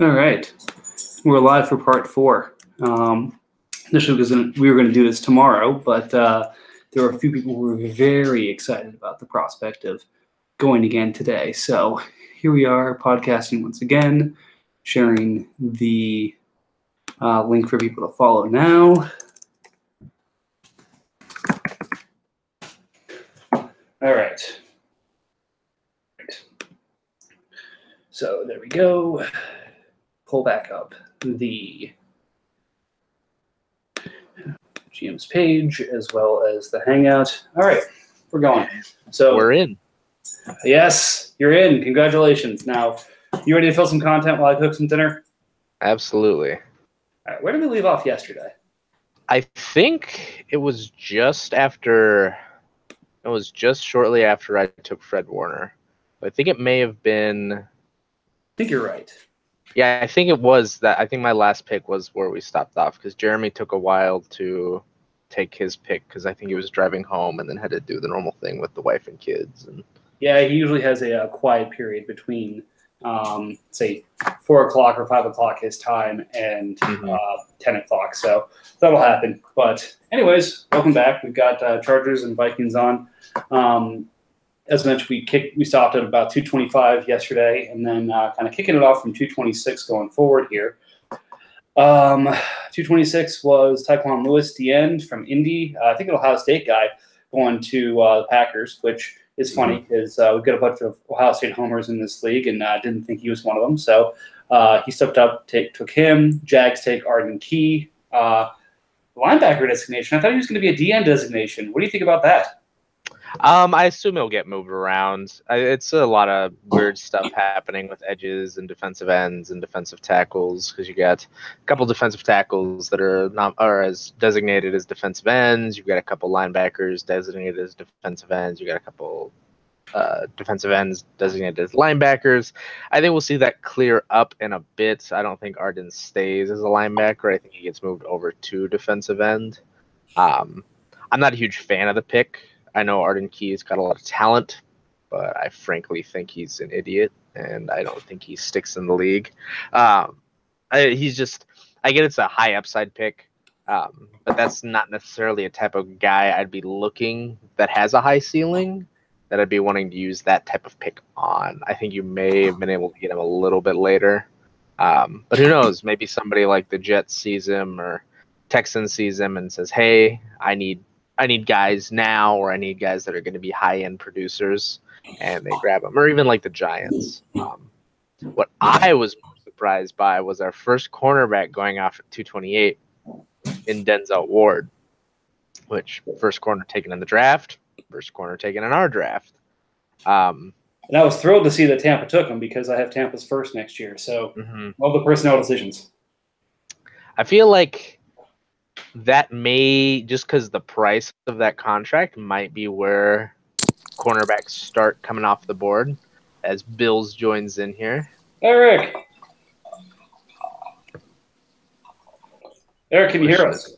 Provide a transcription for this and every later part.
All right. We're live for part 4. Initially, we were going to do this tomorrow, but there were a few people who were very excited about the prospect of going again today. So here we are, podcasting once again, sharing the link for people to follow now. All right. So there we go. Pull back up the GM's page as well as the Hangout. All right, we're going. So we're in. Yes, you're in. Congratulations. Now, you ready to fill some content while I cook some dinner? Absolutely. All right, where did we leave off yesterday? I think it was just after. It was just shortly after I took Fred Warner. I think it may have been. I think you're right. Yeah, I think it was that. I think my last pick was where we stopped off because Jeremy took a while to take his pick because I think he was driving home and then had to do the normal thing with the wife and kids. And yeah, he usually has a quiet period between, say, 4 o'clock or 5 o'clock his time and 10 o'clock. So that'll happen. But anyways, welcome back. We've got Chargers and Vikings on. As mentioned, we stopped at about 225 yesterday, and then kind of kicking it off from 226 going forward here. 226 was Tyquan Lewis, the end from Indy. I think an Ohio State guy going to the Packers, which is funny because we've got a bunch of Ohio State homers in this league, and didn't think he was one of them. So he stepped up, took him. Jags take Arden Key. Linebacker designation. I thought he was going to be a DN designation. What do you think about that? I assume he'll get moved around. It's a lot of weird stuff happening with edges and defensive ends and defensive tackles because you got a couple defensive tackles that are as designated as defensive ends. You've got a couple linebackers designated as defensive ends. You got a couple defensive ends designated as linebackers. I think we'll see that clear up in a bit. I don't think Arden stays as a linebacker. I think he gets moved over to defensive end. I'm not a huge fan of the pick. I know Arden Key's got a lot of talent, but I frankly think he's an idiot, and I don't think he sticks in the league. I get it's a high upside pick, but that's not necessarily a type of guy I'd be looking that has a high ceiling that I'd be wanting to use that type of pick on. I think you may have been able to get him a little bit later, but who knows? Maybe somebody like the Jets sees him or Texans sees him and says, hey, I need guys now, or I need guys that are going to be high-end producers, and they grab them. Or even like the Giants. What I was surprised by was our first cornerback going off at 228 in Denzel Ward, which first corner taken in the draft, first corner taken in our draft. And I was thrilled to see that Tampa took him because I have Tampa's first next year. So love the personnel decisions. I feel like that may, just because the price of that contract might be where cornerbacks start coming off the board as Bills joins in here. Eric, can you hear us?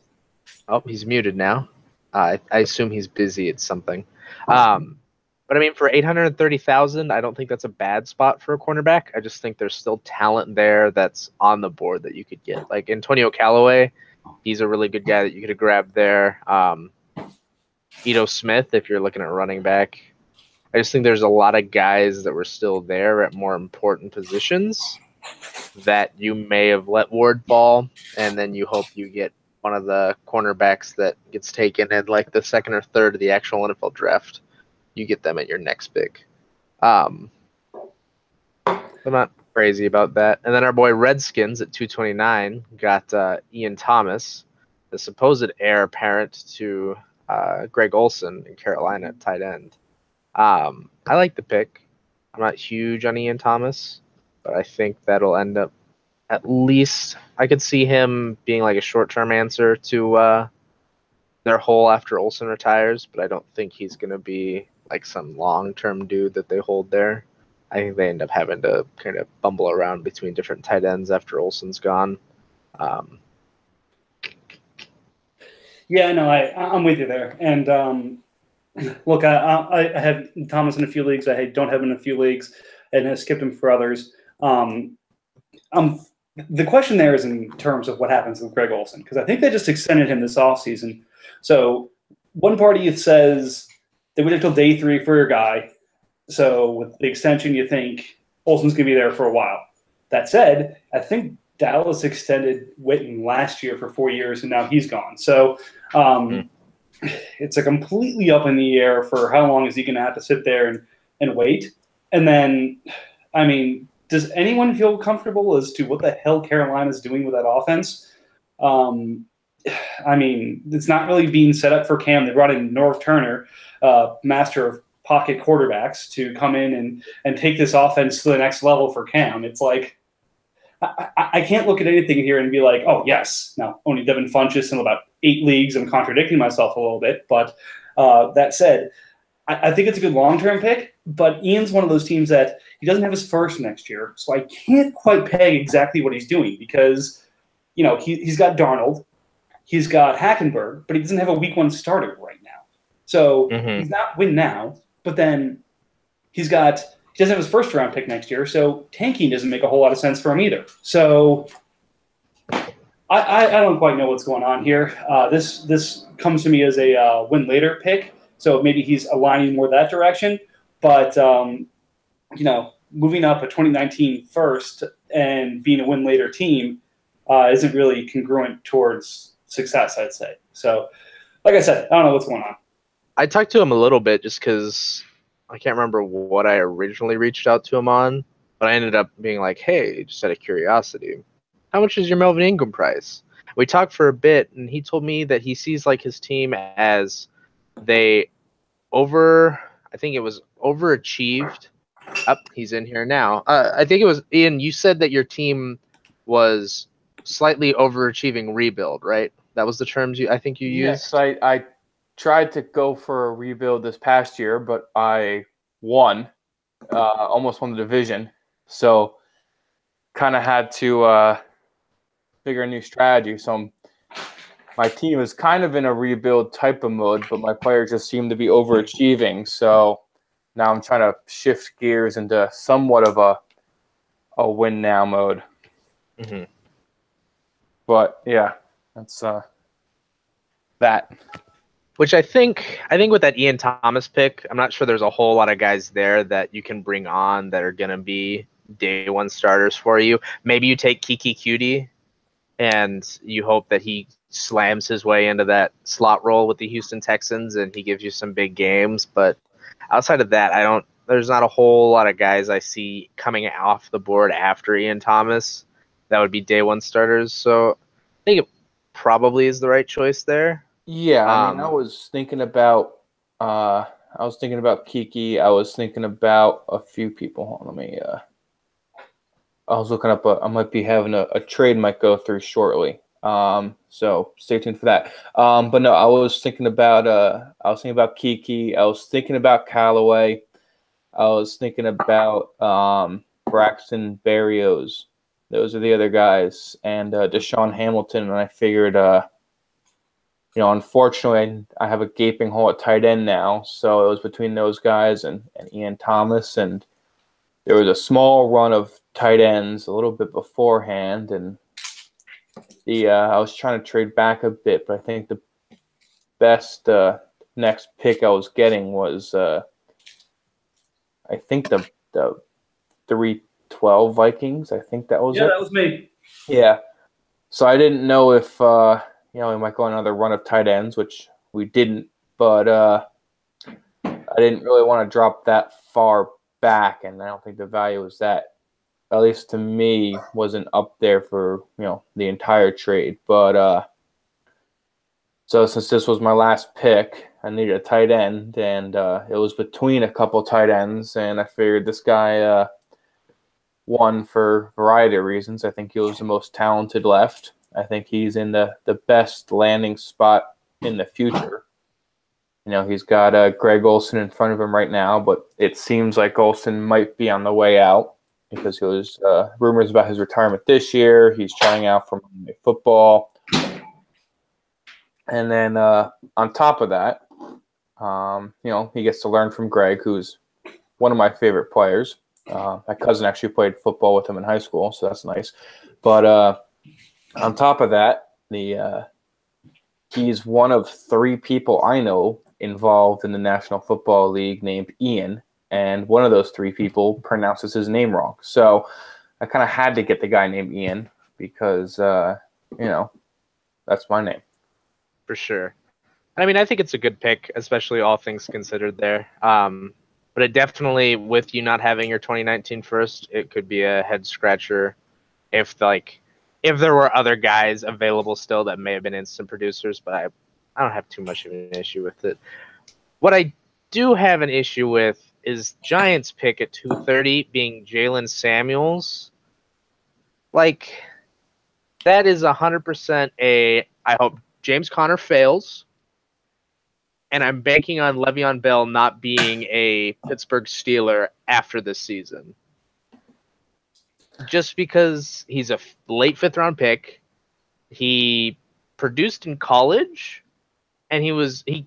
Oh, he's muted now. I assume he's busy at something. But I mean, for $830,000, I don't think that's a bad spot for a cornerback. I just think there's still talent there that's on the board that you could get. Like Antonio Callaway, he's a really good guy that you could have grabbed there. Ito Smith, if you're looking at running back. I just think there's a lot of guys that were still there at more important positions that you may have let Ward fall, and then you hope you get one of the cornerbacks that gets taken in like the second or third of the actual NFL draft. You get them at your next pick. I'm not crazy about that. And then our boy Redskins at 229 got Ian Thomas, the supposed heir apparent to Greg Olsen in Carolina at tight end. I like the pick. I'm not huge on Ian Thomas, but I think that'll end up at least I could see him being like a short-term answer to their hole after Olsen retires, but I don't think he's going to be like some long-term dude that they hold there. I think they end up having to kind of bumble around between different tight ends after Olsen's gone. Yeah, no, I'm with you there. And look, I have Thomas in a few leagues. I don't have him in a few leagues, and have skipped him for others. I'm The question there is in terms of what happens with Greg Olson, because I think they just extended him this offseason. So one party says they waited until day 3 for your guy. So with the extension, you think Olson's going to be there for a while. That said, I think Dallas extended Witten last year for 4 years, and now he's gone. So it's a completely up in the air for how long is he going to have to sit there and wait. And then, I mean, does anyone feel comfortable as to what the hell Carolina's doing with that offense? I mean, it's not really being set up for Cam. They brought in Norv Turner, master of pocket quarterbacks, to come in and take this offense to the next level for Cam. It's like, I can't look at anything here and be like, oh, yes. Now, only Devin Funchess in about 8 leagues. I'm contradicting myself a little bit. But that said, I think it's a good long-term pick, but Ian's one of those teams that he doesn't have his first next year, so I can't quite peg exactly what he's doing because, you know, he's got Darnold, he's got Hackenberg, but he doesn't have a week 1 starter right now. So he's not win now, but then he doesn't have his first-round pick next year, so tanking doesn't make a whole lot of sense for him either. So I don't quite know what's going on here. This comes to me as a win-later pick. So maybe he's aligning more that direction. But, you know, moving up a 2019 first and being a win-later team isn't really congruent towards success, I'd say. So, like I said, I don't know what's going on. I talked to him a little bit just because I can't remember what I originally reached out to him on. But I ended up being like, hey, just out of curiosity, how much is your Melvin Ingram price? We talked for a bit, and he told me that he sees like his team as they I think it was overachieved. He's in here now. I think it was Ian. You said that your team was slightly overachieving rebuild, right? That was the terms I think you used. Yes, I tried to go for a rebuild this past year, but I won, almost won the division. So kind of had to figure a new strategy. So my team is kind of in a rebuild type of mode, but my players just seem to be overachieving. So now I'm trying to shift gears into somewhat of a win now mode. But yeah, that's that. Which I think with that Ian Thomas pick, I'm not sure there's a whole lot of guys there that you can bring on that are going to be day 1 starters for you. Maybe you take Kiki Cutie and you hope that he slams his way into that slot role with the Houston Texans and he gives you some big games. But outside of that, there's not a whole lot of guys I see coming off the board after Ian Thomas that would be day 1 starters. So I think it probably is the right choice there. Yeah, I mean, I was thinking about Kiki. I was thinking about a few people. Hold on, let me. I was looking up. I might be having a trade might go through shortly. So stay tuned for that. But no, I was thinking about Kiki. I was thinking about Callaway. I was thinking about Braxton Berrios. Those are the other guys, and Deshaun Hamilton. And I figured, unfortunately, I have a gaping hole at tight end now. So it was between those guys and Ian Thomas, and there was a small run of tight ends a little bit beforehand, and I was trying to trade back a bit, but I think the best next pick I was getting was I think the 312 Vikings. I think that was it. Yeah, that was me. Yeah. So I didn't know if we might go on another run of tight ends, which we didn't, but I didn't really want to drop that far back, and I don't think the value was that, at least to me, wasn't up there for the entire trade. But so since this was my last pick, I needed a tight end, and it was between a couple tight ends, and I figured this guy won for a variety of reasons. I think he was the most talented left. I think he's in the best landing spot in the future. He's got Greg Olson in front of him right now, but it seems like Olson might be on the way out because there was rumors about his retirement this year. He's trying out for Monday Night Football. And then on top of that, he gets to learn from Greg, who's one of my favorite players. My cousin actually played football with him in high school, so that's nice. But on top of that, he's one of 3 people I know involved in the National Football League named Ian, and one of those 3 people pronounces his name wrong. So I kind of had to get the guy named Ian because, that's my name. For sure. I mean, I think it's a good pick, especially all things considered there. But it definitely, with you not having your 2019 first, it could be a head scratcher if there were other guys available still that may have been instant producers, but I don't have too much of an issue with it. What I do have an issue with is Giants pick at 230 being Jalen Samuels. Like, that is 100% I hope James Conner fails, and I'm banking on Le'Veon Bell not being a Pittsburgh Steeler after this season. Just because he's a late 5th-round pick, he produced in college, and he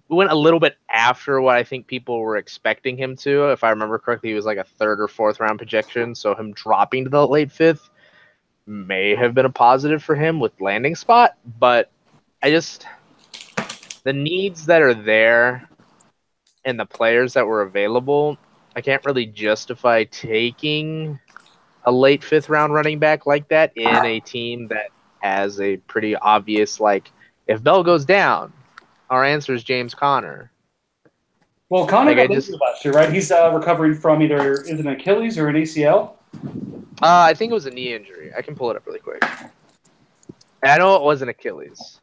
went a little bit after what I think people were expecting him to. If I remember correctly, he was like a 3rd or 4th-round projection, so him dropping to the late 5th may have been a positive for him with landing spot, but the needs that are there and the players that were available, I can't really justify taking a late 5th-round running back like that in a team that has a pretty obvious, if Bell goes down, our answer is James Conner. Well, Conner got injured last year, right? He's recovering from either an Achilles or an ACL. I think it was a knee injury. I can pull it up really quick. And I know it was an Achilles.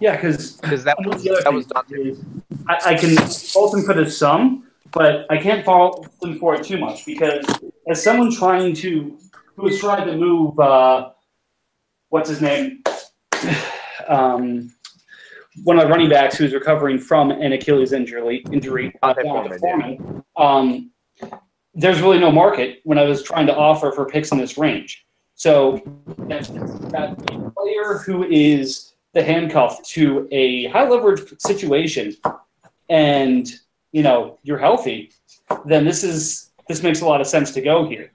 Yeah, because that was Dante. I can fault him for the sum, but I can't fault him for it too much because as someone who was trying to move, what's his name? One of the running backs who's recovering from an Achilles injury, Foreman, there's really no market when I was trying to offer for picks in this range. So that player who is the handcuff to a high leverage situation, and you're healthy, then this makes a lot of sense to go here.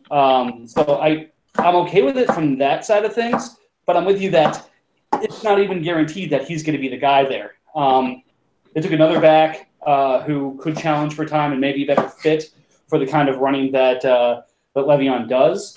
So I'm okay with it from that side of things, but I'm with you that it's not even guaranteed that he's going to be the guy there. They took another back who could challenge for time and maybe a better fit for the kind of running that Le'Veon does.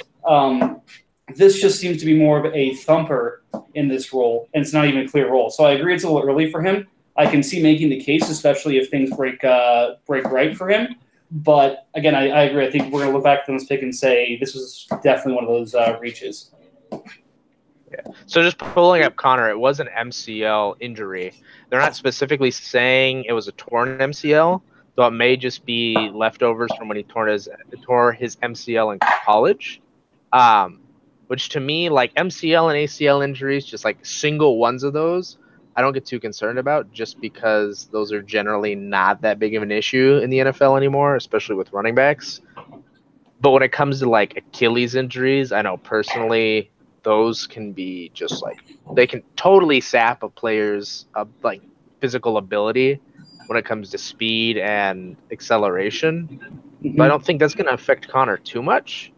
This just seems to be more of a thumper in this role, and it's not even a clear role. So I agree it's a little early for him. I can see making the case, especially if things break right for him. But again, I agree. I think we're going to look back at this pick and say this was definitely one of those reaches. Yeah. So just pulling up Conner, it was an MCL injury. They're not specifically saying it was a torn MCL, so it may just be leftovers from when he tore his MCL in college. Which to me, like MCL and ACL injuries, just like single ones of those, I don't get too concerned about just because those are generally not that big of an issue in the NFL anymore, especially with running backs. But when it comes to like Achilles injuries, I know personally those can be just like they can totally sap a player's like physical ability when it comes to speed and acceleration. Mm-hmm. So I don't think that's going to affect Conner too much.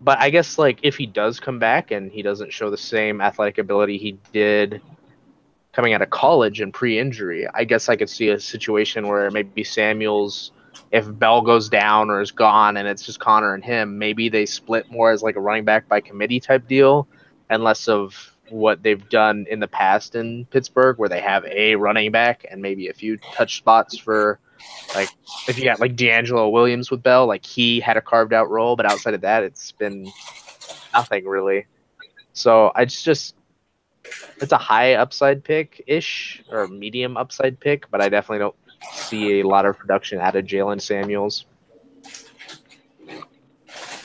But I guess like if he does come back and he doesn't show the same athletic ability he did coming out of college and pre-injury, I guess I could see a situation where maybe Samuels, if Bell goes down or is gone and it's just Conner and him, maybe they split more as like a running back by committee type deal and less of what they've done in the past in Pittsburgh where they have a running back and maybe a few touch spots for like if you got like D'Angelo Williams with Bell, like he had a carved out role, but outside of that, it's been nothing really. So it's a high upside pick ish or medium upside pick, but I definitely don't see a lot of production out of Jalen Samuels.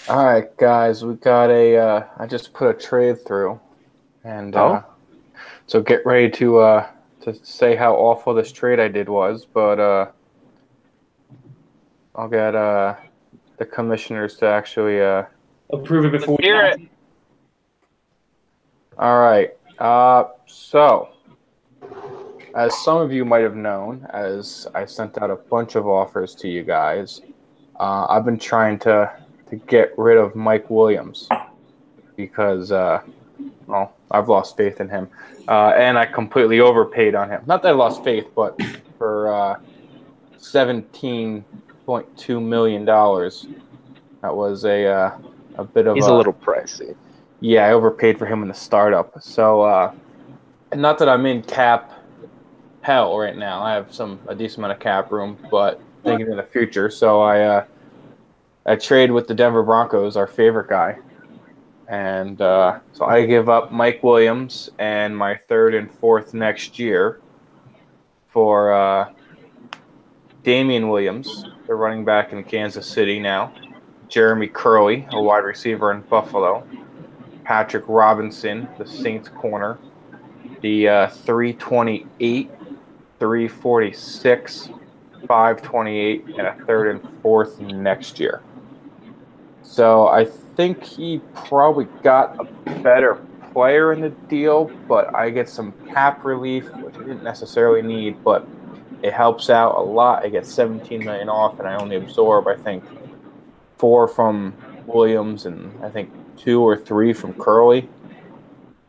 All right, guys, we got I just put a trade through, and so get ready to say how awful this trade I did was, but I'll get the commissioners to actually approve it before we hear it. All right. So as some of you might have known, as I sent out a bunch of offers to you guys, I've been trying to get rid of Mike Williams because, well, I've lost faith in him. And I completely overpaid on him. Not that I lost faith, but for $17.2 million, that was a bit of He's a little pricey. Yeah, I overpaid for him in the startup. So, and not that I'm in cap hell right now. I have a decent amount of cap room, but thinking in the future. So I trade with the Denver Broncos, our favorite guy. And so I give up Mike Williams and my third and fourth next year for Damian Williams, the running back in Kansas City now, Jeremy Curley, a wide receiver in Buffalo, Patrick Robinson, the Saints corner, the 328, 346, 528, and a third and fourth next year. So I think he probably got a better player in the deal, but I get some cap relief, which I didn't necessarily need, but it helps out a lot. I get $17 million off, and I only absorb, I think, 4 from Williams and I think 2 or 3 from Curley.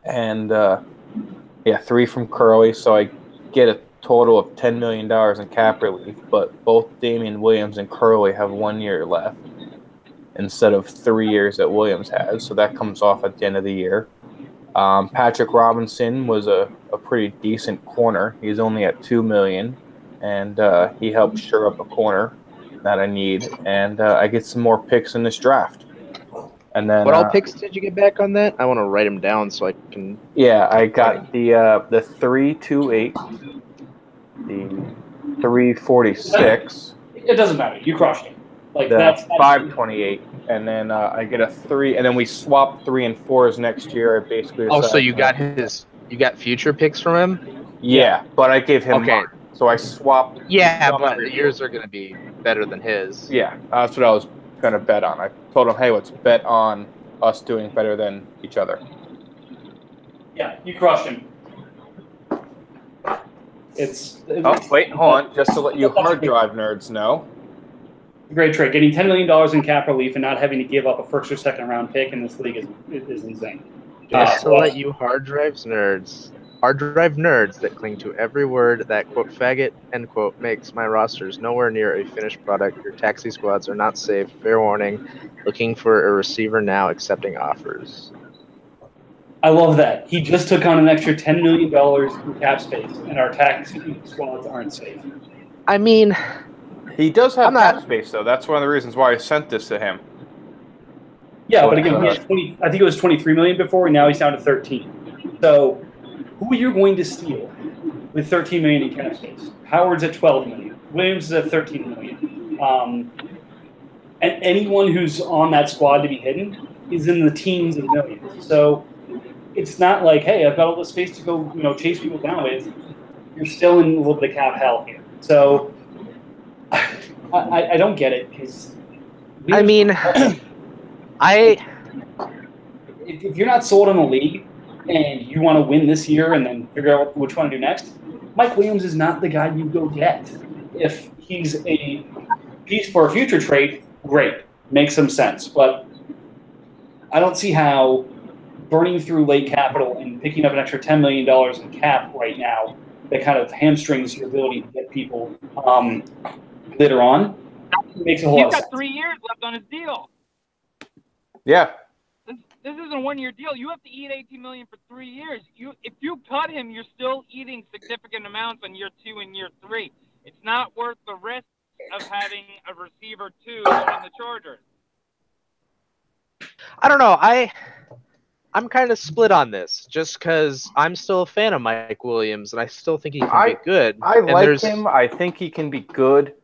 And, 3 from Curley. So I get a total of $10 million in cap relief, but both Damian Williams and Curley have 1 year left instead of 3 years that Williams has. So that comes off at the end of the year. Patrick Robinson was a pretty decent corner. He's only at $2 million, and he helped shore up a corner that I need. And I get some more picks in this draft. And then, what all picks did you get back on that? I want to write them down so I can. Yeah, I got the 328, the 346. It doesn't matter. You crushed it. Like The that's 528, and then I get a 3, and then we swap 3 and 4s next year. I basically. Oh, so you got future picks from him? Yeah, but I gave him Okay. mine, so I swapped. Yeah, but yours are going to be better than his. Yeah, that's what I was going to bet on. I told him, hey, let's bet on us doing better than each other. Yeah, you crushed him. Oh, wait, hold on. Just to let you hard drive nerds know. Great trade. Getting $10 million in cap relief and not having to give up a first or second round pick in this league is insane. Just to let you hard drive nerds that cling to every word that quote faggot end quote makes my rosters nowhere near a finished product. Your taxi squads are not safe. Fair warning. Looking for a receiver now, accepting offers. I love that. He just took on an extra $10 million in cap space, and our taxi squads aren't safe. I mean, he does have cap space, though. That's one of the reasons why I sent this to him. Yeah, but again, he had 20. I think it was 23 million before, and now he's down to 13. So, who are you going to steal with 13 million in cap space? Howard's at 12 million. Williams is at 13 million. And anyone who's on that squad to be hidden is in the teens of millions. So, it's not like, hey, I've got all this space to go, chase people down with. You're still in a little bit of cap hell here. So, I don't get it because. I mean, if you're not sold on the league and you want to win this year and then figure out which one to do next, Mike Williams is not the guy you go get. If he's a piece for a future trade, great, makes some sense. But I don't see how burning through late capital and picking up an extra $10 million in cap right now that kind of hamstrings your ability to get people later on makes a whole lot of sense. He's got 3 years left on his deal. Yeah. This isn't a 1-year deal. You have to eat $18 million for 3 years. If you cut him, you're still eating significant amounts on year 2 and year 3. It's not worth the risk of having a receiver 2 on the Chargers. I don't know. I'm kind of split on this, just because I'm still a fan of Mike Williams, and I still think he can be good. I like him. I think he can be good.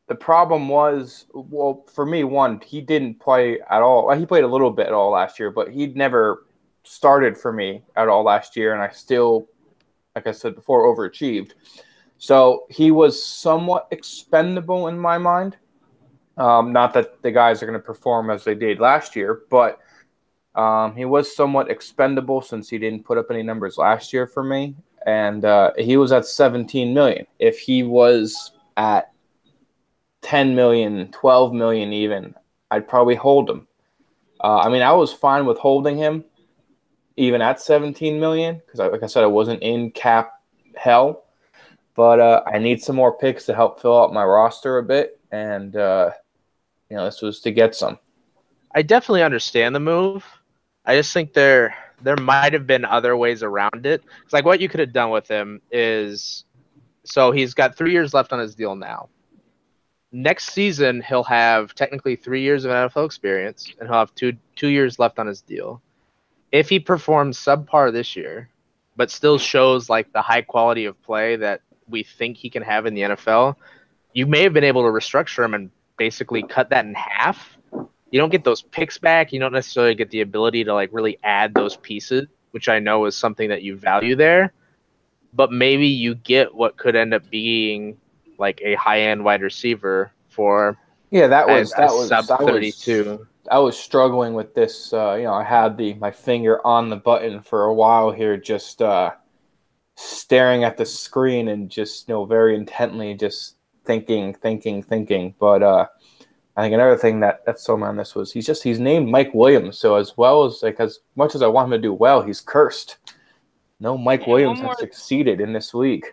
The problem was, well, for me, one, he didn't play at all. He played a little bit at all last year, but he'd never started for me at all last year, and I still, like I said before, overachieved. So he was somewhat expendable in my mind. Not that the guys are going to perform as they did last year, but he was somewhat expendable since he didn't put up any numbers last year for me. and he was at 17 million. If he was at 10 million, 12 million even, I'd probably hold him. I mean, I was fine with holding him even at 17 million because, like I said, I wasn't in cap hell. But I need some more picks to help fill out my roster a bit, and this was to get some. I definitely understand the move. I just think there might have been other ways around it. It's like what you could have done with him is, so he's got 3 years left on his deal now. Next season, he'll have technically 3 years of NFL experience, and he'll have two years left on his deal. If he performs subpar this year, but still shows like the high quality of play that we think he can have in the NFL, you may have been able to restructure him and basically cut that in half. You don't get those picks back. You don't necessarily get the ability to like really add those pieces, which I know is something that you value there. But maybe you get what could end up being like a high-end wide receiver for that was sub 32. I was struggling with this. I had my finger on the button for a while here, just staring at the screen and just very intently, just thinking. But I think another thing that sold me on this was he's named Mike Williams. So as much as I want him to do well, he's cursed. No Mike Williams has succeeded in this league.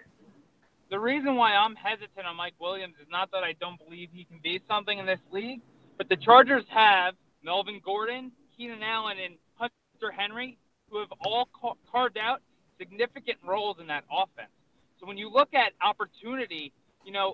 The reason why I'm hesitant on Mike Williams is not that I don't believe he can be something in this league, but the Chargers have Melvin Gordon, Keenan Allen, and Hunter Henry, who have all carved out significant roles in that offense. So when you look at opportunity,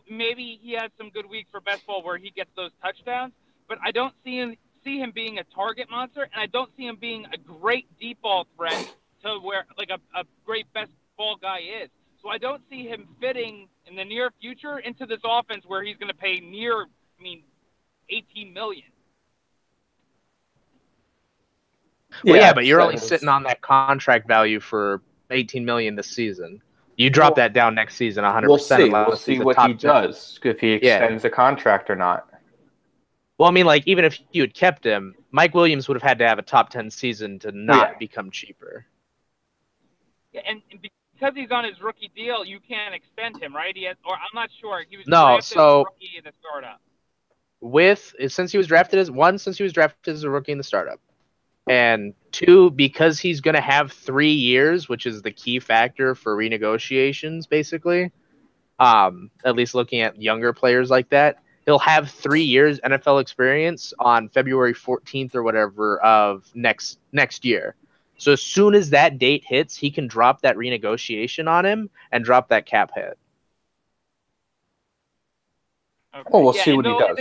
maybe he has some good weeks for best ball where he gets those touchdowns, but I don't see him being a target monster, and I don't see him being a great deep ball threat to where like a great best ball guy is. So I don't see him fitting in the near future into this offense where he's going to pay 18 million. Well, but you're only sitting on that contract value for 18 million this season. You drop that down next season 100%. We'll see what he does, if he extends the contract or not. Well, I mean, like, even if you had kept him, Mike Williams would have had to have a top 10 season to not become cheaper. Yeah, and because he's on his rookie deal, you can't extend him, right? I'm not sure. He was drafted as a rookie in the startup. Since he was drafted as a rookie in the startup, and 2, because he's going to have 3 years, which is the key factor for renegotiations, basically. At least looking at younger players like that, he'll have 3 years NFL experience on February 14th or whatever of next year. So as soon as that date hits, he can drop that renegotiation on him and drop that cap hit. Okay. We'll see what he does.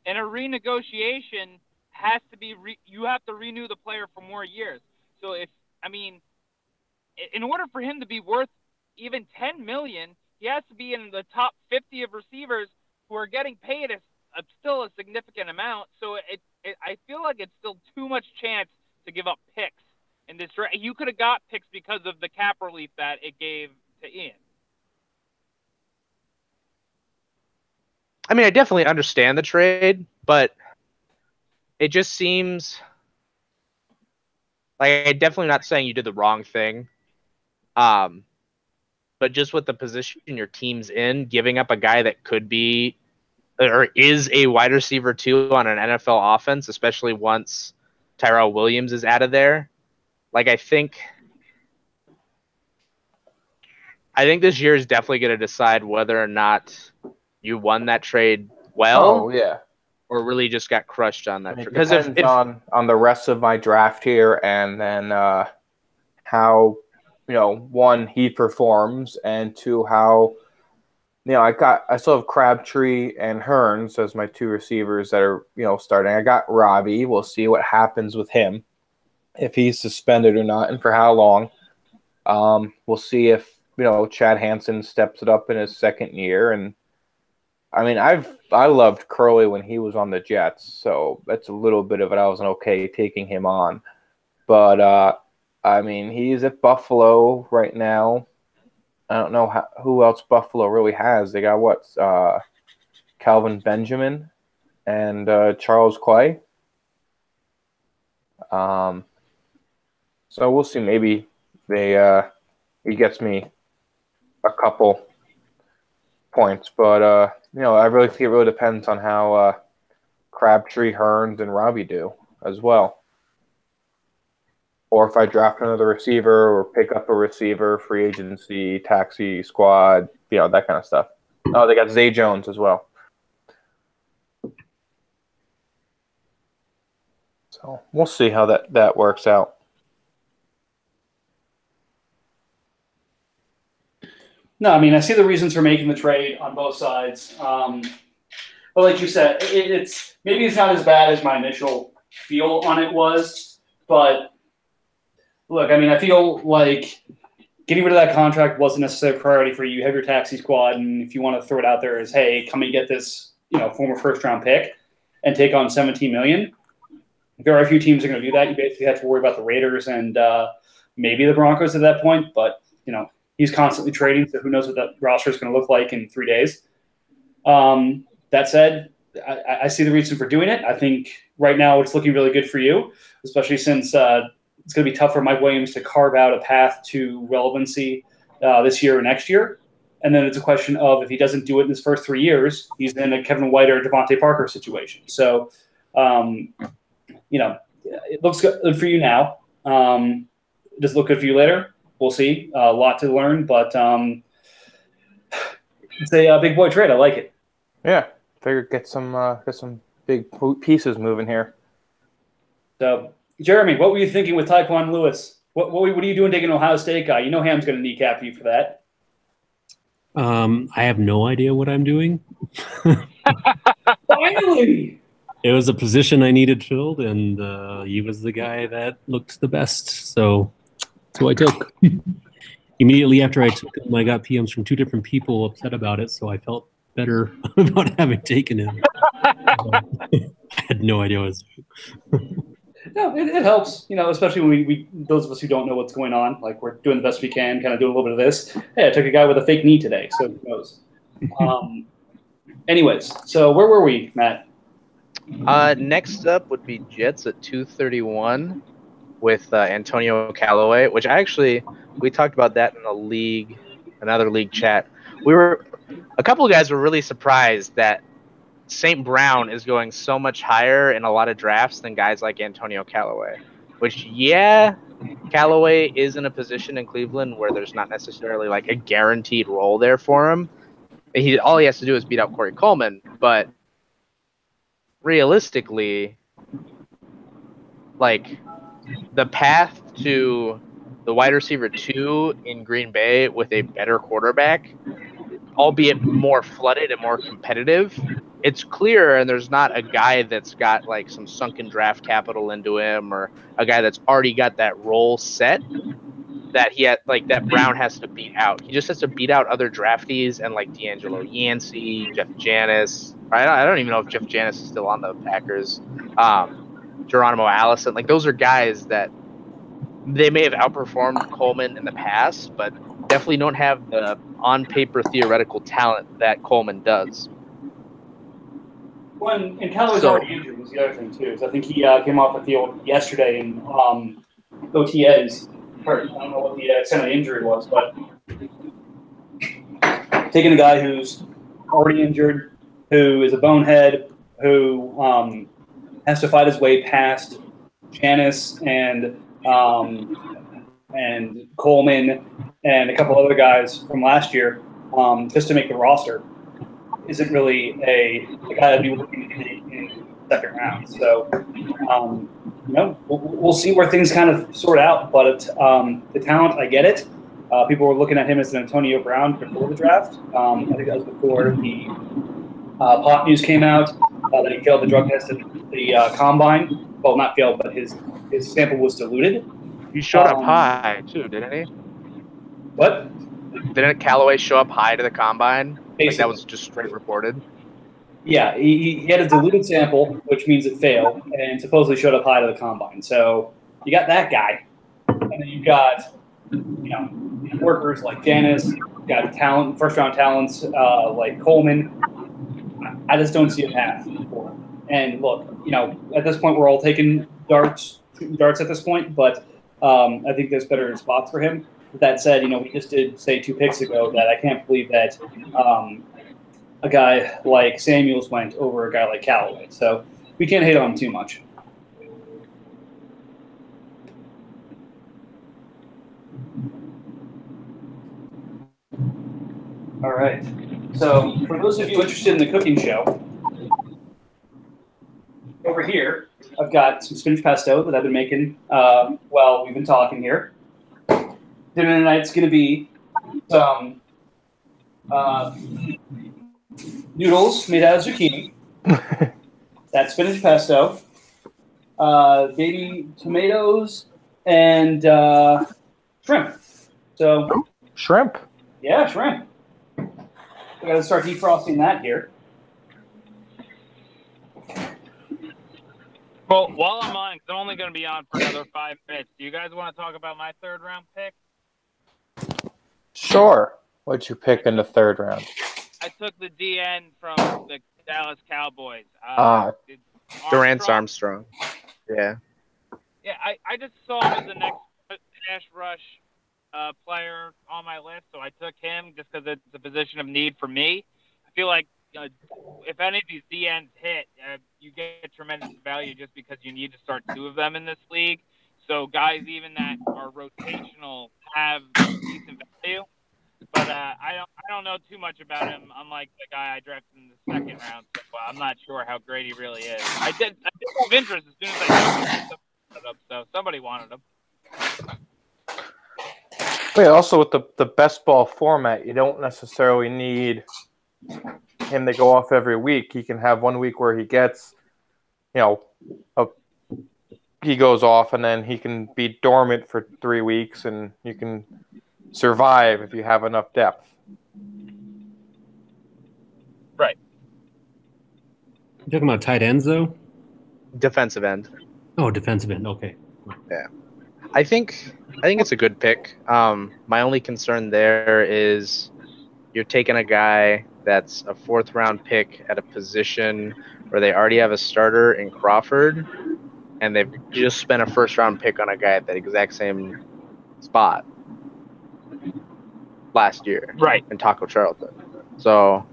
And a renegotiation has to be you have to renew the player for more years. So in order for him to be worth even 10 million, he has to be in the top 50 of receivers who are getting paid still a significant amount. So I feel like it's still too much chance to give up picks in this draft. You could have got picks because of the cap relief that it gave to Ian. I mean, I definitely understand the trade, but it just seems like I'm definitely not saying you did the wrong thing. But just with the position your team's in, giving up a guy that could be or is a wide receiver 2 on an NFL offense, especially once Tyrell Williams is out of there. Like, I think this year is definitely going to decide whether or not you won that trade well. Oh, yeah. Or really just got crushed on that. Because it depends on the rest of my draft here, and then how, one, he performs, and 2, how, I still have Crabtree and Hearns as my 2 receivers that are, starting. I got Robbie. We'll see what happens with him, if he's suspended or not, and for how long. We'll see if, Chad Hansen steps it up in his second year. And I mean, I loved Curley when he was on the Jets, so that's a little bit of it. I wasn't okay taking him on. But, I mean, he's at Buffalo right now. I don't know who else Buffalo really has. They got Calvin Benjamin and Charles Clay. So we'll see. Maybe they he gets me a couple points. But I really think it really depends on how Crabtree, Hearns, and Robbie do as well. Or if I draft another receiver or pick up a receiver, free agency, taxi squad, that kind of stuff. Oh, they got Zay Jones as well. So we'll see how that works out. No, I mean, I see the reasons for making the trade on both sides. But like you said, it's maybe it's not as bad as my initial feel on it was. But look, I mean, I feel like getting rid of that contract wasn't necessarily a priority for you. You have your taxi squad, and if you want to throw it out there as, hey, come and get this, former first-round pick and take on $17 million. There are a few teams that are going to do that. You basically have to worry about the Raiders and maybe the Broncos at that point. But, he's constantly trading, so who knows what that roster is going to look like in 3 days. That said, I see the reason for doing it. I think right now it's looking really good for you, especially since it's going to be tough for Mike Williams to carve out a path to relevancy this year or next year. And then it's a question of if he doesn't do it in his first 3 years, he's in a Kevin White or Devontae Parker situation. So, it looks good for you now. Does it look good for you later? We'll see. A lot to learn, but it's a big boy trade. I like it. Yeah, figured get some big pieces moving here. So, Jeremy, what were you thinking with Tyquan Lewis? What are you doing taking an Ohio State guy? Ham's going to kneecap you for that. I have no idea what I'm doing. Finally! It was a position I needed filled, and he was the guy that looked the best. So that's who I took. Immediately after I took him, I got PMs from 2 different people upset about it, so I felt better about having taken him. I had no idea what I was doing. No, it helps, especially when we those of us who don't know what's going on, like we're doing the best we can, kind of doing a little bit of this. Hey, I took a guy with a fake knee today, so who knows? Anyways, so where were we, Matt? Next up would be Jets at 231 with Antonio Callaway, which we talked about that in another league chat. A couple of guys were really surprised that St. Brown is going so much higher in a lot of drafts than guys like Antonio Callaway, which, Callaway is in a position in Cleveland where there's not necessarily like a guaranteed role there for him. All he has to do is beat out Corey Coleman, but realistically, like the path to the wide receiver 2 in Green Bay with a better quarterback, albeit more flooded and more competitive, it's clear, and there's not a guy that's got like some sunken draft capital into him or a guy that's already got that role set that Brown has to beat out. He just has to beat out other draftees and like D'Angelo Yancey, Jeff Janis. I don't even know if Jeff Janis is still on the Packers. Geronimo Allison. Like those are guys that they may have outperformed Coleman in the past, but definitely don't have the on paper theoretical talent that Coleman does. And Callaway's already injured was the other thing too. So I think he came off the field yesterday in OTAs. Hurt. I don't know what the extent of the injury was, but taking a guy who's already injured, who is a bonehead, who has to fight his way past Janis and Coleman and a couple other guys from last year just to make the roster, isn't really a guy I'd be looking to take in the second round. So, we'll see where things kind of sort out. But the talent, I get it. People were looking at him as an Antonio Brown before the draft. I think that was before the pop news came out that he failed the drug test at the combine. Well, not failed, but his sample was diluted. He showed up high too, didn't he? What? Didn't Callaway show up high to the combine? Basically. Like that was just straight reported. Yeah, he had a diluted sample, which means it failed, and supposedly showed up high to the combine. So you got that guy, and then you've got workers like Janis, you've got talent, first round talents like Coleman. I just don't see a path for him. And look, at this point we're all taking shooting darts at this point, but I think there's better spots for him. that said, we just did say 2 picks ago that I can't believe that a guy like Samuels went over a guy like Callaway. So we can't hate on him too much. All right. So for those of you interested in the cooking show, over here, I've got some spinach pesto that I've been making while we've been talking here. Dinner tonight's going to be some noodles made out of zucchini. That's spinach pesto. Baby tomatoes and shrimp. So Shrimp. Yeah, shrimp. We got to start defrosting that here. Well, while I'm on, 'cause I'm only going to be on for another 5 minutes. Do you guys want to talk about my 3rd round pick? Sure. What'd you pick in the 3rd round? I took the DN from the Dallas Cowboys. Durant Armstrong. Yeah. Yeah, I just saw him as the next pass rush player on my list, so I took him just because it's a position of need for me. I feel like if any of these DNs hit, you get tremendous value just because you need to start 2 of them in this league. So guys even that are rotational have decent value. But I don't know too much about him, unlike the guy I drafted in the 2nd round. So I'm not sure how great he really is. I did have interest as soon as I took him, so somebody wanted him. But also with the best ball format, you don't necessarily need him to go off every week. He can have 1 week where he gets, he goes off, and then he can be dormant for 3 weeks, and you can survive if you have enough depth. Right. You talking about tight ends, though? Defensive end. Oh, defensive end. Okay. Yeah. I think it's a good pick. My only concern there is you're taking a guy that's a 4th round pick at a position where they already have a starter in Crawford, and they've just spent a 1st round pick on a guy at that exact same spot last year, right, in Taco Charlton. So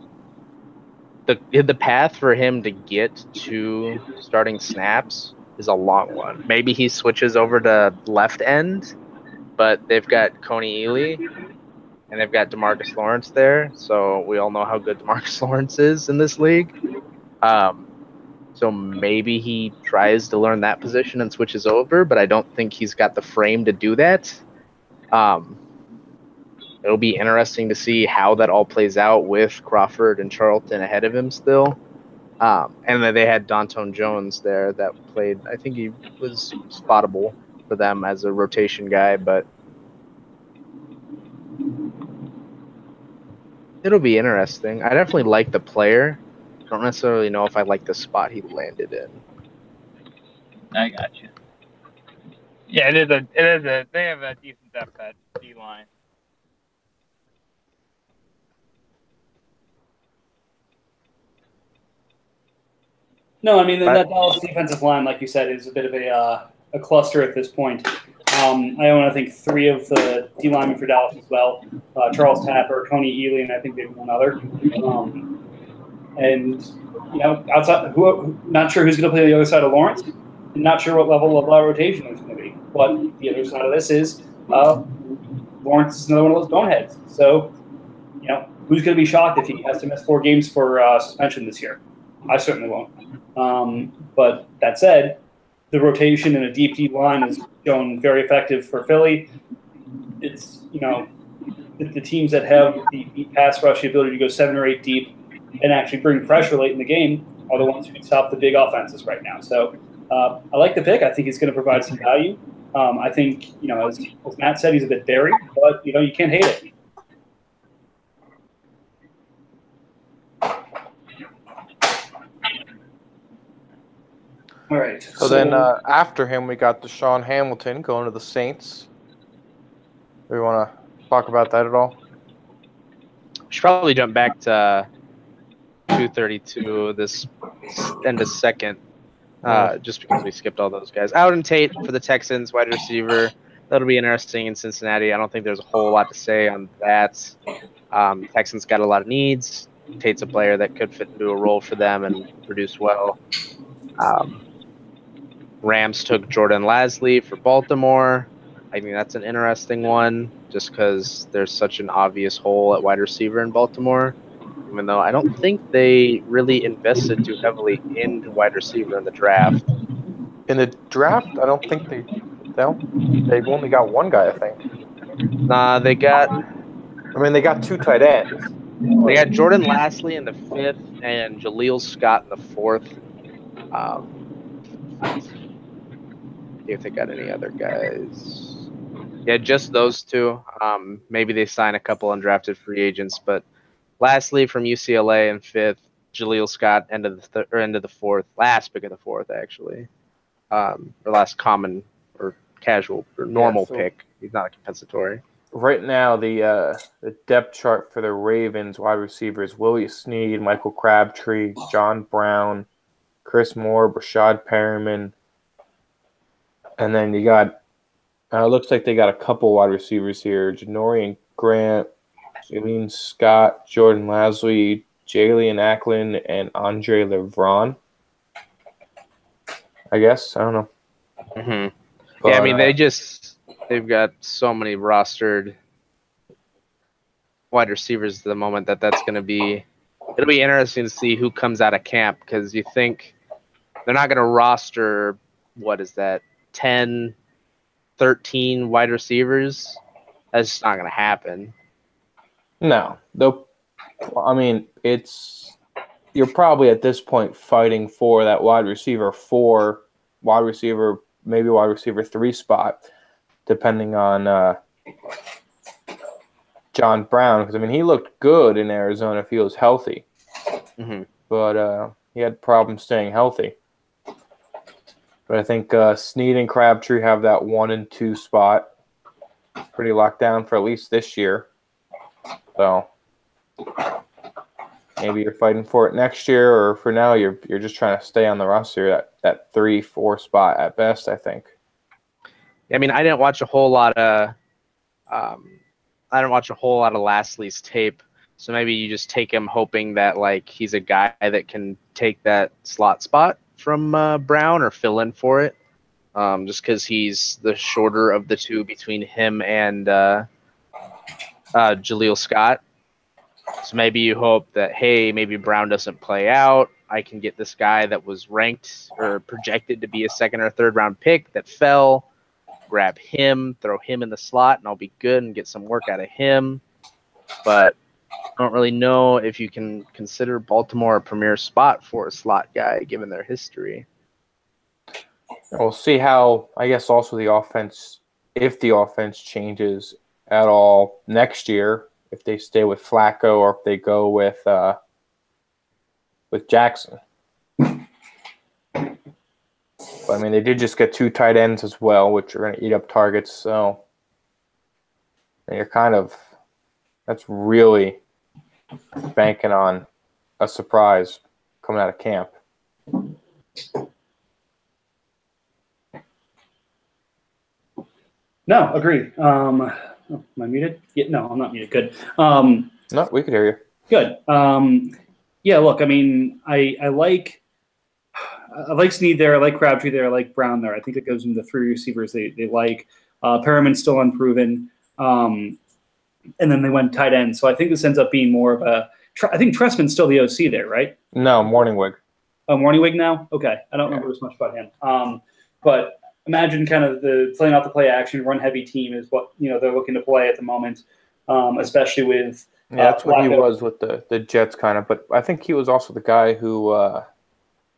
the path for him to get to starting snaps is a long one. Maybe he switches over to left end, but they've got Coney Ely and they've got DeMarcus Lawrence there, so we all know how good DeMarcus Lawrence is in this league. So maybe he tries to learn that position and switches over, but I don't think he's got the frame to do that. It'll be interesting to see how that all plays out with Crawford and Charlton ahead of him still. And then they had Dontone Jones there that played. I think he was spottable for them as a rotation guy, but it'll be interesting. I definitely like the player. I don't necessarily know if I like the spot he landed in. I got you. Yeah, they have a decent depth at D line. No, I mean, that Dallas defensive line, like you said, is a bit of a cluster at this point. I own, I think, 3 of the D linemen for Dallas as well. Charles Tapper, Coney Ely, and I think maybe one other. And, outside, not sure who's going to play the other side of Lawrence. Not sure what level of rotation is going to be. But the other side of this is Lawrence is another one of those boneheads. So, who's going to be shocked if he has to miss 4 games for suspension this year? I certainly won't. But that said, the rotation in a deep line has shown very effective for Philly. It's, the teams that have the pass rush, the ability to go 7 or 8 deep and actually bring pressure late in the game are the ones who can stop the big offenses right now. So I like the pick. I think he's going to provide some value. I think, as Matt said, he's a bit buried, but, you can't hate it. All right. So then after him, we got Deshaun Hamilton going to the Saints. Do we want to talk about that at all? We should probably jump back to 232 this end of 2nd, just because we skipped all those guys. Auden Tate for the Texans, wide receiver. that'll be interesting in Cincinnati. I don't think there's a whole lot to say on that. Texans got a lot of needs. Tate's a player that could fit into a role for them and produce well. Rams took Jordan Lasley for Baltimore. I think that's an interesting one just because there's such an obvious hole at wide receiver in Baltimore, even though I don't think they really invested too heavily into wide receiver in the draft. In the draft, I don't think they've only got one guy, I think. Nah, they got two tight ends. They got Jordan Lasley in the 5th and Jaleel Scott in the 4th. See if they got any other guys. Yeah, just those two. Maybe they sign a couple undrafted free agents, but Lasley from UCLA in 5th, Jaleel Scott end of the 4th, last pick of the 4th actually, or last common or casual or normal pick. He's not a compensatory. Right now, the depth chart for the Ravens wide receivers: Willie Snead, Michael Crabtree, John Brown, Chris Moore, Rashad Perriman, and then you got. It looks like they got a couple wide receivers here: Janorian Grant, Jalen Scott, Jordan Lasley, Jalen Ackland, and Andre Levron. I guess I don't know. Mm-hmm. But, yeah, I mean they've got so many rostered wide receivers at the moment that's going to be. It'll be interesting to see who comes out of camp because you think they're not going to roster. What is that? 10, 13 wide receivers? That's just not going to happen. No, you're probably at this point fighting for that wide receiver 4, wide receiver, maybe wide receiver 3 spot, depending on John Brown. Because he looked good in Arizona if he was healthy, but he had problems staying healthy. But I think Snead and Crabtree have that 1 and 2 spot pretty locked down for at least this year. So maybe you're fighting for it next year, or for now you're just trying to stay on the roster that 3-4 spot at best, I think. I mean, I didn't watch a whole lot of Lasley's tape, so maybe you just take him hoping that he's a guy that can take that slot spot from Brown or fill in for it, just because he's the shorter of the two between him and Jaleel Scott. So maybe you hope that, hey, maybe Brown doesn't play out. I can get this guy that was ranked or projected to be a 2nd or 3rd round pick that fell, grab him, throw him in the slot, and I'll be good and get some work out of him. But I don't really know if you can consider Baltimore a premier spot for a slot guy given their history. We'll see how, I guess, also the offense, if the offense changes at all next year, if they stay with Flacco or if they go with Jackson. But they did just get 2 tight ends as well, which are going to eat up targets. So that's really banking on a surprise coming out of camp. No, agreed. Am I muted? Yeah, no, I'm not muted. Good. No, we could hear you. Good. Yeah, look, I like Snead there. I like Crabtree there. I like Brown there. I think it goes into the 3 receivers they like. Perriman's still unproven. And then they went tight end. So I think this ends up being more of a – I think Tressman's still the OC there, right? No, Morningwig. Oh, Morningwig now? Okay. I don't remember as much about him. But imagine kind of the playing out the play action, run-heavy team is what they're looking to play at the moment, especially with that's what he was with the Jets kind of. But I think he was also the guy who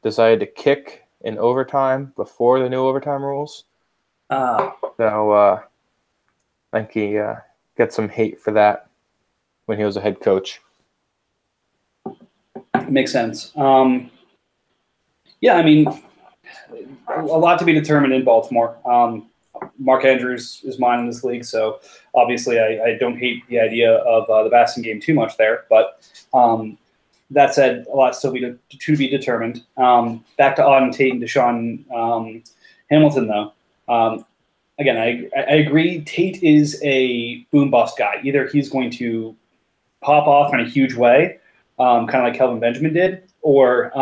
decided to kick in overtime before the new overtime rules. So I think he gets some hate for that when he was a head coach. Makes sense. Yeah, a lot to be determined in Baltimore. Mark Andrews is mine in this league, so obviously I don't hate the idea of the passing game too much there. But that said, a lot still to be determined. Back to Auden Tate and Deshaun Hamilton, though. again, I agree. Tate is a boom bust guy. Either he's going to pop off in a huge way, kind of like Kelvin Benjamin did, or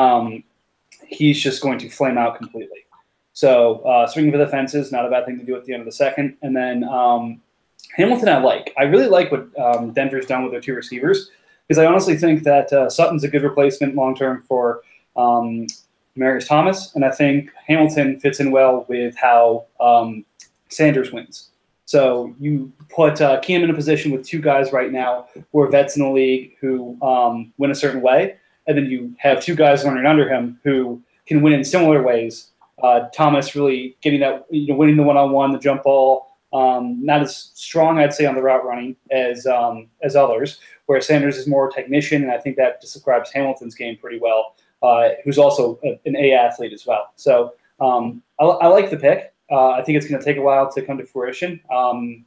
he's just going to flame out completely. So swinging for the fences, not a bad thing to do at the end of the second. And then Hamilton, I really like what Denver's done with their two receivers, because I honestly think that Sutton's a good replacement long-term for Marius Thomas, and I think Hamilton fits in well with how Sanders wins. So you put Keenum in a position with two guys right now who are vets in the league who win a certain way, and then you have two guys learning under him who can win in similar ways. Thomas really getting that, winning the one-on-one, the jump ball, not as strong, I'd say, on the route running as others, where Sanders is more technician, and I think that describes Hamilton's game pretty well, who's also an A athlete as well. So I like the pick. I think it's going to take a while to come to fruition.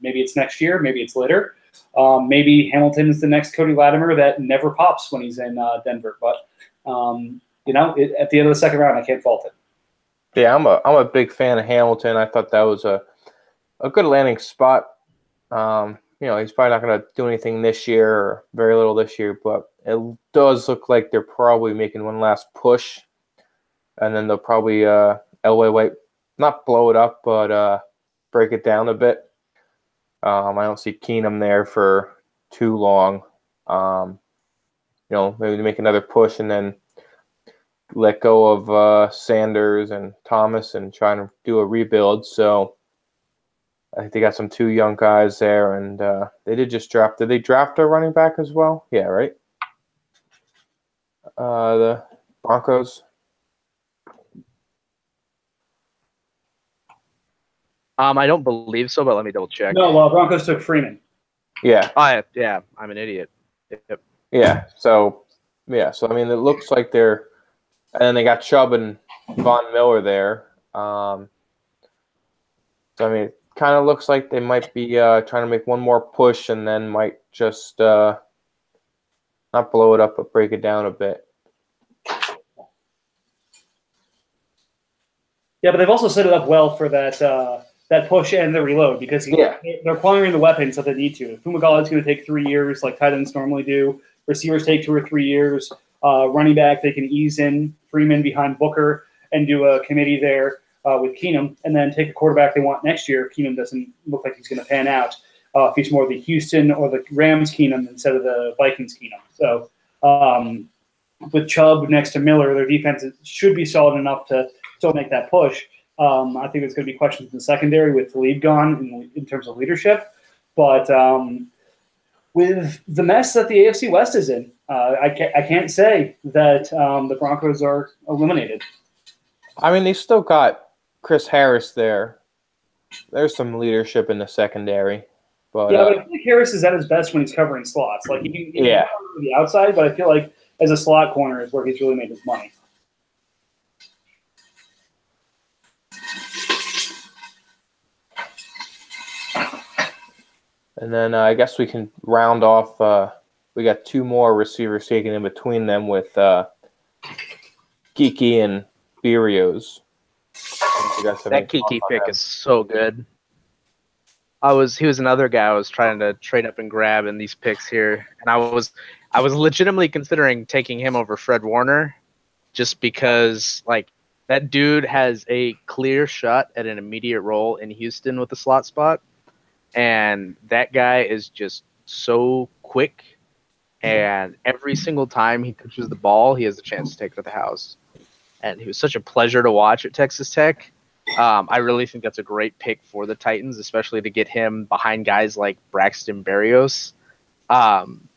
Maybe it's next year. Maybe it's later. Maybe Hamilton is the next Cody Latimer that never pops when he's in Denver. But, at the end of the second round, I can't fault it. Yeah, I'm a big fan of Hamilton. I thought that was a good landing spot. He's probably not going to do anything this year, or very little this year, but it does look like they're probably making one last push, and then they'll probably Elway White not blow it up, but break it down a bit. I don't see Keenum there for too long. Maybe make another push and then let go of Sanders and Thomas and try to do a rebuild. So I think they got some two young guys there, and they did just draft. Did they draft a running back as well? Yeah, right. The Broncos. I don't believe so, but let me double check. No, Broncos took Freeman. Yeah. Yeah, I'm an idiot. Yep. Yeah. So I mean, it looks like they're, and then they got Chubb and Von Miller there. So I mean, it kind of looks like they might be trying to make one more push, and then might just not blow it up, but break it down a bit. Yeah, but they've also set it up well for that push and the reload, because they're acquiring the weapons that they need to. If Fumagalli is going to take 3 years, like tight ends normally do, receivers take 2 or 3 years. Running back, they can ease in Freeman behind Booker and do a committee there with Keenum, and then take a quarterback they want next year if Keenum doesn't look like he's going to pan out. If he's more the Houston or the Rams Keenum instead of the Vikings Keenum. So with Chubb next to Miller, their defense should be solid enough to still make that push. I think there's going to be questions in the secondary with Talib gone in terms of leadership. But with the mess that the AFC West is in, I can't say that the Broncos are eliminated. I mean, they still got Chris Harris there. There's some leadership in the secondary. But, but I feel like Harris is at his best when he's covering slots. Like, he can cover the outside, but I feel like as a slot corner is where he's really made his money. And then I guess we can round off. We got 2 more receivers taken in between them with Kiki and Berrios. That Kiki pick is so good. He was another guy I was trying to trade up and grab in these picks here, and I was legitimately considering taking him over Fred Warner, just because that dude has a clear shot at an immediate role in Houston with the slot spot. And that guy is just so quick, and every single time he touches the ball, he has a chance to take it to the house. And he was such a pleasure to watch at Texas Tech. I really think that's a great pick for the Titans, especially to get him behind guys like Braxton Berrios, and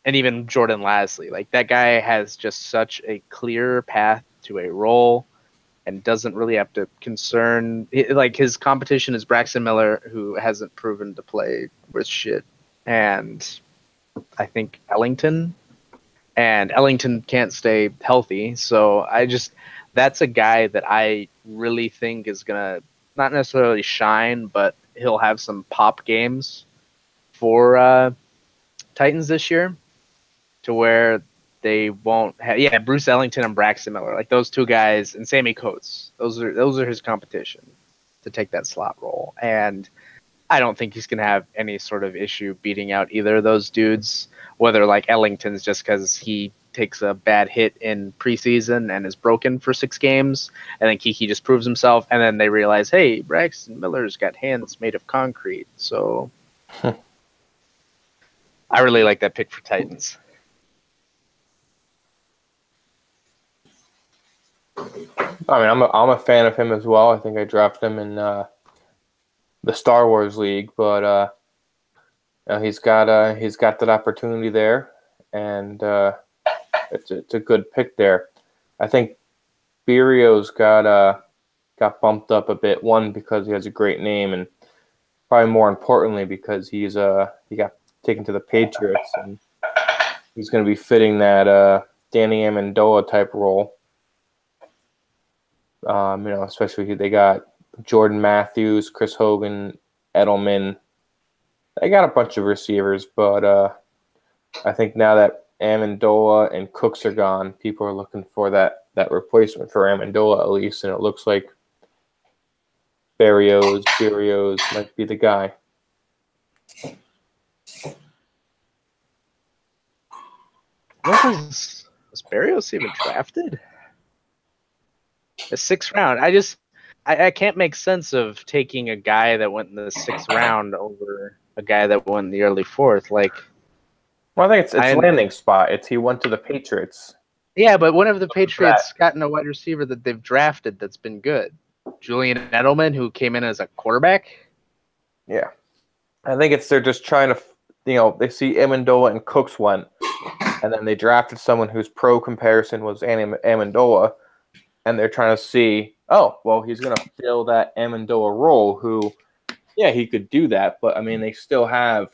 even Jordan Lasley. That guy has just such a clear path to a role, and doesn't really have to concern. His competition is Braxton Miller, who hasn't proven to play with shit, and I think Ellington can't stay healthy. So that's a guy that I really think is gonna not necessarily shine, but he'll have some pop games for Titans this year, to where they won't have Bruce Ellington and Braxton Miller, those 2 guys, and Sammy Coates. Those are his competition. to take that slot role. And I don't think he's going to have any sort of issue beating out either of those dudes, whether like Ellington's just because he takes a bad hit in preseason and is broken for 6 games, and then Kiki just proves himself, and then they realize, hey, Braxton Miller's got hands made of concrete. So I really like that pick for Titans. I mean, I'm a fan of him as well. I think I drafted him in the Star Wars League, but he's got that opportunity there, and it's a good pick there. I think Berrios got bumped up a bit. One, because he has a great name, and probably more importantly because he got taken to the Patriots, and he's going to be fitting that Danny Amendola type role. Especially they got Jordan Matthews, Chris Hogan, Edelman. They got a bunch of receivers, but I think now that Amendola and Cooks are gone, people are looking for that replacement for Amendola at least, and it looks like Berrios might be the guy. Was Berrios even drafted? The 6th round. I can't make sense of taking a guy that went in the 6th round over a guy that went in the early 4th. Well, I think it's landing spot. He went to the Patriots. Yeah, but when have the Patriots gotten a wide receiver that they've drafted that's been good? Julian Edelman, who came in as a quarterback? Yeah. I think they're just trying to, they see Amendola and Cooks went, and then they drafted someone whose pro comparison was Amendola, and they're trying to see, oh, well, he's going to fill that Amendola role, who, yeah, he could do that, but, I mean, they still have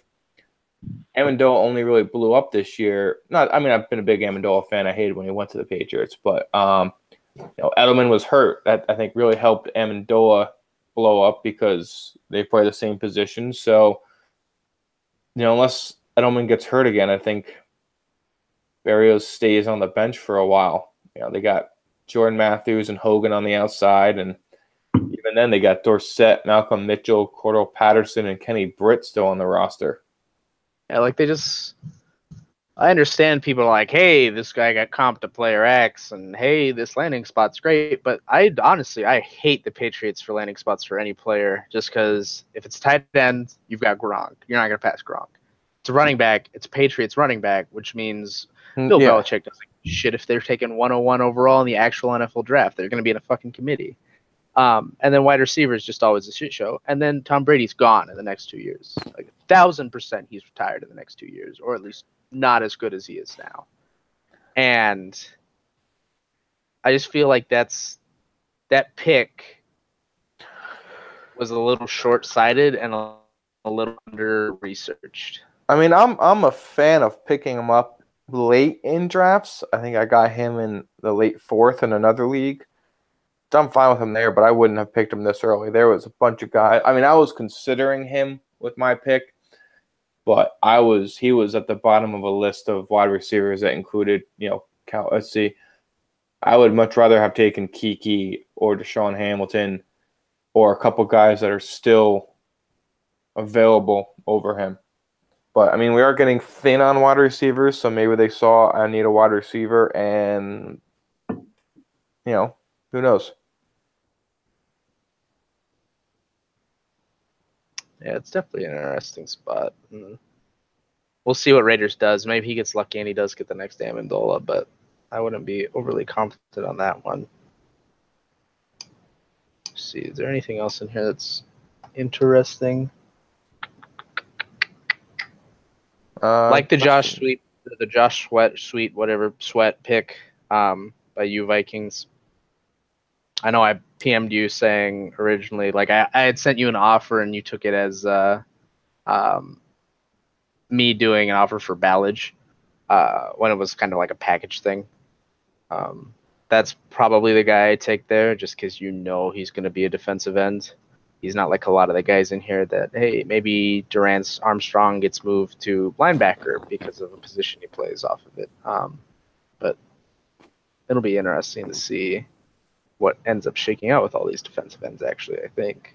Amendola only really blew up this year. I've been a big Amendola fan. I hated when he went to the Patriots, but Edelman was hurt. That I think really helped Amendola blow up because they play the same position. So, unless Edelman gets hurt again, I think Berrios stays on the bench for a while. They got Jordan Matthews and Hogan on the outside, and even then they got Dorsett, Malcolm Mitchell, Cordell Patterson, and Kenny Britt still on the roster. Yeah, I understand people are like, hey, this guy got comped to player X, and hey, this landing spot's great. But I hate the Patriots for landing spots for any player, just because if it's tight end, you've got Gronk. You're not going to pass Gronk. It's a running back. It's a Patriots running back, which means Bill Belichick doesn't give a shit if they're taking 101 overall in the actual NFL draft. They're going to be in a fucking committee. And then wide receiver is just always a shit show. And then Tom Brady's gone in the next 2 years. 1,000% he's retired in the next 2 years, or at least not as good as he is now. And I just feel like that pick was a little short-sighted and a little under-researched. I mean, I'm a fan of picking him up late in drafts. I think I got him in the late 4th in another league. I'm fine with him there, but I wouldn't have picked him this early. There was a bunch of guys. I mean, I was considering him with my pick, but he was at the bottom of a list of wide receivers that included, let's see. I would much rather have taken Kiki or Deshaun Hamilton or a couple guys that are still available over him. But, I mean, we are getting thin on wide receivers, so maybe they saw I need a wide receiver, and, who knows? Yeah, it's definitely an interesting spot. We'll see what Raiders does. Maybe he gets lucky and he does get the next Amendola, but I wouldn't be overly confident on that one. Let's see, is there anything else in here that's interesting? Like the Josh Sweat pick by you Vikings. I know I PM'd you saying originally, I had sent you an offer and you took it as me doing an offer for Ballage when it was kind of like a package thing. That's probably the guy I take there just because he's going to be a defensive end. He's not like a lot of the guys in here that, hey, maybe Durant Armstrong gets moved to linebacker because of a position he plays off of it. But it'll be interesting to see what ends up shaking out with all these defensive ends, actually, I think.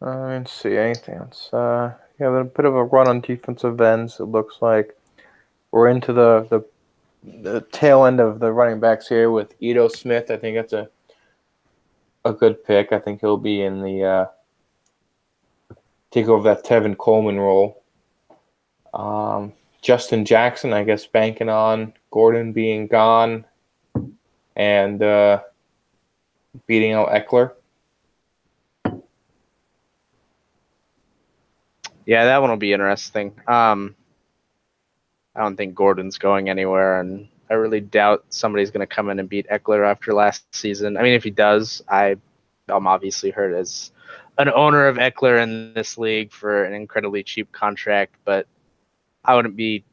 Let's see, anything else? Yeah, a bit of a run on defensive ends. It looks like we're into the tail end of the running backs here with Ito Smith. I think that's a good pick. I think he'll be in the take over that Tevin Coleman role. Justin Jackson, I guess, banking on Gordon being gone and beating out Eckler. Yeah, that one will be interesting. I don't think Gordon's going anywhere, and I really doubt somebody's going to come in and beat Eckler after last season. I mean, if he does, I'm obviously hurt as an owner of Eckler in this league for an incredibly cheap contract, but I wouldn't be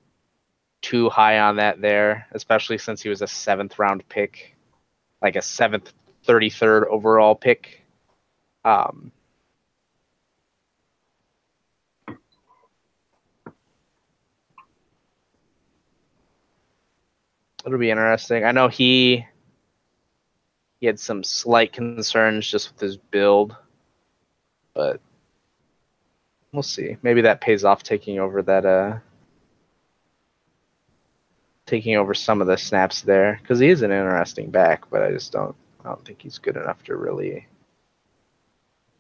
too high on that there, especially since he was a 7th round pick, like a 7th, 33rd overall pick. It'll be interesting. I know he had some slight concerns just with his build, but we'll see. Maybe that pays off taking over some of the snaps there, because he is an interesting back, but I don't think he's good enough to really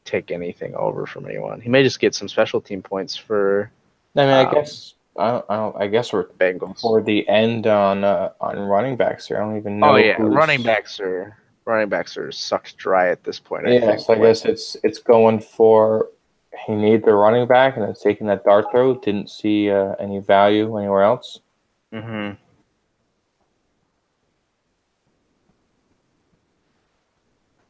take anything over from anyone. He may just get some special team points for. I mean, I guess we're Bengals for the end on running backs here. I don't even know. Oh yeah, running backs are sucked dry at this point. Yeah, so I guess it's going for he needs the running back, and it's taking that dart throw. Didn't see any value anywhere else. Mm-hmm.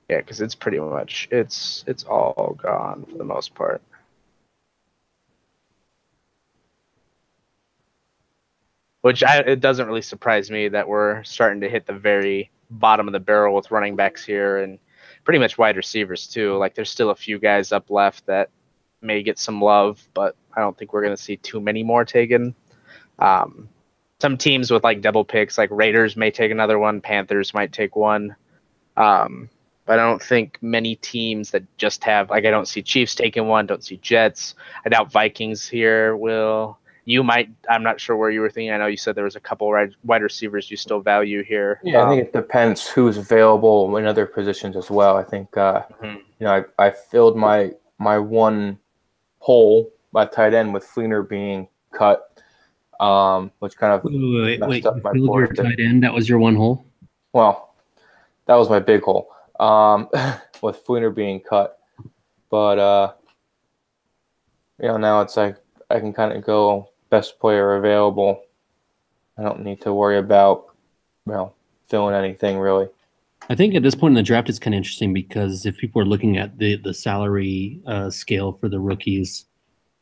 Yeah, because it's pretty much it's all gone for the most part. Which it doesn't really surprise me that we're starting to hit the very bottom of the barrel with running backs here and pretty much wide receivers too. Like there's still a few guys up left that may get some love, but I don't think we're going to see too many more taken. Some teams with like double picks, like Raiders may take another one, Panthers might take one. But I don't think many teams that just have, like I don't see Chiefs taking one, don't see Jets. I doubt Vikings here will. You might, I'm not sure where you were thinking. I know you said there was a couple wide receivers you still value here. Yeah, I think it depends who's available in other positions as well. I think, I filled my one hole by tight end with Fleener being cut, which kind of wait, up my board. Your tight end, that was your one hole? Well, that was my big hole. With Fleener being cut, but now it's like I can kind of go best player available. I don't need to worry about filling anything really. I think at this point in the draft it's kind of interesting because if people are looking at the salary scale for the rookies,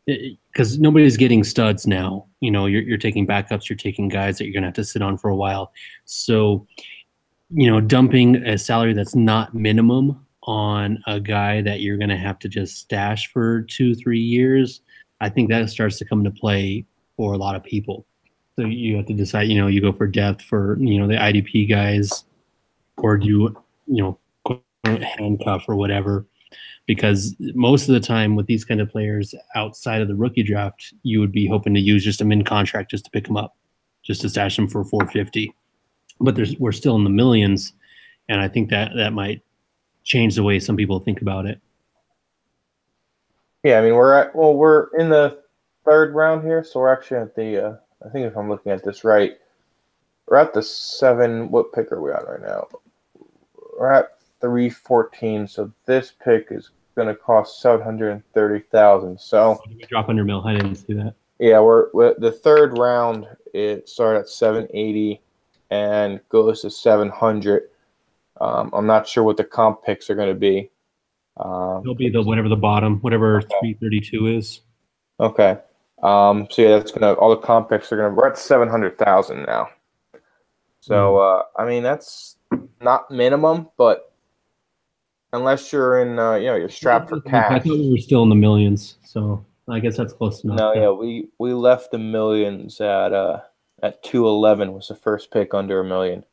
because nobody's getting studs now. You're taking backups, you're taking guys that you're gonna have to sit on for a while. So dumping a salary that's not minimum on a guy that you're going to have to just stash for 2-3 years, I think that starts to come into play for a lot of people. So you have to decide, you go for depth for, the IDP guys, or do you handcuff or whatever, because most of the time with these kind of players outside of the rookie draft, you would be hoping to use just a min contract just to pick them up, just to stash them for $450. But we're still in the millions, and I think that might change the way some people think about it. Yeah, I mean we're in the 3rd round here, so we're actually at the I think if I'm looking at this right, we're at the 7. What pick are we on right now? We're at 314. So this pick is going to cost $730,000. So drop under mil. I didn't see that. Yeah, we're the 3rd round. It started at 780. And goes to 700. I'm not sure what the comp picks are going to be. It'll be whatever the bottom, whatever 332 is. Okay. So yeah, that's gonna all the comp picks are gonna. We're at 700,000 now. So I mean that's not minimum, but unless you're in, you're strapped for cash. I thought we were still in the millions, so I guess that's close enough. No, yeah, we left the millions at 211 was the first pick under $1 million.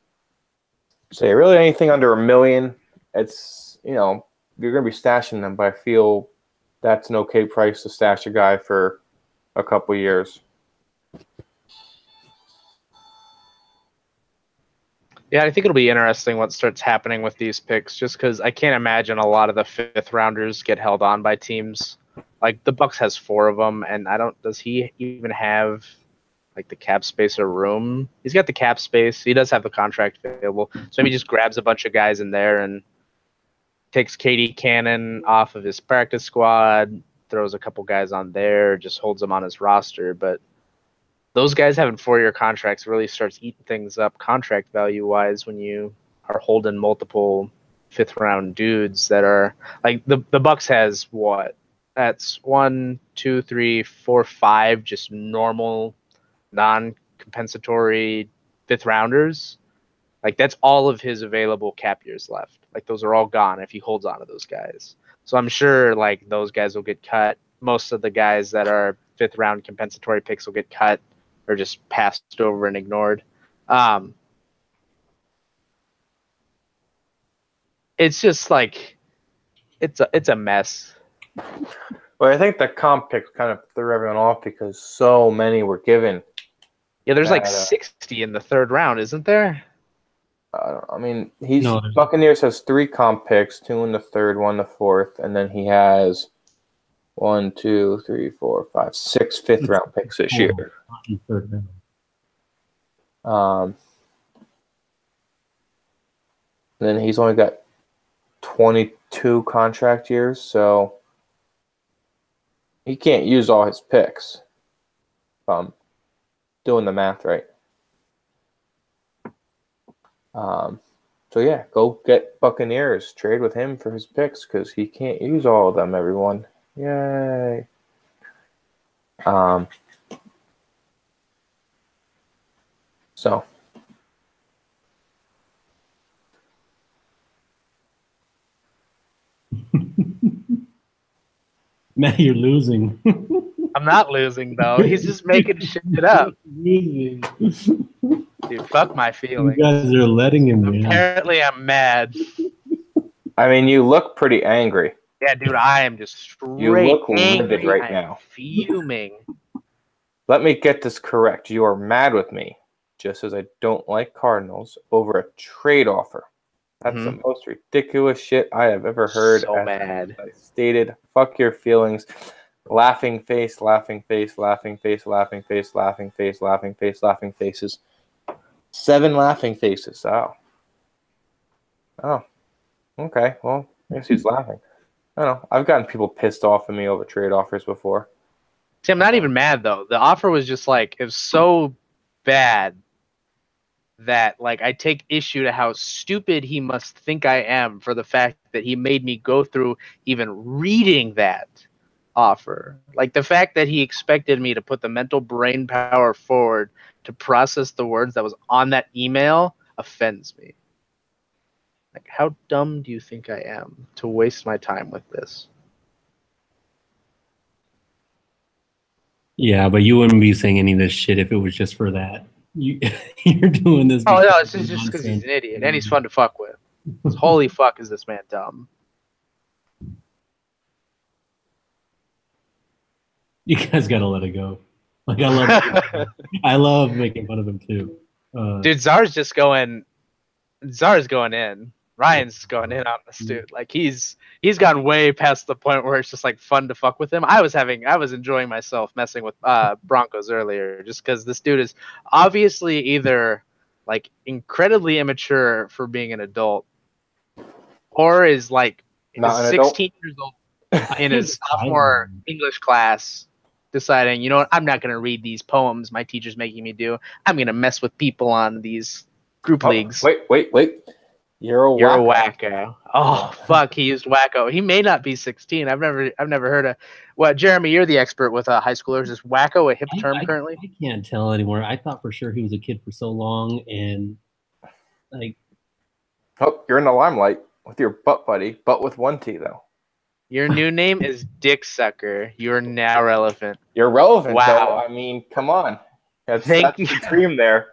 So really anything under $1 million, it's you're gonna be stashing them. But I feel that's an okay price to stash a guy for a couple years. Yeah, I think it'll be interesting what starts happening with these picks, just because I can't imagine a lot of the 5th rounders get held on by teams. Like the Bucks has 4 of them, and does he even have like the cap space or room? He's got the cap space. He does have the contract available, so maybe he just grabs a bunch of guys in there and takes Katie Cannon off of his practice squad, throws a couple guys on there, just holds them on his roster. But those guys having 4-year contracts really starts eating things up contract value wise when you are holding multiple 5th round dudes that are like the Bucks has what? That's 1, 2, 3, 4, 5 just normal non-compensatory 5th rounders. Like that's all of his available cap years left. Like those are all gone if he holds on to those guys. So I'm sure like those guys will get cut. Most of the guys that are 5th round compensatory picks will get cut or just passed over and ignored. It's just like it's a mess. Well, I think the comp picks kind of threw everyone off because so many were given. Yeah, there's like 60 in the 3rd round, isn't there? I mean, Buccaneers has 3 comp picks, 2 in the 3rd, 1 in the 4th, and then he has 1, 2, 3, 4, 5, 6 5th round picks this year. Then he's only got 22 contract years, so he can't use all his picks. If I'm doing the math right. So yeah, go get Buccaneers. Trade with him for his picks because he can't use all of them, everyone. Yay. So Matt, you're losing. I'm not losing though. He's just making shit up. Dude, fuck my feelings. You guys are letting him win. Apparently I'm mad. I mean, you look pretty angry. Yeah, dude, I am just straight You look angry. livid right I'm now. fuming. Let me get this correct. You are mad with me, just as I don't like Cardinals, over a trade offer. That's the most ridiculous shit I have ever heard. So mad. I stated, fuck your feelings. Laughing face, laughing face, laughing face, laughing face, laughing face, laughing face, laughing faces. 7 laughing faces. Oh. Okay. Well, I guess he's laughing. I don't know. I've gotten people pissed off at me over trade offers before. See, I'm not even mad though. The offer was just like it was so bad that like I take issue to how stupid he must think I am for the fact that he made me go through even reading that offer. Like the fact that he expected me to put the mental brain power forward to process the words that was on that email offends me. Like, how dumb do you think I am to waste my time with this? Yeah, but you wouldn't be saying any of this shit if it was just for that. You're doing this. Oh, no, it's just because he's an idiot and he's fun to fuck with. Holy fuck, is this man dumb? You guys gotta let it go. Like I love making fun of him too. Dude, Czar's going in. Ryan's going in on this dude. Like he's gone way past the point where it's just like fun to fuck with him. I was enjoying myself messing with Broncos earlier just because this dude is obviously either like incredibly immature for being an adult or is like 16 years old in his sophomore English class deciding, you know what, I'm not going to read these poems my teacher's making me do. I'm going to mess with people on these group leagues. Wait. You're a wacko. Oh fuck, he used wacko. He may not be 16. I've never heard of. Well, Jeremy, you're the expert with high schoolers. Is wacko a hip term currently? I can't tell anymore. I thought for sure he was a kid for so long, and like. Oh, you're in the limelight with your butt buddy, but with 1 T though. Your new name is Dick Sucker. You are now relevant. You're relevant. Wow. Though. I mean, come on. That's the dream there.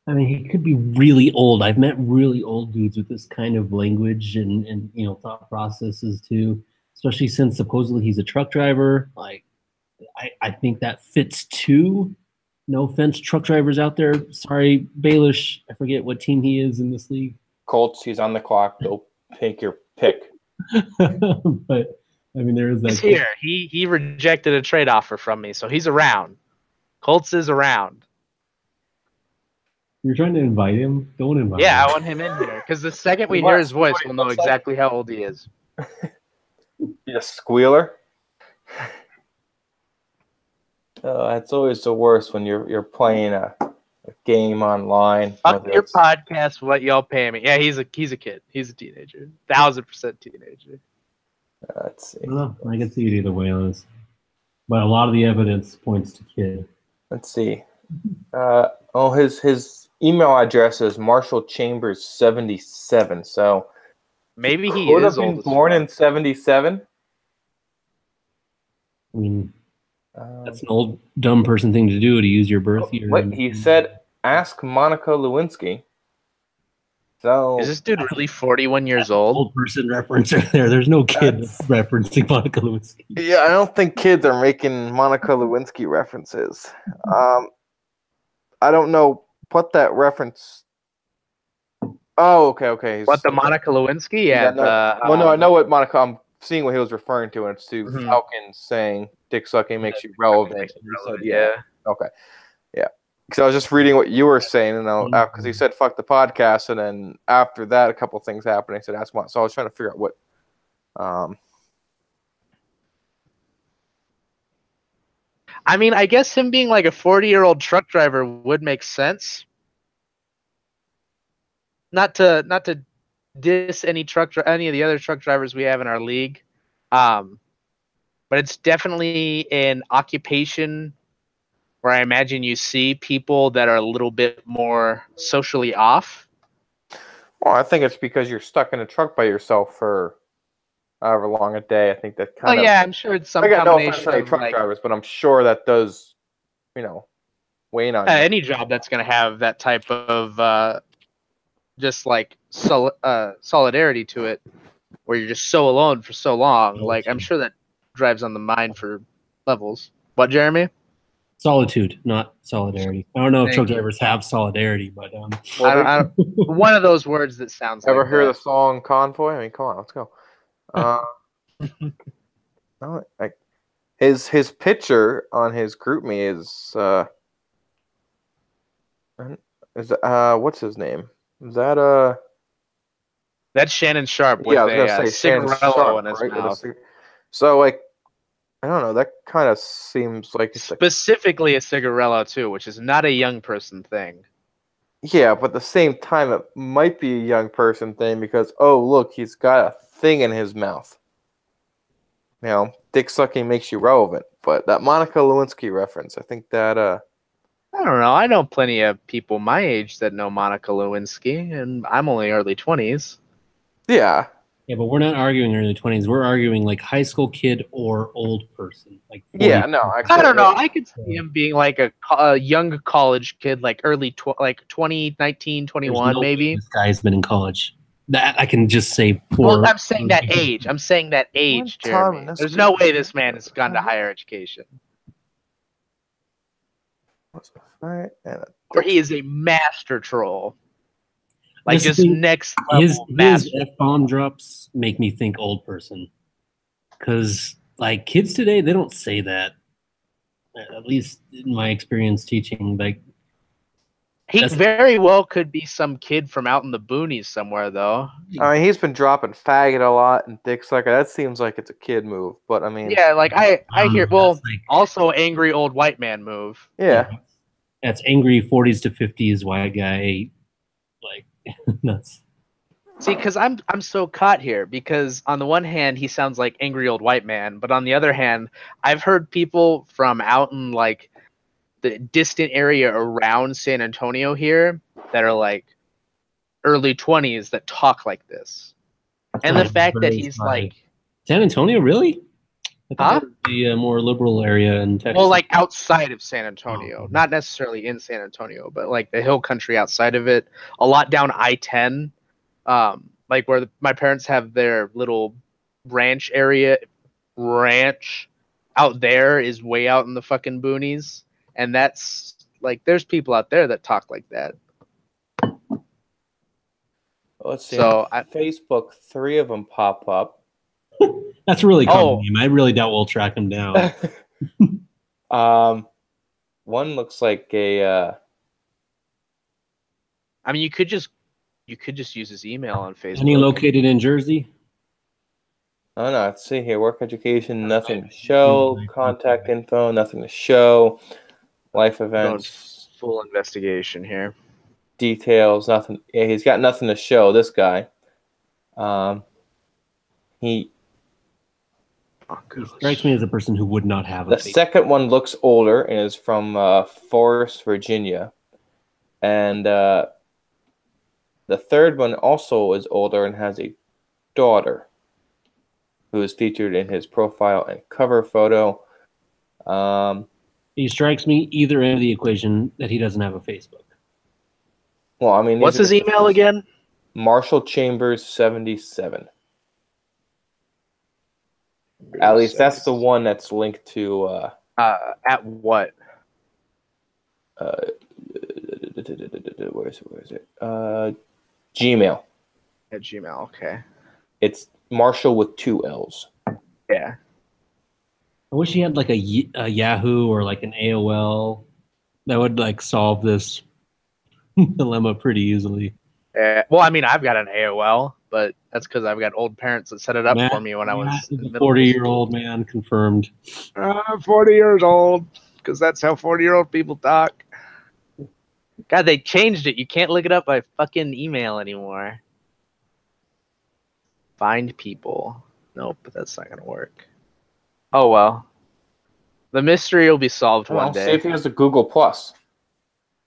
I mean, he could be really old. I've met really old dudes with this kind of language and thought processes too. especially since supposedly he's a truck driver. Like, I think that fits too. No offense, truck drivers out there. Sorry, Baelish. I forget what team he is in this league. Colts, he's on the clock. Go take your pick. But I mean, there is that. He's here. He rejected a trade offer from me, so he's around. Colts is around. You're trying to invite him? Don't invite him. Yeah, I want him in here because the second we hear his voice, we'll know exactly how old he is. He's a squealer. It's always the worst when you're playing a game online. Fuck your podcast, what y'all pay me. Yeah, he's a kid. He's a teenager. 1000% teenager. Let's see. Well, I can see it either way on this. But a lot of the evidence points to kid. Let's see. His email address is Marshall Chambers 77. So maybe he could is have been old born in 77. I mean, that's an old dumb person thing to do, to use your birth year. Wait, he said, ask Monica Lewinsky. So is this dude really 41 years old? Old person reference right there. There's no kid referencing Monica Lewinsky. Yeah, I don't think kids are making Monica Lewinsky references. I don't know what that reference. Oh, okay. What, the Monica Lewinsky? Yeah. No, I know what Monica. I'm seeing what he was referring to, and it's to Falcons saying "dick sucking makes you relevant." Yeah. Okay. Yeah. Because I was just reading what you were saying, and because he said "fuck the podcast," and then after that, a couple things happened. He said "ask what." So I was trying to figure out what. I mean, I guess him being like a 40-year-old truck driver would make sense. Not to diss any of the other truck drivers we have in our league, but it's definitely an occupation where I imagine you see people that are a little bit more socially off. Well, I think it's because you're stuck in a truck by yourself for however long a day. I think that kind of. Yeah, I'm sure it's some combination. No offense to any of truck drivers, but I'm sure that does, weigh on you. Any job that's going to have that type of just like solidarity to it, where you're just so alone for so long. Like, I'm sure that drives on the mind for levels. What, Jeremy? Solitude, not solidarity. I don't know if truck drivers have solidarity, but I don't, one of those words that sounds. Ever like hear that. the song "Convoy"? I mean, come on, let's go. No, his picture on his group me is what's his name? Is that That's Shannon Sharp with a cigarello in his mouth. So I don't know. That kind of seems like specifically a cigarello too, which is not a young person thing. Yeah, but at the same time, it might be a young person thing because look, he's got a thing in his mouth. Dick sucking makes you relevant. But that Monica Lewinsky reference, I think that I don't know. I know plenty of people my age that know Monica Lewinsky, and I'm only early 20s. Yeah. Yeah, but we're not arguing early 20s. We're arguing like high school kid or old person. Like 40. Yeah, no. I don't know. I could see him being like a young college kid, like early 20, 19, 21, no maybe. This guy's been in college. That I can just say. Well, I'm saying that age. I'm saying that age, Jeremy. There's no way this man has gone to higher education. Or he is a master troll. Like just next level. His F-bomb drops make me think old person. Because like kids today, they don't say that. At least in my experience teaching, like he very well could be some kid from out in the boonies somewhere, though. I mean, he's been dropping faggot a lot and dick sucker. That seems like it's a kid move, but I mean, yeah, like I hear. Well, also angry old white man move. Yeah, that's angry 40s to 50s white guy, like nuts. See, because I'm so caught here because on the one hand he sounds like angry old white man, but on the other hand, I've heard people from out in like the distant area around San Antonio here that are like early 20s that talk like this, and the fact that he's like San Antonio, really? Huh? The more liberal area in Texas. Well, like outside of San Antonio, not necessarily in San Antonio, but like the hill country outside of it, a lot down I-10. Like where my parents have their little ranch out there is way out in the fucking boonies, and that's like there's people out there that talk like that. Let's see. So on Facebook, 3 of them pop up. That's a really common name. I really doubt we'll track him down. One looks like a. I mean, you could just use his email on Facebook. Any located in Jersey? Oh no, let's see here. Work education, nothing to show. Contact info, nothing to show. Life events. Full investigation here. Details, nothing. Yeah, he's got nothing to show, this guy. He strikes me as a person who would not have a The second one looks older and is from Forest, Virginia. And the third one also is older and has a daughter who is featured in his profile and cover photo. He strikes me either end of the equation that he doesn't have a Facebook. Well, I mean, what's his email again? Marshall Chambers 77. At least that's the one that's linked to. At what? Where is it? Gmail. At Gmail. Okay. It's Marshall with 2 L's. Yeah. I wish he had like a Yahoo or like an AOL that would like solve this dilemma pretty easily. Well, I mean, I've got an AOL, but that's because I've got old parents that set it up for me when I was a 40-year-old man confirmed. 40 years old, because that's how 40-year-old people talk. God, they changed it. You can't look it up by fucking email anymore. Find people. Nope, but that's not gonna work. Oh well. The mystery will be solved one day. See if he has a Google Plus.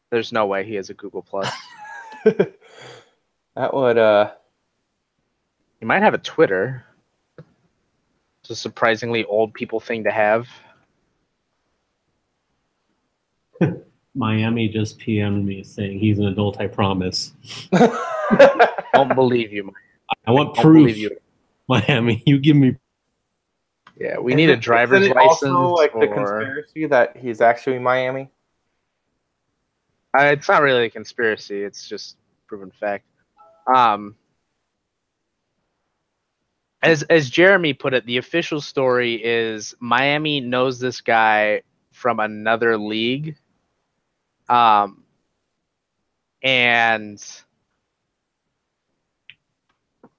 There's no way he has a Google Plus. That would He might have a Twitter. It's a surprisingly old people thing to have. Miami just PM'd me saying he's an adult, I promise. Don't believe you. I want proof. Miami, you give me. Yeah, we need a driver's license. Also, like the conspiracy that he's actually Miami. It's not really a conspiracy. It's just proven fact. As Jeremy put it, the official story is Miami knows this guy from another league, and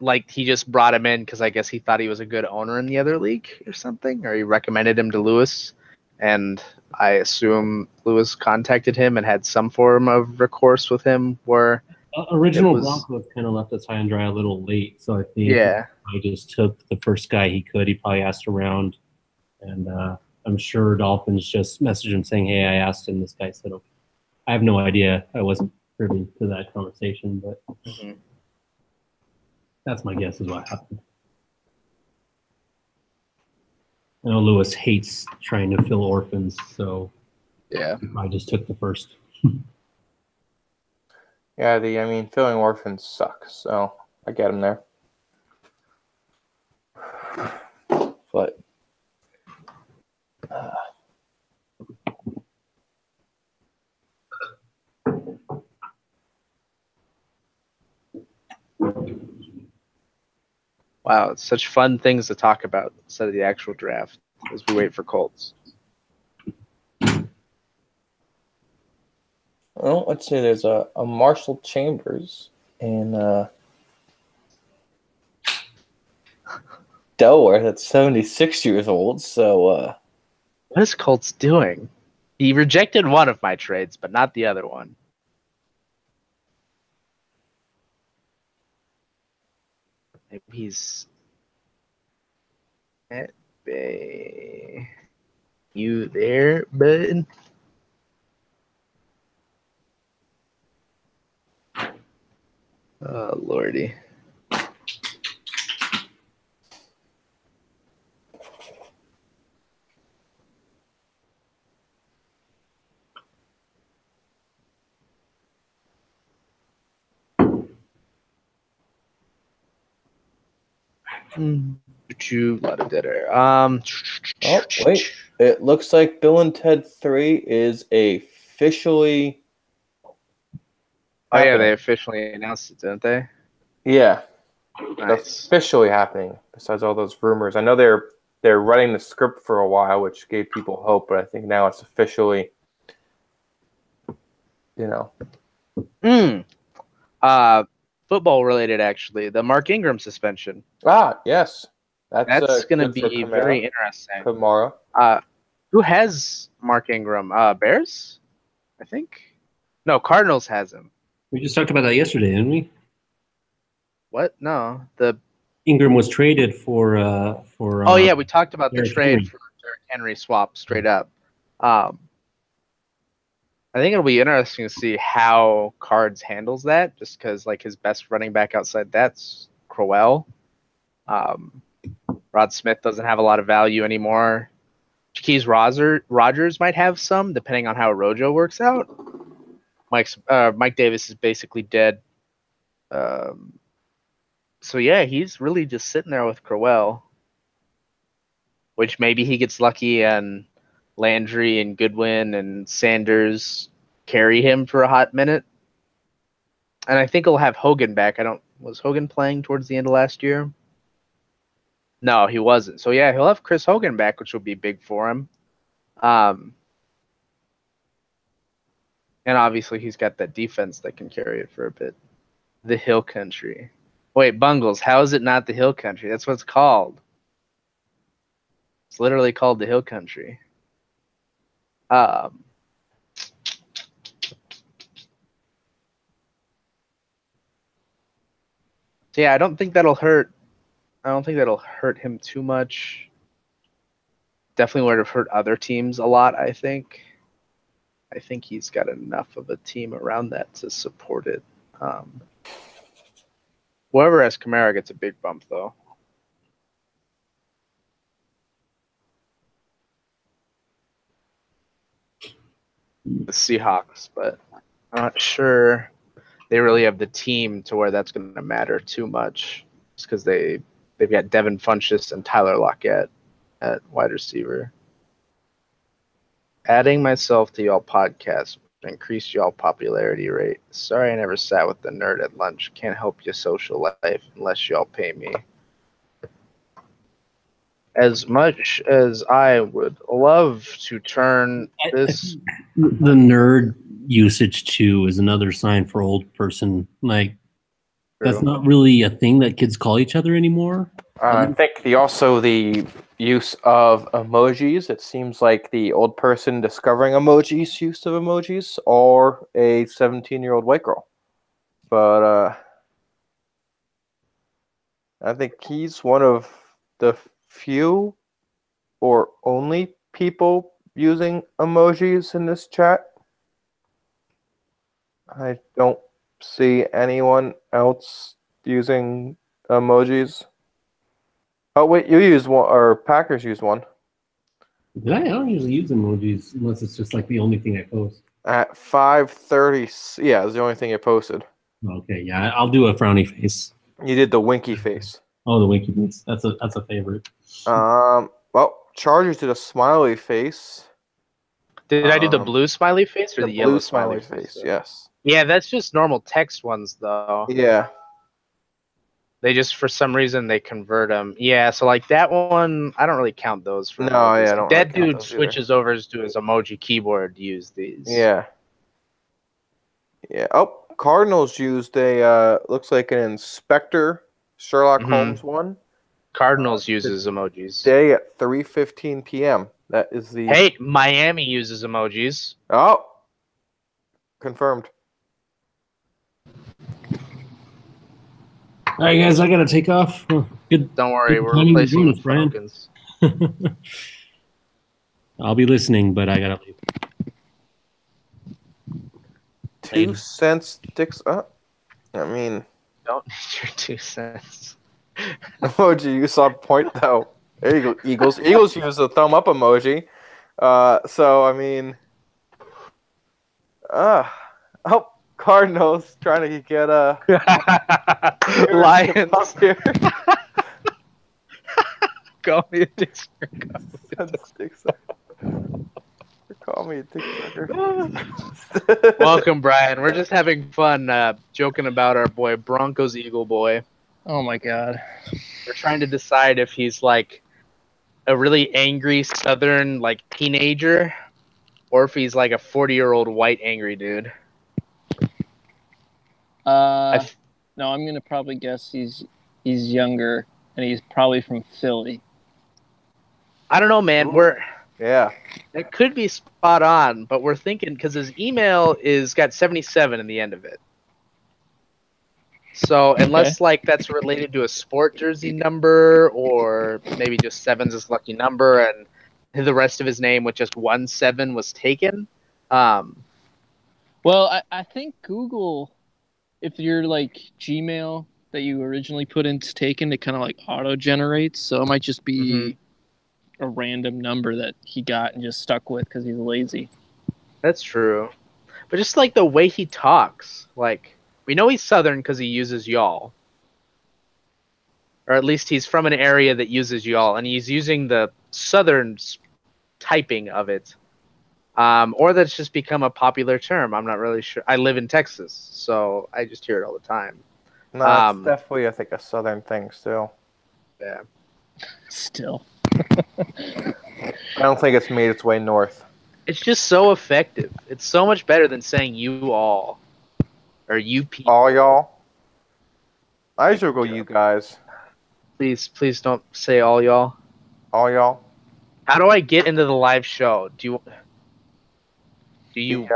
like he just brought him in because I guess he thought he was a good owner in the other league or something, or he recommended him to Lewis, and I assume Lewis contacted him and had some form of recourse with him where original Broncos kind of left us high and dry a little late, so I think I just took the first guy he could. He probably asked around, and I'm sure Dolphins just messaged him saying, "Hey, I asked him." This guy said, "Okay." I have no idea. I wasn't privy to that conversation, but that's my guess is what happened. I know Lewis hates trying to fill orphans, so yeah, I just took the first. Yeah, filling orphans sucks, so I get him there. But wow, it's such fun things to talk about instead of the actual draft as we wait for Colts. Well, let's see. There's a Marshall Chambers in Delaware that's 76 years old. So what is Colts doing? He rejected one of my trades, but not the other one. Maybe he's at bay. You there, bud? Oh, Lordy. Lot of dead air. Oh, wait. It looks like Bill and Ted 3 is officially. Oh yeah, they happening. officially announced it, didn't they? Yeah, Nice. officially happening. Besides all those rumors, I know they're writing the script for a while, which gave people hope, but I think now it's officially. Football related, actually. The Mark Ingram suspension. Yes, That's going to good for be Kamara. very interesting. Kamara. Who has Mark Ingram? Bears, I think. No, Cardinals has him. We just talked about that yesterday, didn't we? What? No, the Ingram was traded for. oh yeah, we talked about the Derrick trade Henry. for Derrick Henry swap straight up. I think it'll be interesting to see how Cards handles that, just because like his best running back outside that's Crowell. Rod Smith doesn't have a lot of value anymore. Jaquez Rogers might have some, depending on how Rojo works out. Mike Davis is basically dead. So yeah, he's really just sitting there with Crowell, which maybe he gets lucky and Landry and Goodwin and Sanders carry him for a hot minute. And I think he'll have Hogan back. Was Hogan playing towards the end of last year? No, he wasn't. So yeah, he'll have Chris Hogan back, which will be big for him. And obviously he's got that defense that can carry it for a bit. The Hill Country. Wait, Bungles, how is it not the Hill Country? That's what it's called. It's literally called the Hill Country. So yeah, I don't think that'll hurt him too much. Definitely would have hurt other teams a lot, I think. I think he's got enough of a team around that to support it. Whoever has Kamara gets a big bump, though. The Seahawks, but I'm not sure they really have the team to where that's going to matter too much, just because they've got Devin Funchess and Tyler Lockett at wide receiver. Adding myself to y'all podcast increase y'all popularity rate. Sorry I never sat with the nerd at lunch. Can't help your social life unless y'all pay me. As much as I would love to turn this... The nerd usage, too, is another sign for old person. Like, that's not really a thing that kids call each other anymore. I think the use of emojis. It seems like the old person discovering emojis, use of emojis, or a 17-year-old white girl. But I think he's one of the few or only people using emojis in this chat. I don't see anyone else using emojis. Oh, wait, you use one, or Packers use one. I don't usually use emojis unless it's just like the only thing I post. At 5:30, yeah, it's the only thing I posted. Okay, yeah, I'll do a frowny face. You did the winky face. Oh, the winky face. That's a favorite. Well, Chargers did a smiley face. Did I do the blue smiley face or the yellow blue smiley face? Yes. Yeah, that's just normal text ones, though. Yeah. They just, for some reason, they convert them. Yeah, so like that one, I don't really count those for. No, yeah, I don't. That dude switches over to his emoji keyboard to use these. Yeah. Yeah. Oh, Cardinals used a looks like an Inspector Sherlock Holmes one. Cardinals uses emojis. Day at 3:15 p.m. That is the. Hey, Miami uses emojis. Oh. Confirmed. All right, guys, I gotta take off. Good. Don't worry, good we're timing replacing bonus, the Brian. Falcons. I'll be listening, but I gotta leave. 2 cents sticks up. I mean, don't need your 2 cents. Emoji, you saw point though. There you go, Eagles. Eagles use the thumb up emoji. So I mean, Cardinals trying to get Lions. Call me a dick sucker. Call me a dick sucker. Welcome, Brian. We're just having fun joking about our boy Broncos Eagle boy. Oh my god. We're trying to decide if he's like a really angry Southern like teenager, or if he's like a 40-year-old white angry dude. No, I'm gonna probably guess he's younger, and he's probably from Philly. I don't know, man. It could be spot on, but we're thinking because his email is got 77 in the end of it. So unless like that's related to a sport jersey number, or maybe just 7's his lucky number, and the rest of his name with just 17 was taken. Well, I think Google, if your like Gmail that you originally put in's taken, it kind of like auto generates, so it might just be a random number that he got and just stuck with because he's lazy. That's true, but just like the way he talks, like we know he's Southern because he uses y'all, or at least he's from an area that uses y'all, and he's using the Southern typing of it. Or that's just become a popular term. I'm not really sure. I live in Texas, so I just hear it all the time. No, it's definitely, I think, a Southern thing still. Yeah. Still. I don't think it's made its way north. It's just so effective. It's so much better than saying you all. Or you people. All y'all? I usually go you guys. Please don't say all y'all. All y'all? How do I get into the live show? Do you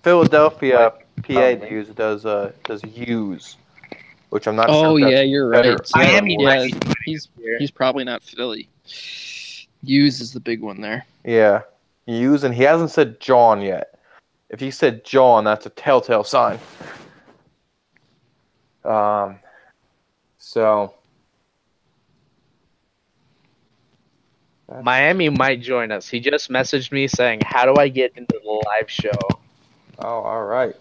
Philadelphia PA does use, which I'm not sure. Oh yeah, you're right. Miami, yeah, he's probably not Philly. Use is the big one there. Yeah, use, and he hasn't said John yet. If he said John, that's a telltale sign. So Miami might join us. He just messaged me saying, "How do I get into the live show?" Oh, all right.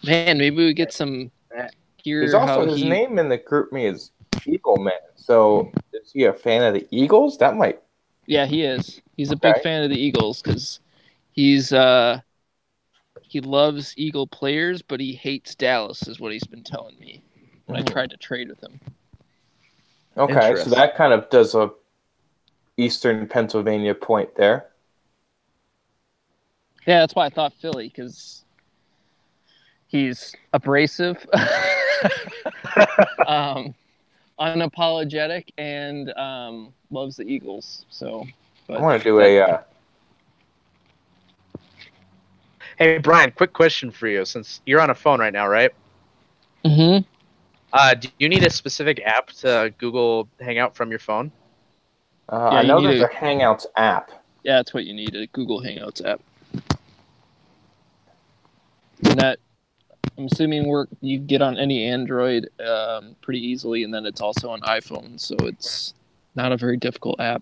Man, maybe we get some. He's also his name in the group me is Eagle Man. So is he a fan of the Eagles? That might. Yeah, he is. He's a big fan of the Eagles because he's he loves Eagle players, but he hates Dallas, is what he's been telling me when I tried to trade with him. Okay, so that kind of does a Eastern Pennsylvania point there. Yeah, that's why I thought Philly, because he's abrasive, unapologetic, and loves the Eagles. So, I want to do a. Hey Brian, quick question for you. Since you're on a phone right now, right? Mm-hmm. Do you need a specific app to Google Hangout from your phone? I know there's a Hangouts app. Yeah, that's what you need, a Google Hangouts app. And that, I'm assuming you get on any Android pretty easily, and then it's also on iPhone, so it's not a very difficult app.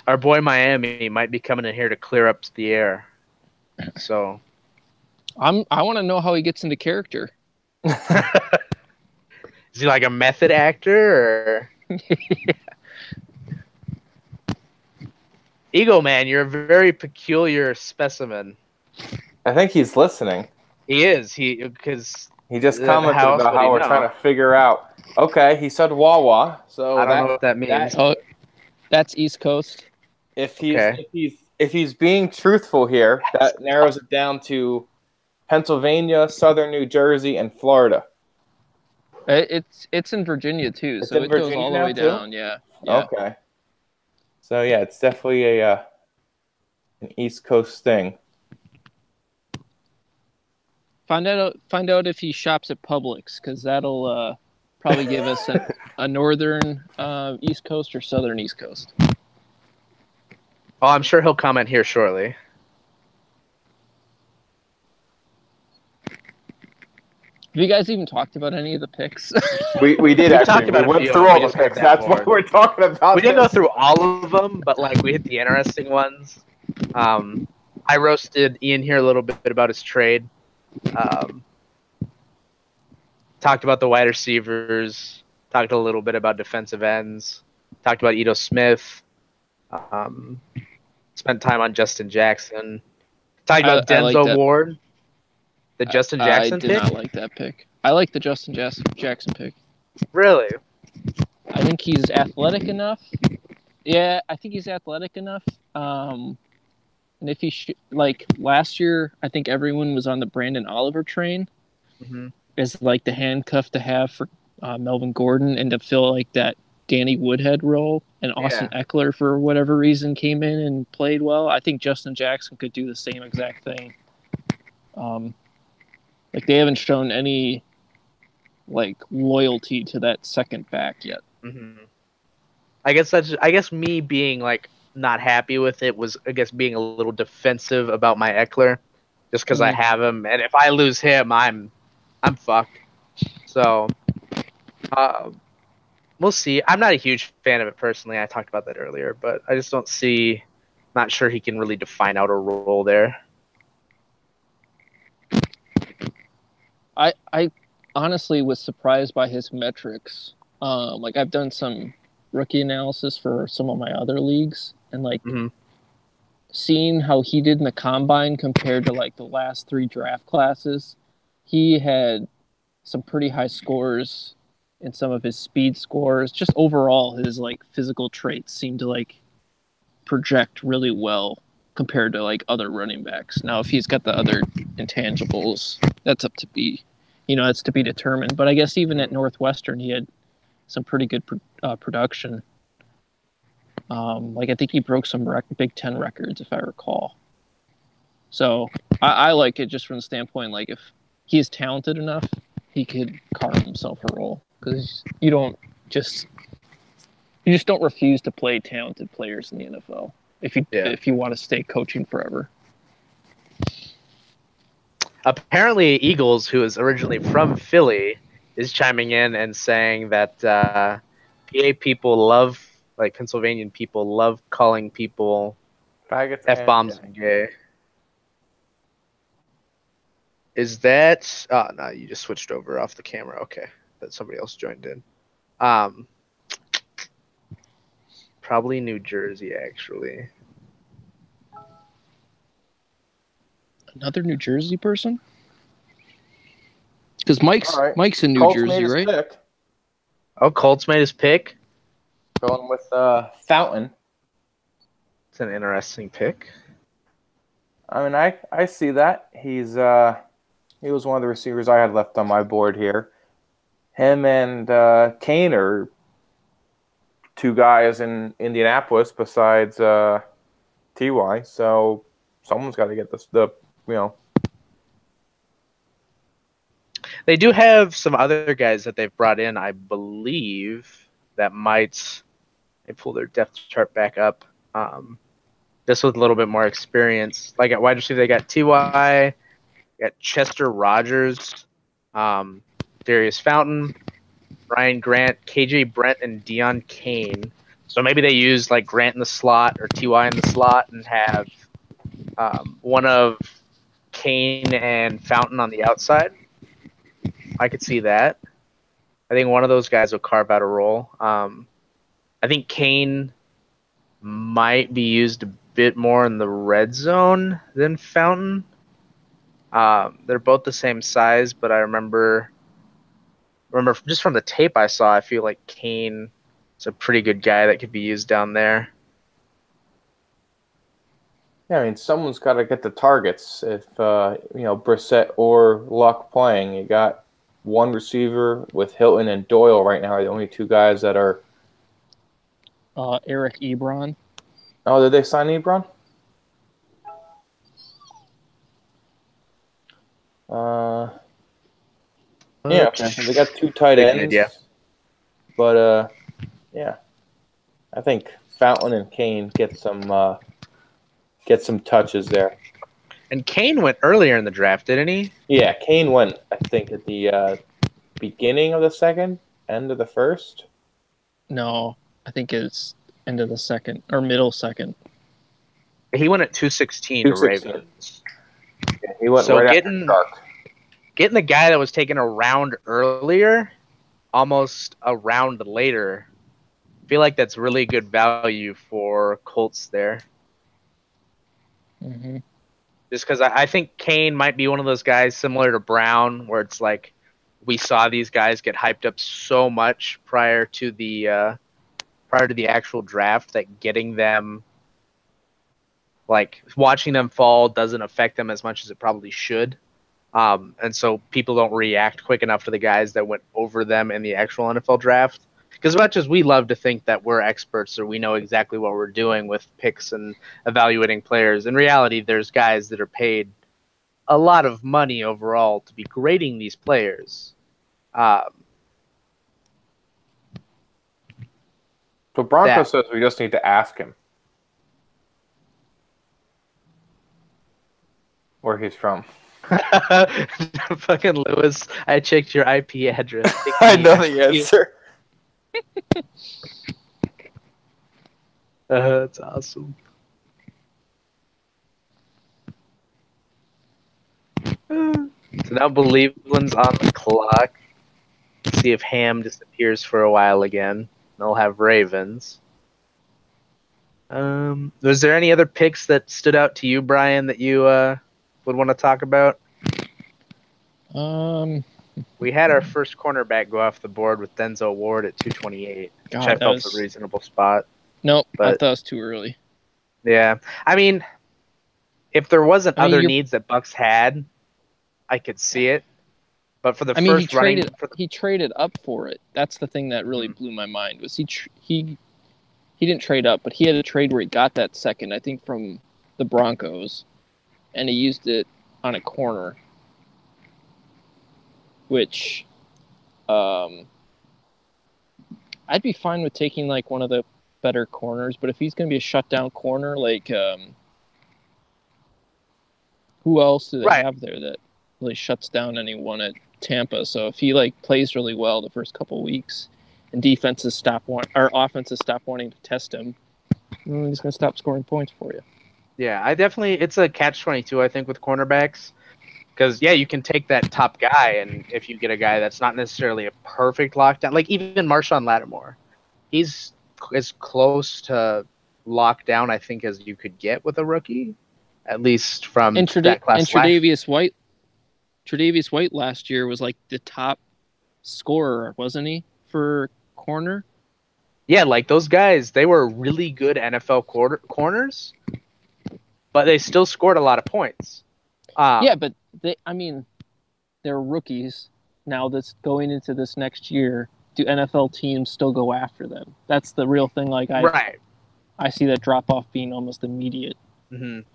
Our boy Miami might be coming in here to clear up the air. So I want to know how he gets into character. Is he like a method actor, or? Eagle Man, you're a very peculiar specimen. I think he's listening. He is. Because he just commented about how we're trying to figure out. Okay, he said Wawa, so I don't know what that means. That's East Coast. If he's being truthful here, that narrows it down to Pennsylvania, Southern New Jersey, and Florida. It's in Virginia too, so it goes all the way down. Yeah. Okay. So yeah, it's definitely an East Coast thing. Find out if he shops at Publix, because that'll probably give us a northern East Coast or southern East Coast. Oh, I'm sure he'll comment here shortly. Have you guys even talked about any of the picks? We did actually. We went through all the picks. That's what we're talking about. We didn't go through all of them, but like we hit the interesting ones. I roasted Ian here a little bit about his trade. Talked about the wide receivers. Talked a little bit about defensive ends. Talked about Ito Smith. Spent time on Justin Jackson. Talked about I like Denzel that. Ward. The Justin Jackson I did pick? not like that pick. I like the Justin Jackson pick. Really? I think he's athletic enough. Yeah, I think he's athletic enough. And if he like last year, I think everyone was on the Brandon Oliver train as like the handcuff to have for Melvin Gordon and to fill like that Danny Woodhead role. And Austin Eckler, for whatever reason, came in and played well. I think Justin Jackson could do the same exact thing. Like they haven't shown any like loyalty to that second back yet. I guess me being like not happy with it was being a little defensive about my Eckler, just because I have him, and if I lose him, I'm fucked. So we'll see. I'm not a huge fan of it personally. I talked about that earlier, but I just don't see. Not sure he can really define out a role there. I honestly was surprised by his metrics. Like I've done some rookie analysis for some of my other leagues, and like seeing how he did in the combine compared to like the last 3 draft classes, he had some pretty high scores in some of his speed scores. Just overall, his like physical traits seem to like project really well compared to like other running backs. Now, if he's got the other intangibles, that's up to be, it's to be determined. But I guess even at Northwestern, he had some pretty good production. Like I think he broke some Big Ten records, if I recall. So I like it just from the standpoint, like if he is talented enough, he could carve himself a role, because you just don't refuse to play talented players in the NFL if you want to stay coaching forever. Apparently, Eagles, who is originally from Philly, is chiming in and saying that PA people love, like Pennsylvanian people love calling people F-bombs and gay. Is that... Oh, no, you just switched over off the camera. Okay. That somebody else joined in. Probably New Jersey, actually. Another New Jersey person? Because Mike's in New Jersey, right? Pick. Oh, Colts made his pick? Going with Fountain. It's an interesting pick. I mean, I see that. He was one of the receivers I had left on my board here. Him and Kane are 2 guys in Indianapolis besides TY. So someone's got to get the. They do have some other guys that they've brought in, I believe, that might. They pull their depth chart back up. Just with a little bit more experience. Like at wide receiver, they got TY, got Chester Rogers, Darius Fountain, Ryan Grant, KJ Brent, and Deion Kane. So maybe they use like Grant in the slot or TY in the slot and have one of Kane and Fountain on the outside. I could see that. I think one of those guys will carve out a role. I think Kane might be used a bit more in the red zone than Fountain. They're both the same size, but I remember just from the tape I saw, I feel like Kane is a pretty good guy that could be used down there. Yeah, I mean, someone's got to get the targets. If Brissett or Luck playing, you got one receiver with Hilton and Doyle right now are the only 2 guys that are. Eric Ebron. Oh, did they sign Ebron? Yeah, okay. They got 2 tight ends. Yeah. But yeah, I think Fountain and Kane get some touches there. And Kane went earlier in the draft, didn't he? Yeah, Kane went, I think, at the beginning of the second, end of the first. No, I think it's end of the second or middle second. He went at 216 to Ravens. Yeah, he went right after Stark. Getting the guy that was taken a round earlier, almost a round later, feel like that's really good value for Colts there. Mm-hmm. Just because I think Kane might be one of those guys similar to Brown, where it's like we saw these guys get hyped up so much prior to the actual draft that getting them, like watching them fall, doesn't affect them as much as it probably should. And so people don't react quick enough to the guys that went over them in the actual NFL draft. Because as much as we love to think that we're experts or we know exactly what we're doing with picks and evaluating players, in reality, there's guys that are paid a lot of money overall to be grading these players. So Bronco says we just need to ask him where he's from. Fucking Lewis, I checked your IP address. I know the answer. That's awesome. So now Believeland's on the clock. See if Ham disappears for a while again. They'll have Ravens. Was there any other picks that stood out to you, Brian, that you would want to talk about? We had our first cornerback go off the board with Denzel Ward at 228, which I felt was a reasonable spot. Nope, I thought it was too early. Yeah, I mean, if there wasn't other needs that Bucks had, I could see it. But for the first running, he traded up for it. That's the thing that really blew my mind. Was he didn't trade up, but he had a trade where he got that second, I think, from the Broncos, and he used it on a corner, which I'd be fine with taking like one of the better corners, but if he's going to be a shutdown corner, like who else do they have there that really shuts down anyone at Tampa? So if he like plays really well the first couple weeks and offenses stop wanting to test him, he's going to stop scoring points for you. Yeah, it's a catch-22, I think, with cornerbacks. Because, yeah, you can take that top guy, and if you get a guy that's not necessarily a perfect lockdown, like even Marshawn Lattimore, he's as close to lockdown, I think, as you could get with a rookie, at least from that class. And Tre'Davious White last year was like the top scorer, wasn't he, for corner? Yeah, like those guys, they were really good NFL corners, but they still scored a lot of points. Yeah, but they're rookies now. That's going into this next year. Do NFL teams still go after them? That's the real thing. Like I see that drop off being almost immediate. Mm-hmm.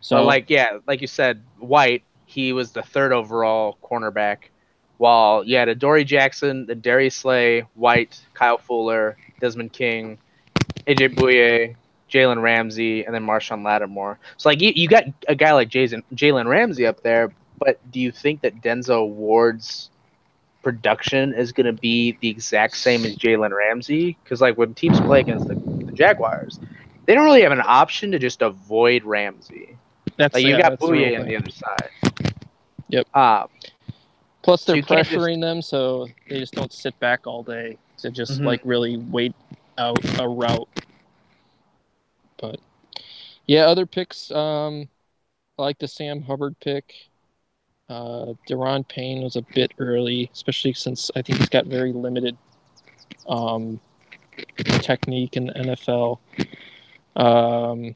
So, like you said, White, he was the third overall cornerback. While you had Adoree Jackson, the Darius Slay, White, Kyle Fuller, Desmond King, AJ Bouye, Jalen Ramsey, and then Marshawn Lattimore. So, like, you got a guy like Jalen Ramsey up there, but do you think that Denzel Ward's production is going to be the exact same as Jalen Ramsey? Because, like, when teams play against the Jaguars, they don't really have an option to just avoid Ramsey. You got Bouye on the other side. Yep. Plus, they're pressuring them, so they just don't sit back all day to just really wait out a route. But yeah, other picks. I like the Sam Hubbard pick. Deron Payne was a bit early, especially since I think he's got very limited technique in the NFL. I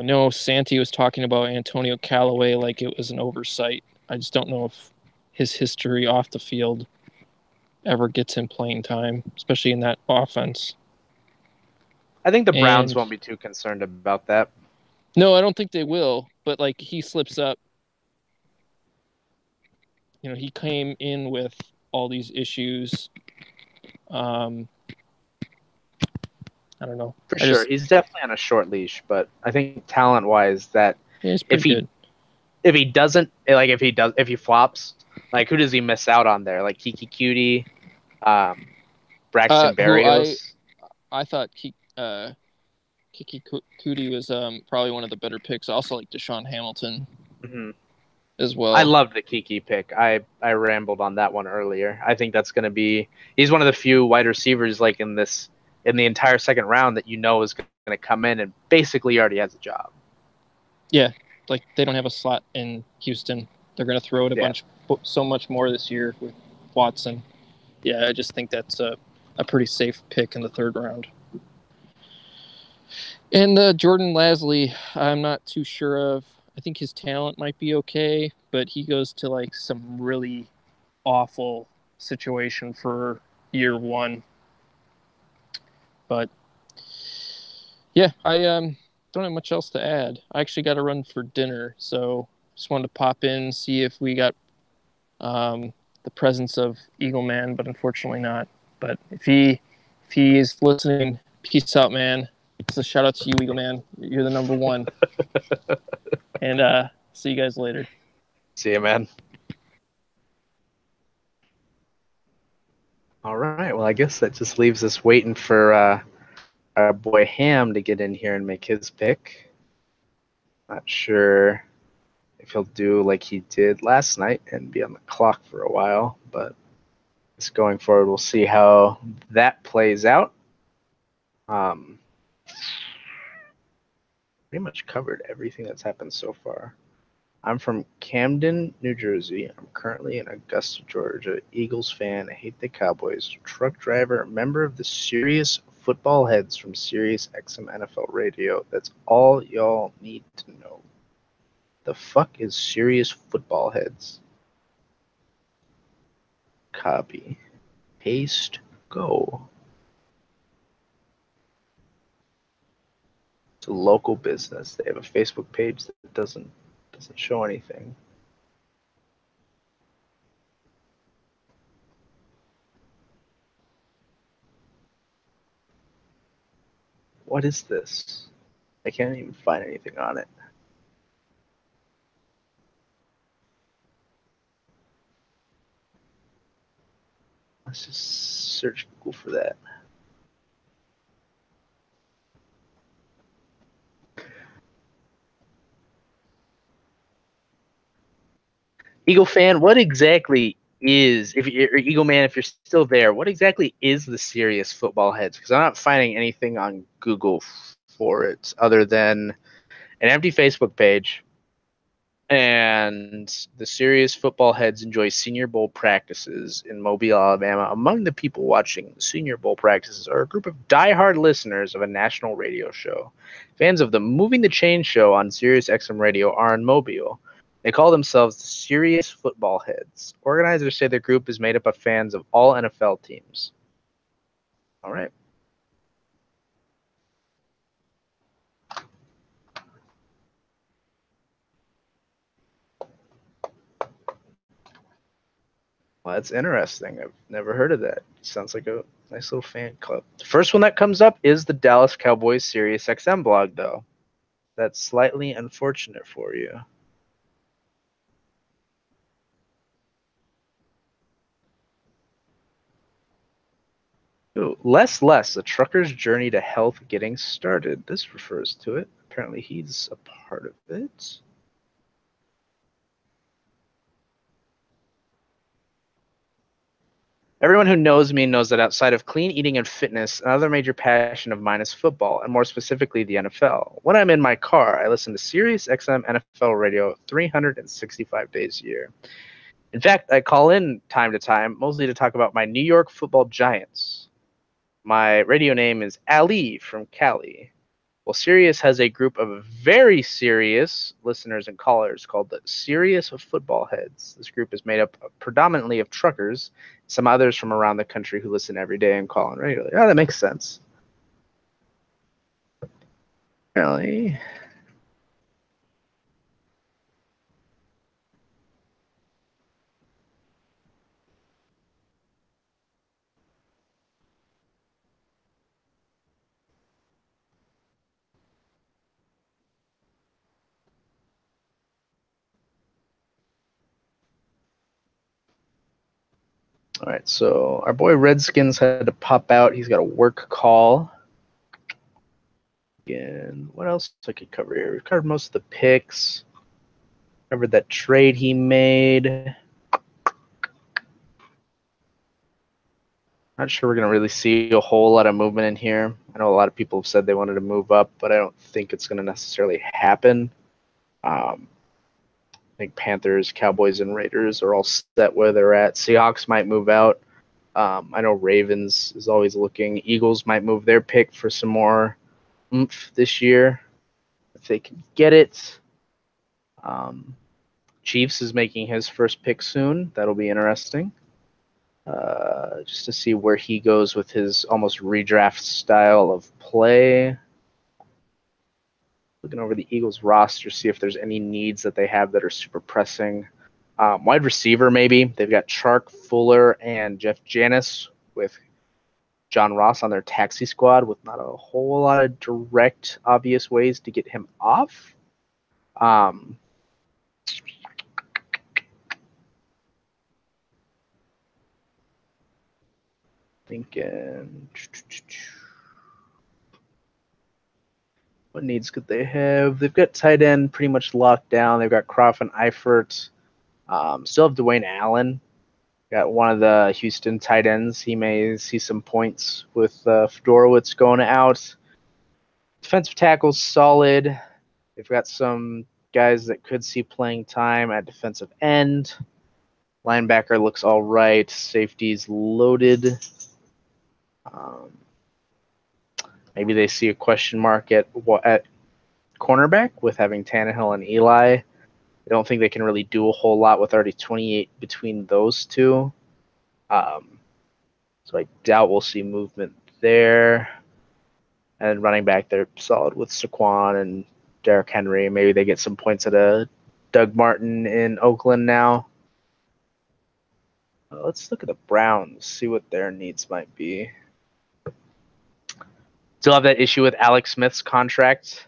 know Santi was talking about Antonio Callaway like it was an oversight. I just don't know if his history off the field ever gets him playing time, especially in that offense. I think the Browns won't be too concerned about that. No, I don't think they will. But like he slips up. You know, he came in with all these issues. I don't know. For sure, he's definitely on a short leash, but I think talent-wise, that if he flops, like who does he miss out on there? Like Kiki Cutie, Braxton Berrios. I thought Kiki Cutie was probably one of the better picks. I also like Deshaun Hamilton as well. I loved the Kiki pick. I rambled on that one earlier. I think that's going to be. He's one of the few wide receivers like in this in the entire second round that you know is going to come in and basically already has a job. Yeah, like they don't have a slot in Houston. They're going to throw it so much more this year with Watson. Yeah, I just think that's a pretty safe pick in the third round. And Jordan Lasley, I'm not too sure of. I think his talent might be okay, but he goes to like some really awful situation for year one. But yeah, I don't have much else to add. I actually got to run for dinner, so just wanted to pop in, see if we got the presence of Eagle Man, but unfortunately not. But if he is listening, peace out, man. It's a shout out to you, Eagle Man. You're the number one. And see you guys later. See you, man. All right. Well, I guess that just leaves us waiting for our boy Ham to get in here and make his pick. Not sure if he'll do like he did last night and be on the clock for a while, but just going forward, we'll see how that plays out. Pretty much covered everything that's happened so far. I'm from Camden, New Jersey. I'm currently in Augusta, Georgia. Eagles fan. I hate the Cowboys. Truck driver. Member of the Serious Football Heads from Sirius XM NFL Radio. That's all y'all need to know. The fuck is Serious Football Heads? Copy. Paste. Go. It's a local business. They have a Facebook page that doesn't show anything. What is this? I can't even find anything on it. Let's just search Google for that. Eagle fan, what exactly is, if you're Eagle man, if you're still there, what exactly is the Serious Football Heads? Because I'm not finding anything on Google for it other than an empty Facebook page. And the Serious Football Heads enjoy Senior Bowl practices in Mobile, Alabama. Among the people watching Senior Bowl practices are a group of diehard listeners of a national radio show. Fans of the Moving the Chain show on Sirius XM Radio are in Mobile. They call themselves the Serious Football Heads. Organizers say their group is made up of fans of all NFL teams. All right. Well, that's interesting. I've never heard of that. Sounds like a nice little fan club. The first one that comes up is the Dallas Cowboys Sirius XM blog, though. That's slightly unfortunate for you. Ooh, less, a trucker's journey to health getting started. This refers to it. Apparently he's a part of it. Everyone who knows me knows that outside of clean eating and fitness, another major passion of mine is football, and more specifically the NFL. When I'm in my car, I listen to Sirius XM NFL Radio 365 days a year. In fact, I call in time to time, mostly to talk about my New York Football Giants. My radio name is Ali from Cali. Well, Sirius has a group of very serious listeners and callers called the Serious Football Heads. This group is made up predominantly of truckers, some others from around the country who listen every day and call in regularly. Oh, that makes sense. Really? All right, so our boy Redskins had to pop out. He's got a work call. And what else I could cover here? We've covered most of the picks. Covered that trade he made. Not sure we're going to really see a whole lot of movement in here. I know a lot of people have said they wanted to move up, but I don't think it's going to necessarily happen. I think Panthers, Cowboys, and Raiders are all set where they're at. Seahawks might move out. I know Ravens is always looking. Eagles might move their pick for some more oomph this year if they can get it. Chiefs is making his first pick soon. That'll be interesting. Just to see where he goes with his almost redraft style of play. Looking over the Eagles roster, see if there's any needs that they have that are super pressing. Wide receiver, maybe. They've got Chark, Fuller, and Jeff Janis with John Ross on their taxi squad with not a whole lot of direct, obvious ways to get him off. Thinking, what needs could they have? They've got tight end pretty much locked down. They've got Croft and Eifert. Still have Dwayne Allen. Got one of the Houston tight ends. He may see some points with Fedorowicz going out. Defensive tackle's solid. They've got some guys that could see playing time at defensive end. Linebacker looks all right. Safety's loaded. Maybe they see a question mark at cornerback with having Tannehill and Eli. I don't think they can really do a whole lot with already 28 between those two. So I doubt we'll see movement there. And running back, they're solid with Saquon and Derrick Henry. Maybe they get some points at a Doug Martin in Oakland now. Let's look at the Browns, see what their needs might be. Still have that issue with Alex Smith's contract.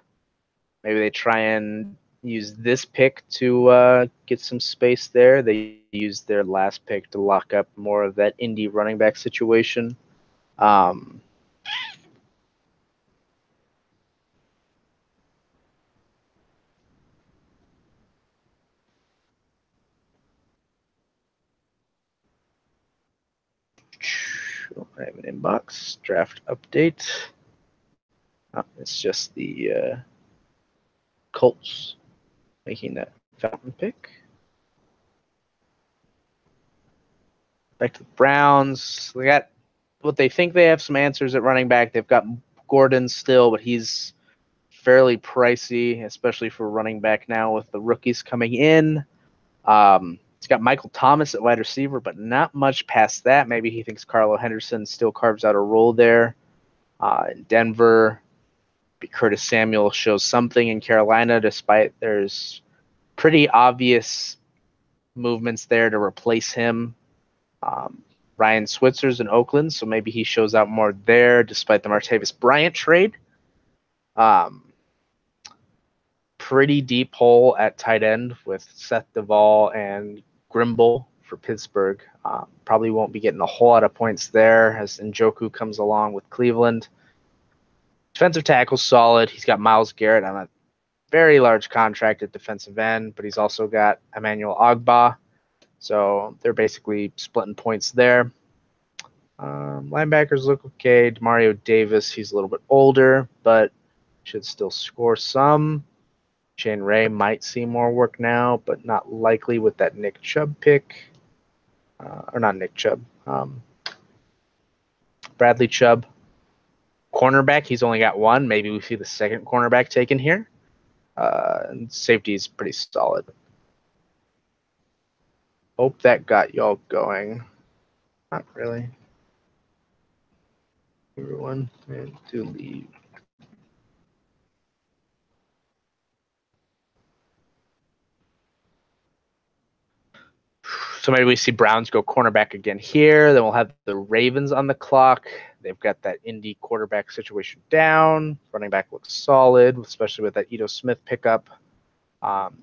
Maybe they try and use this pick to get some space there. They used their last pick to lock up more of that indie running back situation. I have an inbox draft update. It's just the Colts making that fountain pick. Back to the Browns. They got what they think they have some answers at running back. They've got Gordon still, but he's fairly pricey, especially for running back now with the rookies coming in. He's got Michael Thomas at wide receiver, but not much past that. Maybe he thinks Carlo Henderson still carves out a role there. In Denver, Curtis Samuel shows something in Carolina, despite there's pretty obvious movements there to replace him. Ryan Switzer's in Oakland, so maybe he shows out more there, despite the Martavis Bryant trade. Pretty deep hole at tight end with Seth Duvall and Grimble for Pittsburgh. Probably won't be getting a whole lot of points there as Njoku comes along with Cleveland. Defensive tackle solid. He's got Myles Garrett on a very large contract at defensive end, but he's also got Emmanuel Ogbah. So they're basically splitting points there. Linebackers look okay. Demario Davis, he's a little bit older, but should still score some. Shane Ray might see more work now, but not likely with that Nick Chubb pick. Or not Nick Chubb. Bradley Chubb. Cornerback, he's only got one. Maybe we see the second cornerback taken here. And safety is pretty solid. Hope that got y'all going. Not really. Everyone had to leave. So maybe we see Browns go cornerback again here. Then we'll have the Ravens on the clock. They've got that Indy quarterback situation down. Running back looks solid, especially with that Ito Smith pickup.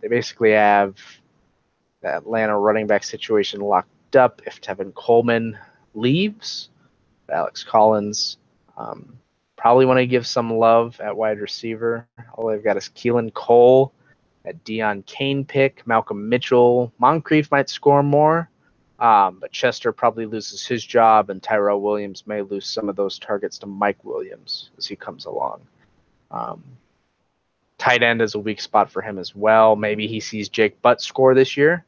They basically have the Atlanta running back situation locked up if Tevin Coleman leaves. Alex Collins probably want to give some love at wide receiver. All they've got is Keelan Cole, that Deion Kane pick, Malcolm Mitchell. Moncrief might score more. But Chester probably loses his job, and Tyrell Williams may lose some of those targets to Mike Williams as he comes along. Tight end is a weak spot for him as well. Maybe he sees Jake Butt score this year.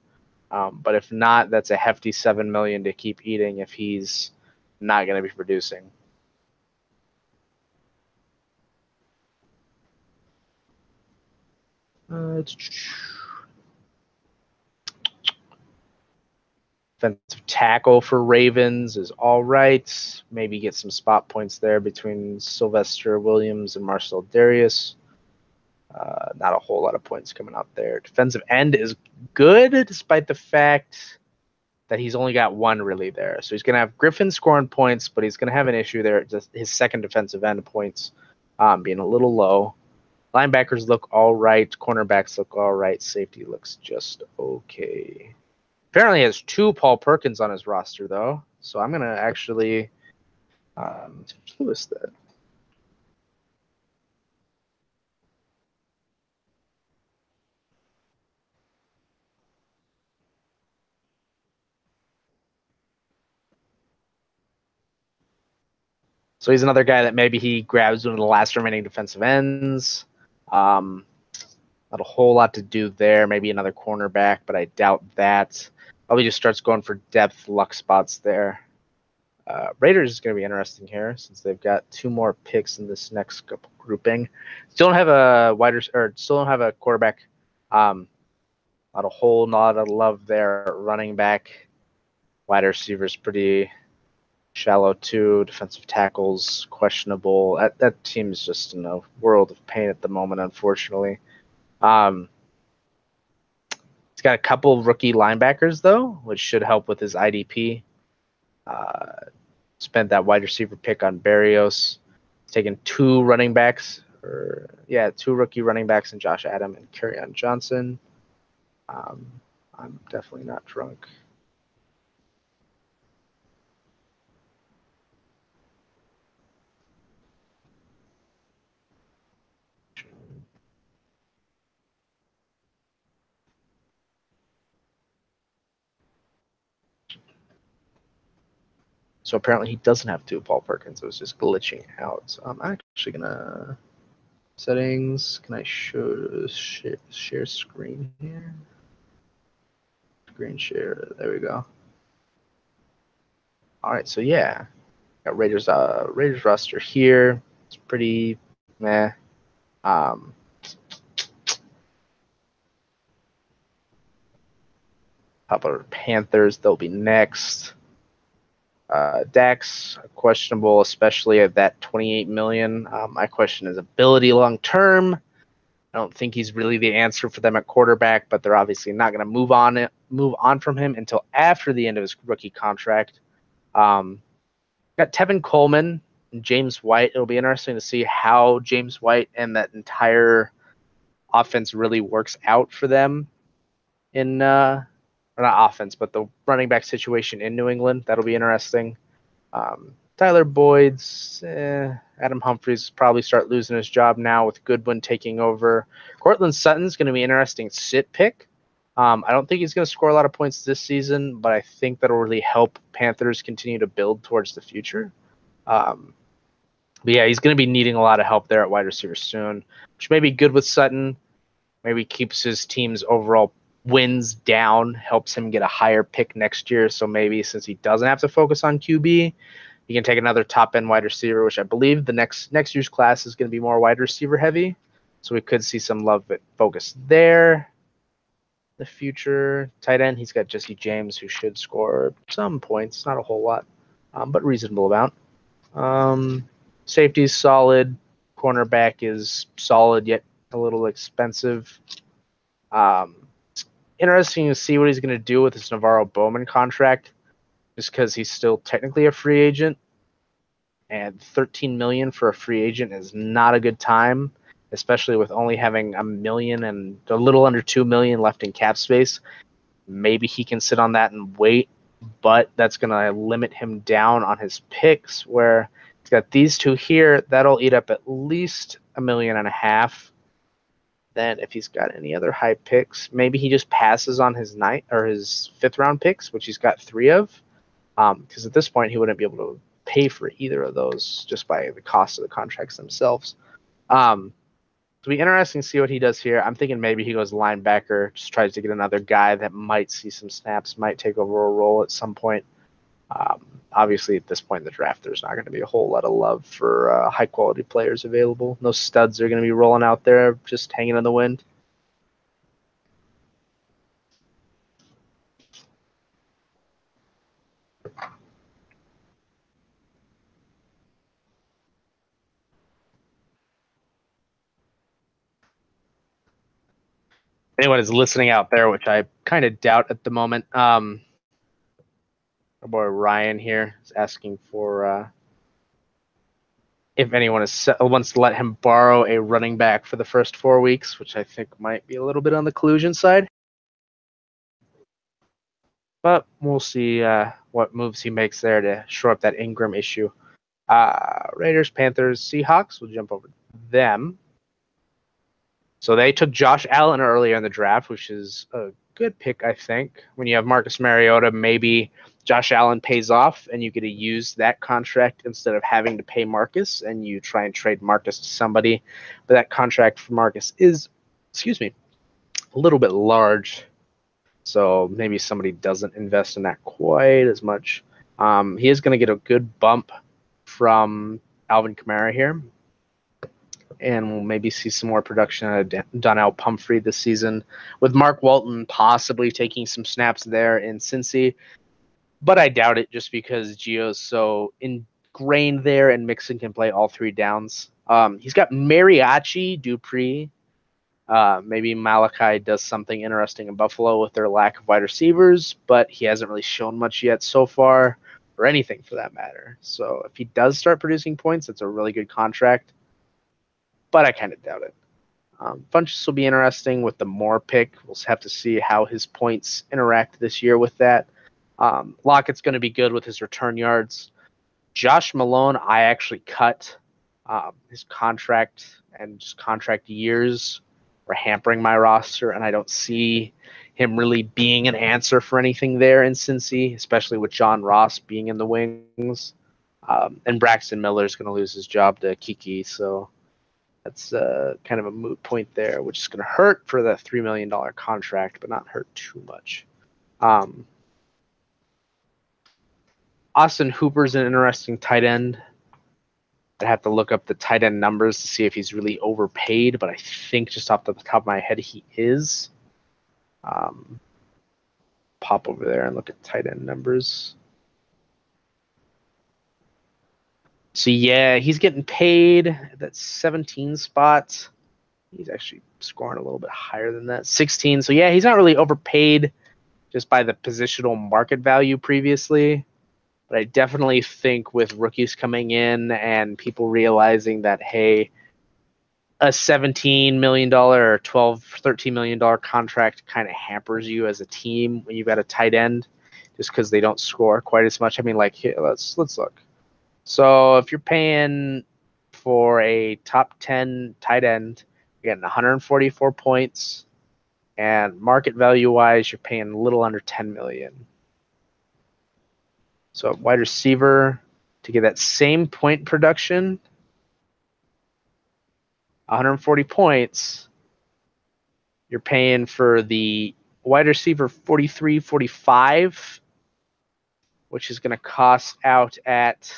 But if not, that's a hefty $7 million to keep eating if he's not going to be producing. Defensive tackle for Ravens is all right. Maybe get some spot points there between Sylvester Williams and Marcel Darius. Not a whole lot of points coming out there. Defensive end is good, despite the fact that he's only got one really there. So he's going to have Griffin scoring points, but he's going to have an issue there. Just his second defensive end points being a little low. Linebackers look all right. Cornerbacks look all right. Safety looks just okay. Apparently he has 2 Paul Perkins on his roster, though. So I'm going to actually list that. So he's another guy that maybe he grabs one of the last remaining defensive ends. Not a whole lot to do there. Maybe another cornerback, but I doubt that. Probably just starts going for depth luck spots there. Raiders is going to be interesting here since they've got 2 more picks in this next grouping. Still don't have a quarterback. Not a whole lot of love there. Running back, wide receivers pretty shallow too. Defensive tackles questionable. That team is just in a world of pain at the moment, unfortunately. He's got a couple of rookie linebackers though, which should help with his IDP. Spent that wide receiver pick on Berrios. Taken 2 running backs, 2 rookie running backs in Josh Adam and Kerryon Johnson. I'm definitely not drunk. So apparently he doesn't have 2 Paul Perkins. It was just glitching out. So I'm actually gonna settings. Can I share screen here? Screen share. There we go. All right. So yeah, got Raiders roster here. It's pretty meh. How about Panthers? They'll be next. Dax questionable, especially at that 28 million. My question is ability long term. I don't think he's really the answer for them at quarterback, but they're obviously not going to move on from him until after the end of his rookie contract. Got Tevin Coleman and James White. It'll be interesting to see how James White and that entire offense really works out for them in or not offense, but the running back situation in New England. That'll be interesting. Tyler Boyd's, Adam Humphries probably start losing his job now with Goodwin taking over. Cortland Sutton's going to be an interesting sit pick. I don't think he's going to score a lot of points this season, but I think that'll really help Panthers continue to build towards the future. But yeah, he's going to be needing a lot of help there at wide receiver soon, which may be good with Sutton. Maybe keeps his team's overall wins down, helps him get a higher pick next year. So maybe since he doesn't have to focus on QB, he can take another top-end wide receiver, which I believe the next year's class is going to be more wide receiver heavy. So we could see some love focus there. The future tight end, he's got Jesse James, who should score some points, not a whole lot, but reasonable amount. Safety is solid. Cornerback is solid, yet a little expensive. Interesting to see what he's going to do with his Navarro Bowman contract, just because he's still technically a free agent, and $13 million for a free agent is not a good time, especially with only having $1 million and a little under $2 million left in cap space. Maybe he can sit on that and wait, but that's going to limit him down on his picks, where he's got these 2 here. That'll eat up at least $1.5 million. then if he's got any other high picks, maybe he just passes on his his 5th round picks, which he's got 3 of. Because at this point he wouldn't be able to pay for either of those just by the cost of the contracts themselves. It'll be interesting to see what he does here. I'm thinking maybe he goes linebacker, just tries to get another guy that might see some snaps, might take over a role at some point. Obviously, at this point in the draft, there's not going to be a whole lot of love for high-quality players available. No studs are going to be rolling out there, just hanging in the wind. Anyone is listening out there, which I kind of doubt at the moment. Our boy Ryan here is asking for if anyone wants to let him borrow a running back for the first 4 weeks, which I think might be a little bit on the collusion side. But we'll see what moves he makes there to shore up that Ingram issue. Raiders, Panthers, Seahawks. We'll jump over them. So they took Josh Allen earlier in the draft, which is a good pick, I think. When you have Marcus Mariota, maybe Josh Allen pays off and you get to use that contract instead of having to pay Marcus, and you try and trade Marcus to somebody. But that contract for Marcus is, a little bit large. So maybe somebody doesn't invest in that quite as much. He is going to get a good bump from Alvin Kamara here. And we'll maybe see some more production out of Donnell Pumphrey this season, with Mark Walton possibly taking some snaps there in Cincy. But I doubt it, just because Gio's so ingrained there and Mixon can play all 3 downs. He's got Mariachi, Dupree. Maybe Malachi does something interesting in Buffalo with their lack of wide receivers, but he hasn't really shown much yet so far, or anything for that matter. So if he does start producing points, that's a really good contract. But I kind of doubt it. Funchess will be interesting with the Moore pick. We'll have to see how his points interact this year with that. Lockett's going to be good with his return yards. Josh Malone, I actually cut his contract, and just contract years were hampering my roster, and I don't see him really being an answer for anything there in Cincy, especially with John Ross being in the wings. And Braxton Miller is going to lose his job to Kiki, so that's kind of a moot point there, which is going to hurt for the $3 million contract, but not hurt too much. Austin Hooper's an interesting tight end. I'd have to look up the tight end numbers to see if he's really overpaid, but I think just off the top of my head, he is. Pop over there and look at tight end numbers. So yeah, he's getting paid at that 17 spot. He's actually scoring a little bit higher than that, 16. So yeah, he's not really overpaid just by the positional market value previously. But I definitely think with rookies coming in and people realizing that, hey, a $17 million or $13 million contract kind of hampers you as a team when you've got a tight end, just because they don't score quite as much. I mean, like, here, let's look. So if you're paying for a top 10 tight end, you're getting 144 points, and market value wise, you're paying a little under 10 million. So wide receiver, to get that same point production, 140 points, you're paying for the wide receiver 43, 45, which is going to cost out at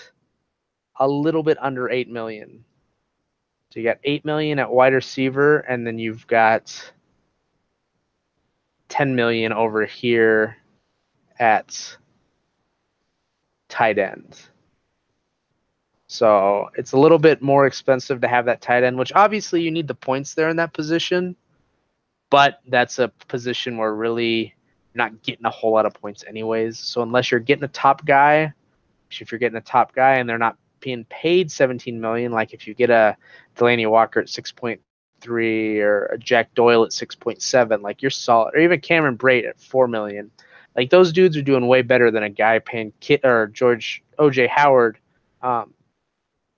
a little bit under 8 million. So you got 8 million at wide receiver, and then you've got 10 million over here at tight end. So it's a little bit more expensive to have that tight end, which obviously you need the points there in that position, but that's a position where really you're not getting a whole lot of points anyways. So unless you're getting a top guy, if you're getting a top guy and they're not being paid 17 million, like if you get a Delaney Walker at 6.3 or a Jack Doyle at 6.7, like you're solid, or even Cameron Brate at 4 million. Like those dudes are doing way better than a guy paying Kit or OJ Howard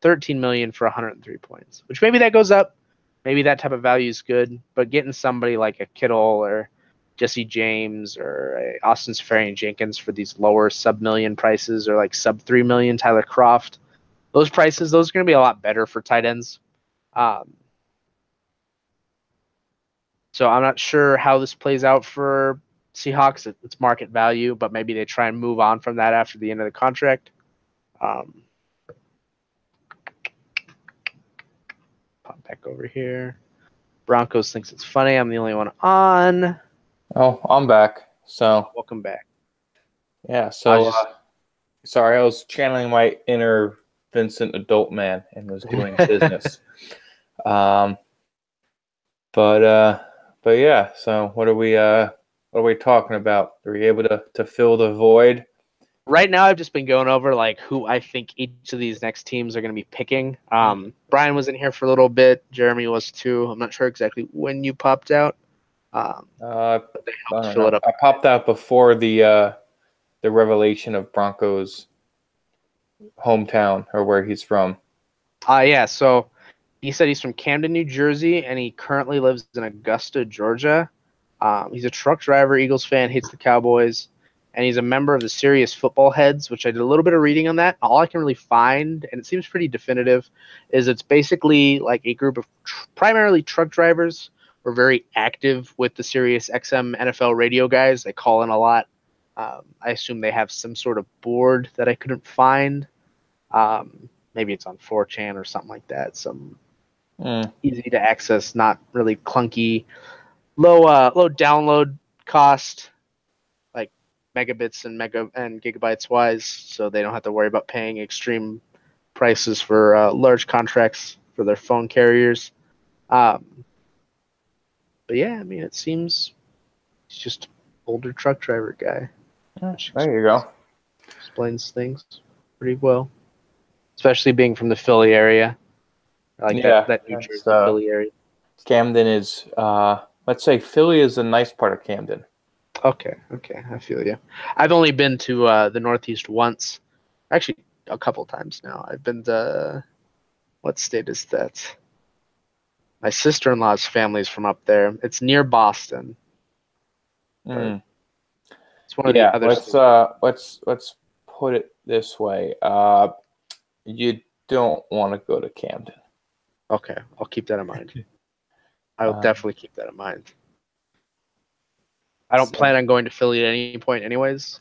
13 million for 103 points, which maybe that goes up. maybe that type of value is good. But getting somebody like a Kittle or Jesse James or a Austin Seferian-Jenkins for these lower sub-million prices, or like sub-3 million Tyler Kroft, those prices, those are going to be a lot better for tight ends. So I'm not sure how this plays out for Seahawks. It's market value, but maybe they try and move on from that after the end of the contract. Pop back over here. Broncos thinks it's funny. I'm the only one on. Oh, I'm back. So Welcome back. yeah. So sorry, I was channeling my inner Vincent adult man and was doing business. But yeah. So what are we talking about? Are we able to fill the void? Right now, I've just been going over like who I think each of these next teams are going to be picking. Brian was in here for a little bit. Jeremy was too. I'm not sure exactly when you popped out. I fill it up. I popped out before the revelation of Broncos' hometown or where he's from. Yeah. So he said he's from Camden, New Jersey, and he currently lives in Augusta, Georgia. He's a truck driver, Eagles fan, hates the Cowboys. And he's a member of the Serious Football Heads, which I did a little bit of reading on that. All I can really find, and it seems pretty definitive, is it's basically like a group of primarily truck drivers who are very active with the Sirius XM NFL radio guys. They call in a lot. I assume they have some sort of board that I couldn't find. Maybe it's on 4chan or something like that. Some easy to access, not really clunky, low download cost, megabits and gigabytes wise, so they don't have to worry about paying extreme prices for large contracts for their phone carriers. But yeah, I mean, it seems he's just an older truck driver guy. There you go. Explains things pretty well, especially being from the Philly area. That New Jersey Philly area. Camden is, let's say Philly is a nice part of Camden. Okay, I feel you. I've only been to the Northeast once, actually a couple times now. I've been to, what state is that? My sister-in-law's family's from up there. It's near Boston. It's one of the other states. Let's put it this way. You don't want to go to Camden. Okay, I'll keep that in mind. I will definitely keep that in mind. I don't plan on going to Philly at any point anyways,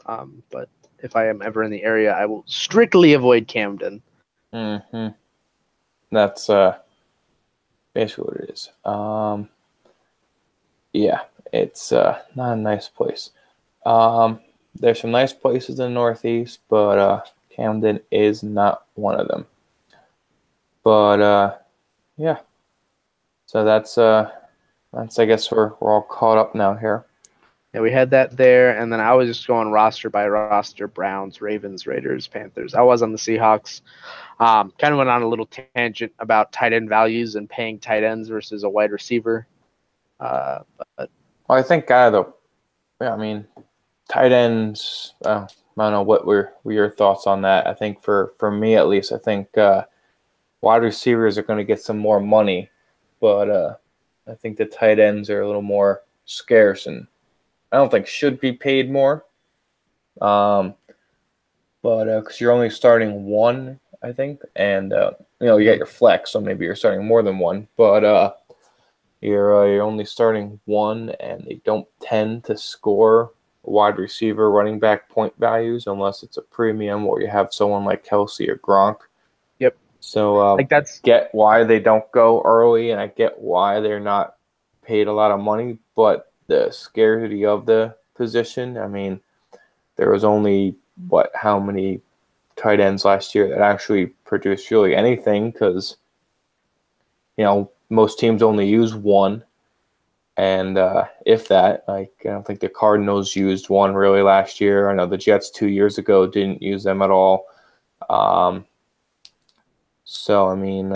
but if I am ever in the area, I will strictly avoid Camden. Mm-hmm. That's basically what it is. Yeah, it's not a nice place. There's some nice places in the Northeast, but Camden is not one of them. But yeah, so that's I guess we're all caught up now here. Yeah, we had that there, and then I was just going roster by roster: Browns, Ravens, Raiders, Panthers. I was on the Seahawks. Kind of went on a little tangent about tight end values and paying tight ends versus a wide receiver. But I think I mean, tight ends. I don't know what were your thoughts on that. I think for me at least, I think wide receivers are going to get some more money, but I think the tight ends are a little more scarce and I don't think should be paid more. But because you're only starting one, I think, and you got your flex, so maybe you're starting more than one, but you're only starting one, and they don't tend to score wide receiver, running back point values unless it's a premium or you have someone like Kelsey or Gronk. Yep. So get why they don't go early, and I get why they're not paid a lot of money, but the scarcity of the position. I mean, there was only how many tight ends last year that actually produced really anything because, most teams only use one. And if that, I don't think the Cardinals used one really last year. I know the Jets 2 years ago didn't use them at all. So, I mean,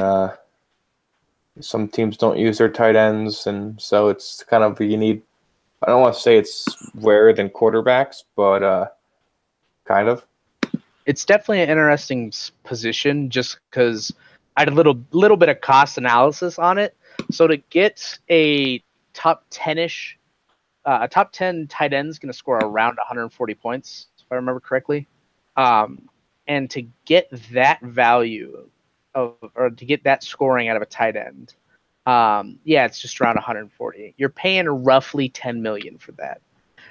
some teams don't use their tight ends, and so it's kind of I don't want to say it's rarer than quarterbacks, but kind of. It's definitely an interesting position just because I had a little bit of cost analysis on it. So to get a top 10-ish, a top 10 tight end is going to score around 140 points, if I remember correctly. And to get that value or to get that scoring out of a tight end, it's just around 140. You're paying roughly 10 million for that.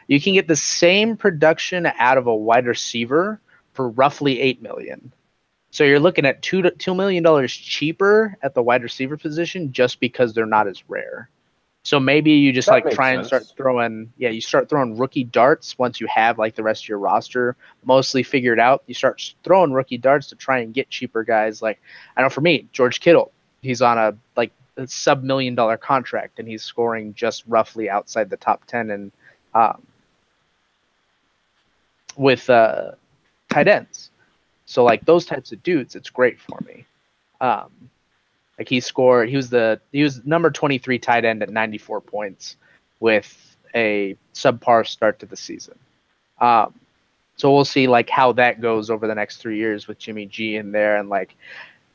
You can get the same production out of a wide receiver for roughly 8 million. So you're looking at $2 million cheaper at the wide receiver position just because they're not as rare. So maybe you just That like try and makes start throwing, you start throwing rookie darts once you have like the rest of your roster mostly figured out. You start throwing rookie darts to try and get cheaper guys. Like, I know for me, George Kittle, he's on a sub $1 million contract and he's scoring just roughly outside the top 10 and with tight ends. So like those types of dudes, it's great for me. Like he was number 23 tight end at 94 points with a subpar start to the season. So we'll see like how that goes over the next 3 years with Jimmy G in there. And like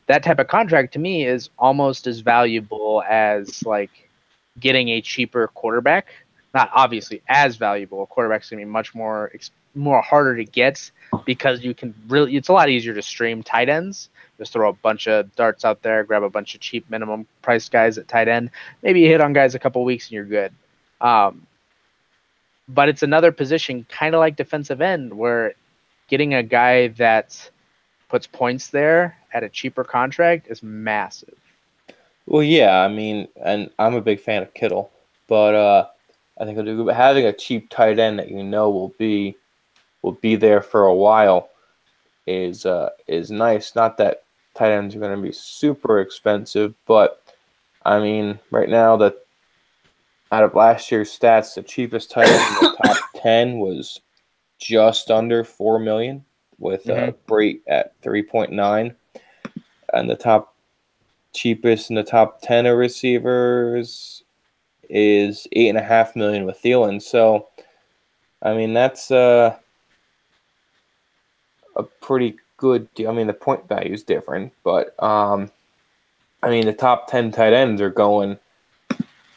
that type of contract to me is almost as valuable as like getting a cheaper quarterback. Not obviously as valuable. A quarterback's gonna be much more harder to get because you can really, it's a lot easier to stream tight ends. Just throw a bunch of darts out there, grab a bunch of cheap minimum price guys at tight end. Maybe you hit on guys a couple weeks and you're good. But it's another position, kind of like defensive end, where getting a guy that puts points there at a cheaper contract is massive. Well, yeah, I mean, and I'm a big fan of Kittle, but I think having a cheap tight end that will be there for a while is nice. Not that tight ends are going to be super expensive, but I mean, right now that out of last year's stats, the cheapest tight end in the top 10 was just under 4 million, with Brate at 3.9, and the top cheapest in the top 10 of receivers is 8.5 million with Thielen. So, I mean, that's a pretty good deal. I mean, the point value is different, but I mean, the top 10 tight ends are going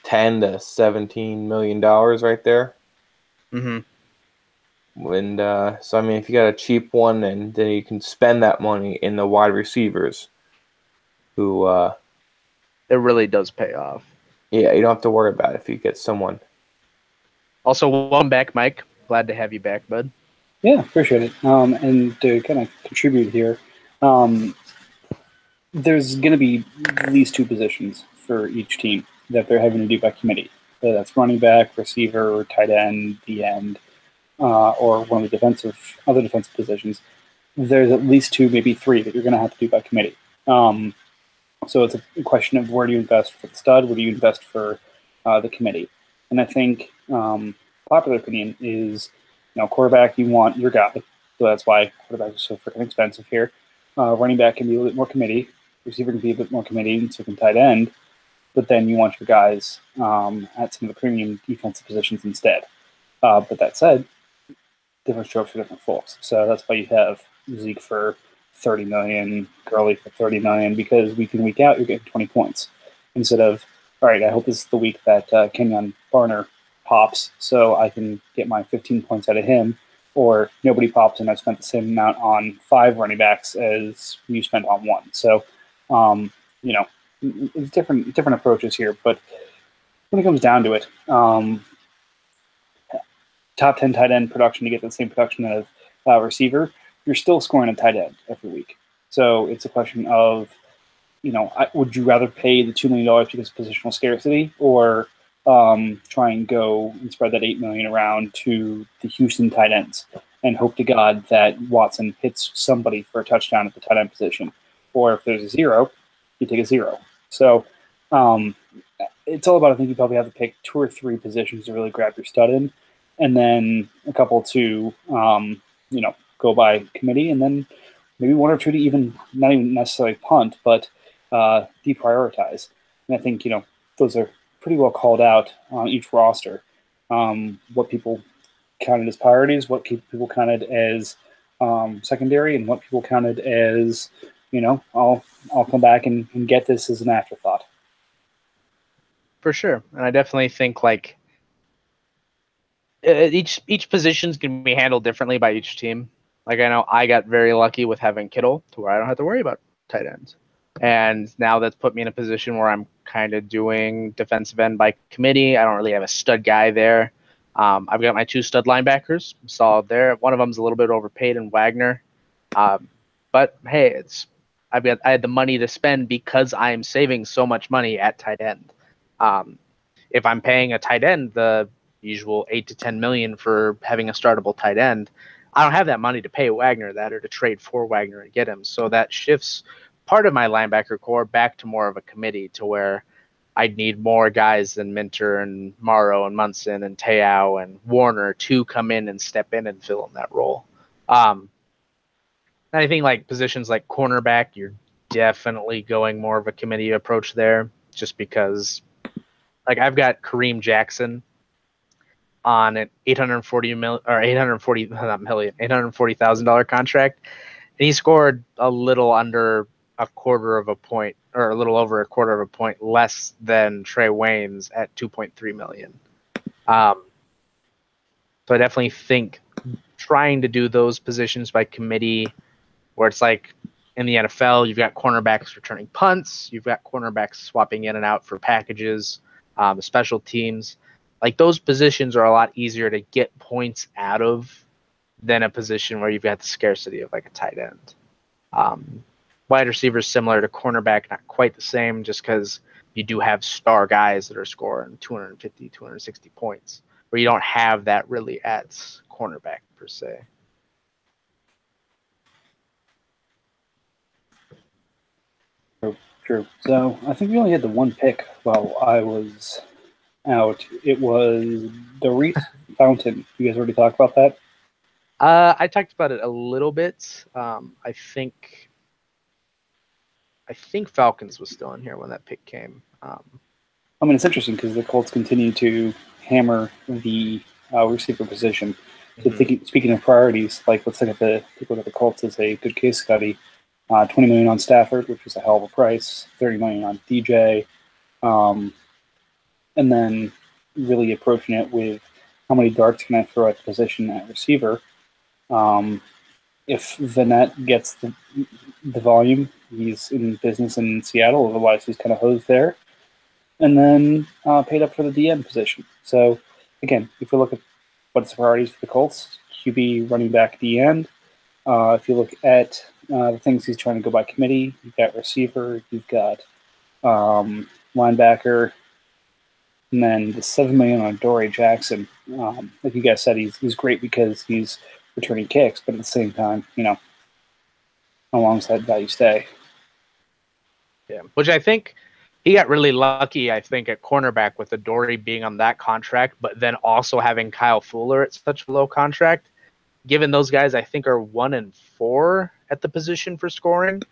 $10 to $17 million right there. Mm-hmm. And so, I mean, if you got a cheap one, and then you can spend that money in the wide receivers, who it really does pay off. Yeah, you don't have to worry about it if you get someone. Also, welcome back, Mike. Glad to have you back, bud. Yeah, appreciate it. And to kind of contribute here, there's going to be at least 2 positions for each team that they're having to do by committee. Whether that's running back, receiver, or tight end, the end, or one of the other defensive positions. There's at least 2, maybe 3 that you're going to have to do by committee. So it's a question of where do you invest for the stud, where do you invest for the committee. And I think popular opinion is, quarterback, you want your guy. So that's why quarterbacks are so freaking expensive here. Running back can be a little bit more committee. Receiver can be a bit more committee, and so can tight end. But then you want your guys at some of the premium defensive positions instead. But that said, different strokes for different folks. So that's why you have Zeke for 30 million, Gurley for 30 million, because week in, week out, you're getting 20 points. Instead of, all right, I hope this is the week that Kenyon Barner pops so I can get my 15 points out of him, or nobody pops and I've spent the same amount on 5 running backs as you spent on 1. So, it's different approaches here. But when it comes down to it, top 10 tight end production to get the same production of receiver, you're still scoring a tight end every week. So it's a question of, would you rather pay the $2 million because of positional scarcity, or try and go and spread that $8 million around to the Houston tight ends and hope to God that Watson hits somebody for a touchdown at the tight end position? Or if there's a 0, you take a 0. So it's all about, I think you probably have to pick 2 or 3 positions to really grab your stud in, and then a couple to, go by committee, and then maybe 1 or 2 to even, not even necessarily punt, but deprioritize. And I think, those are pretty well called out on each roster. What people counted as priorities, what people counted as secondary, and what people counted as, I'll come back and get this as an afterthought. for sure. And I definitely think like each position's going to be handled differently by each team. Like I know I got very lucky with having Kittle to where I don't have to worry about tight ends. And now that's put me in a position where I'm kind of doing defensive end by committee. I don't really have a stud guy there. I've got my 2 stud linebackers. I'm solid there. One of them's a little bit overpaid in Wagner. But hey, I had the money to spend because I am saving so much money at tight end. If I'm paying a tight end the usual 8 to 10 million for having a startable tight end, I don't have that money to pay Wagner that or to trade for Wagner and get him. So that shifts part of my linebacker core back to more of a committee to where I'd need more guys than Minter and Morrow and Munson and Te'o and Warner to come in and step in and fill in that role. I think like positions like cornerback, you're definitely going more of a committee approach there just because like I've got Kareem Jackson on an $840,000 contract, and he scored a little under a quarter of a point, or a little over a quarter of a point less than Trey Waynes at $2.3 million. So I definitely think trying to do those positions by committee, where it's like in the NFL, you've got cornerbacks returning punts, you've got cornerbacks swapping in and out for packages, the special teams. Like those positions are a lot easier to get points out of than a position where you've got the scarcity of like a tight end. Wide receiver is similar to cornerback, not quite the same, just because you do have star guys that are scoring 250, 260 points, where you don't have that really at cornerback per se. True. So I think we only had the one pick while I was out. It was Doris Fountain. You guys already talked about that? I talked about it a little bit. I think Falcons was still in here when that pick came. I mean, it's interesting because the Colts continue to hammer the receiver position. So speaking of priorities, like let's look at the Colts as a good case study. $20 million on Stafford, which is a hell of a price. $30 million on DJ, and then really approaching it with how many darts can I throw at the position at receiver. If Vanette gets the volume, he's in business in Seattle. Otherwise, he's kind of hosed there. And then paid up for the DN position. So, again, if we look at what's the priorities for the Colts, QB, running back, DN. If you look at the things he's trying to go by committee, you've got receiver, you've got linebacker, and then the $7 million on Dory Jackson. Like you guys said, he's great because he's returning kicks, but at the same time, how long's that value stay? Yeah, which I think he got really lucky, I think, at cornerback with the Dory being on that contract, but then also having Kyle Fuller at such a low contract. Given those guys, I think, are 1 and 4 at the position for scoring.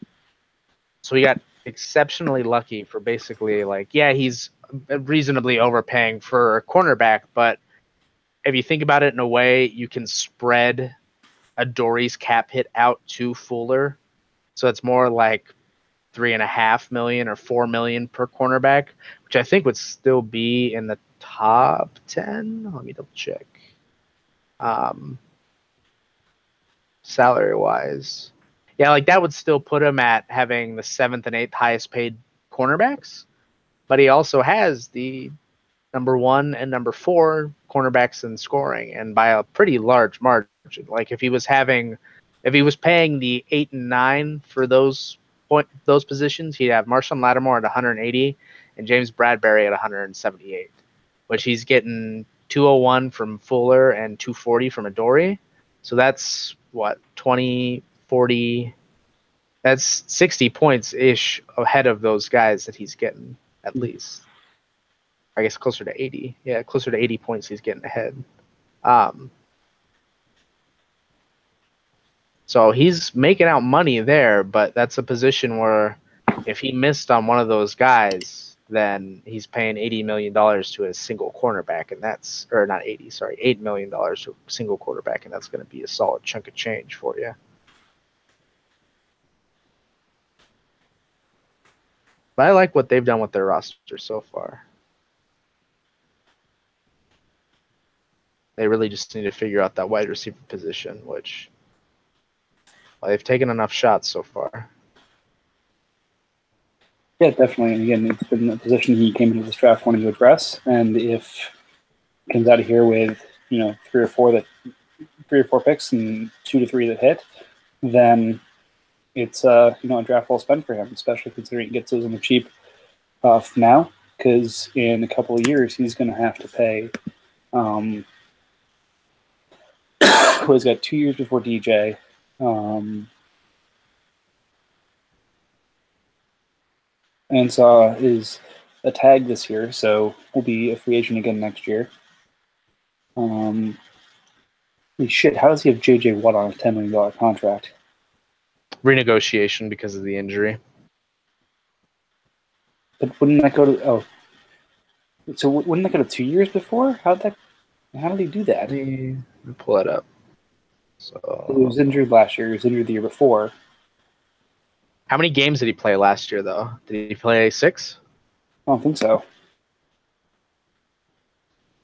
So he got exceptionally lucky for basically he's reasonably overpaying for a cornerback, but if you think about it in a way, you can spread a Dory's cap hit out to Fuller. So it's more like $3.5 million or $4 million per cornerback, which I think would still be in the top 10. Let me double check. Salary wise, yeah, that would still put him at having the 7th and 8th highest paid cornerbacks, but he also has the number 1 and number 4 cornerbacks in scoring, and by a pretty large margin. Like if he was paying the 8 and 9 for those positions, he'd have Marshawn Lattimore at 180 and James Bradbury at 178, which he's getting 201 from Fuller and 240 from Adoree. So that's what, 20, 40, that's 60 points ish ahead of those guys that he's getting, at least. I guess closer to 80. Yeah, closer to 80 points he's getting ahead. So he's making out money there, but that's a position where if he missed on one of those guys, then he's paying $80 million to a single cornerback, and that's, or not 80, sorry, $8 million to a single quarterback, and that's going to be a solid chunk of change for you. But I like what they've done with their roster so far. They really just need to figure out that wide receiver position, which they've taken enough shots so far. Yeah, definitely. And again, it's been a position he came into this draft wanting to address. And if he comes out of here with, three or four picks and 2 to 3 that hit, then it's a draft well spent for him, especially considering he gets those on the cheap now, because in a couple of years he's going to have to pay. He's got 2 years before DJ. And is a tag this year, so will be a free agent again next year. Holy shit, how does he have J.J. Watt on a $10 million contract? Renegotiation because of the injury. But wouldn't that go to... So wouldn't that go to 2 years before? How did he do that? Let me pull that up. So He was injured last year. He was injured the year before. how many games did he play last year, though? Did he play 6? I don't think so.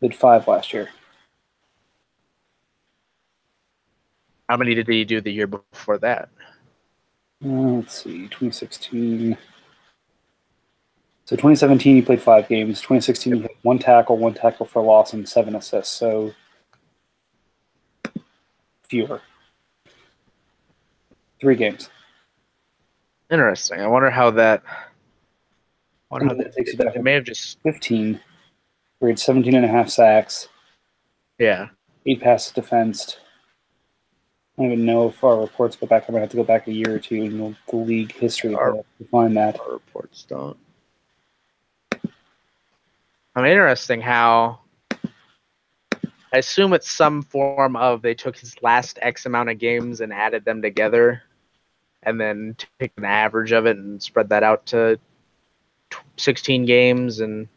He did 5 last year. How many did he do the year before that? Let's see, 2016. So 2017 he played 5 games. 2016 he had 1 tackle for loss, and 7 assists. So fewer. 3 games. Interesting. I wonder how that. Takes you back. It may have just 15. Where he had 17.5 sacks. Yeah. 8 passes defensed. I don't even know if our reports go back. I'm going to have to go back a year or two in the league history to find that. Our reports don't. Interesting how I assume it's some form of they took his last X amount of games and added them together and then take an average of it and spread that out to 16 games and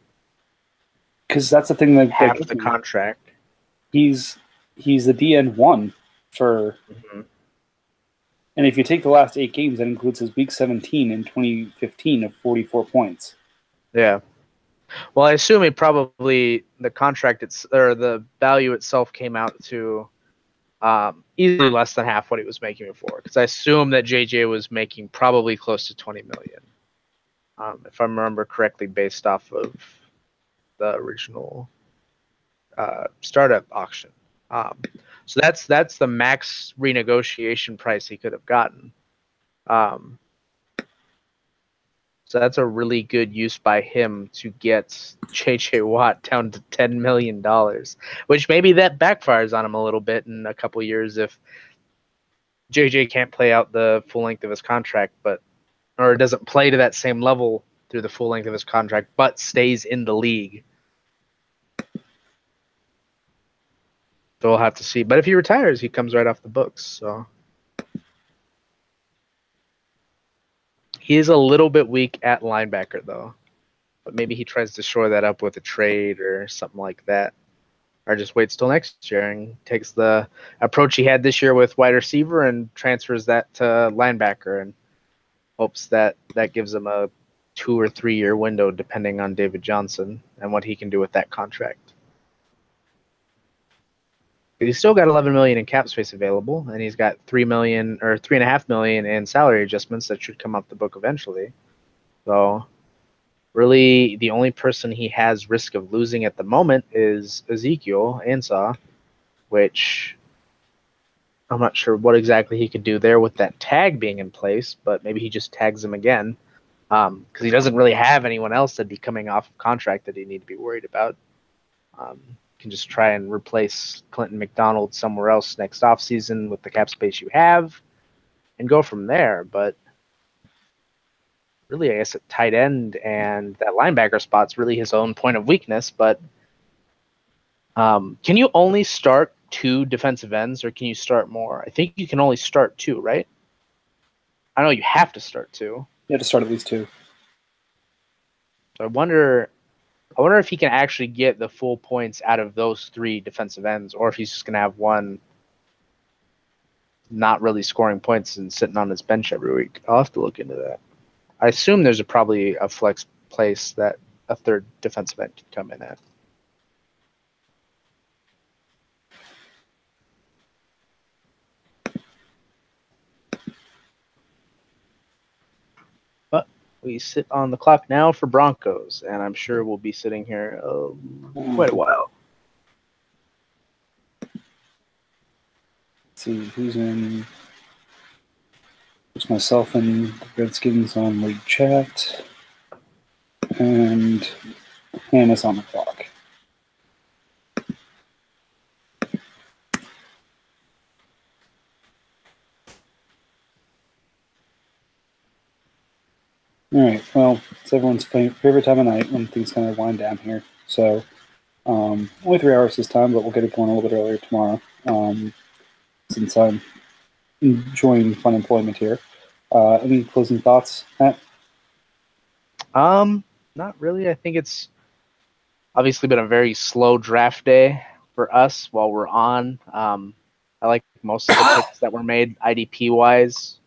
because that's the thing that half the contract. He's the DN1 for and if you take the last 8 games, that includes his week 17 in 2015 of 44 points. Yeah. Well, I assume it probably the contract or the value itself came out to easily less than half what he was making before, because I assume that JJ was making probably close to 20 million, if I remember correctly, based off of the original startup auction. So that's the max renegotiation price he could have gotten. So that's a really good use by him to get J.J. Watt down to $10 million, which maybe that backfires on him a little bit in a couple years if J.J. can't play out the full length of his contract, or doesn't play to that same level through the full length of his contract, but stays in the league. So we'll have to see. But if he retires, he comes right off the books. So he is a little bit weak at linebacker, though. But maybe he tries to shore that up with a trade or something like that. Or just waits till next year and takes the approach he had this year with wide receiver and transfers that to linebacker and hopes that gives him a 2 or 3 year window, depending on David Johnson and what he can do with that contract. He's still got 11 million in cap space available, and he's got 3 million or 3.5 million in salary adjustments that should come off the book eventually. So, really, the only person he has risk of losing at the moment is Ezekiel Ansah, which I'm not sure what exactly he could do there with that tag being in place, but maybe he just tags him again because he doesn't really have anyone else that'd be coming off of contract that he need to be worried about. Can just try and replace Clinton McDonald somewhere else next offseason with the cap space you have and go from there. But really, I guess at tight end and that linebacker spot's really his own point of weakness. But can you only start 2 defensive ends, or can you start more? I think you can only start 2, right? I know you have to start 2. You have to start at least 2. So I wonder if he can actually get the full points out of those 3 defensive ends, or if he's just going to have one not really scoring points and sitting on his bench every week. I'll have to look into that. I assume there's probably a flex place that a 3rd defensive end can come in at. we sit on the clock now for Broncos, and I'm sure we'll be sitting here quite a while. Let's see who's in. There's myself and the Redskins on league chat, and Hannah's on the clock. All right. Well, it's everyone's favorite time of night when things kind of wind down here. So only 3 hours this time, but we'll get it going a little bit earlier tomorrow. Since I'm enjoying fun employment here. Any closing thoughts, Matt? Not really. I think it's obviously been a very slow draft day for us while we're on. I like most of the picks that were made IDP wise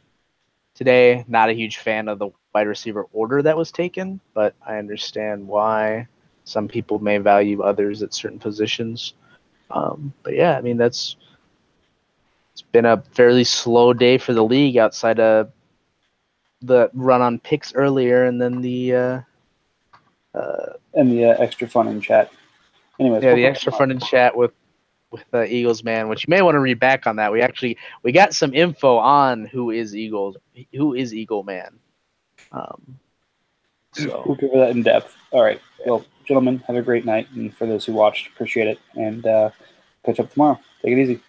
today. Not a huge fan of the wide receiver order that was taken, but I understand why some people may value others at certain positions. But yeah, I mean, it's been a fairly slow day for the league outside of the run on picks earlier and then the extra fun in chat. Anyways, the extra fun in chat with Eagles Man, which you may want to read back on that. We got some info on who is Eagle Man. So we'll cover that in depth. All right. Well, gentlemen, have a great night, and for those who watched, appreciate it, and catch up tomorrow. Take it easy.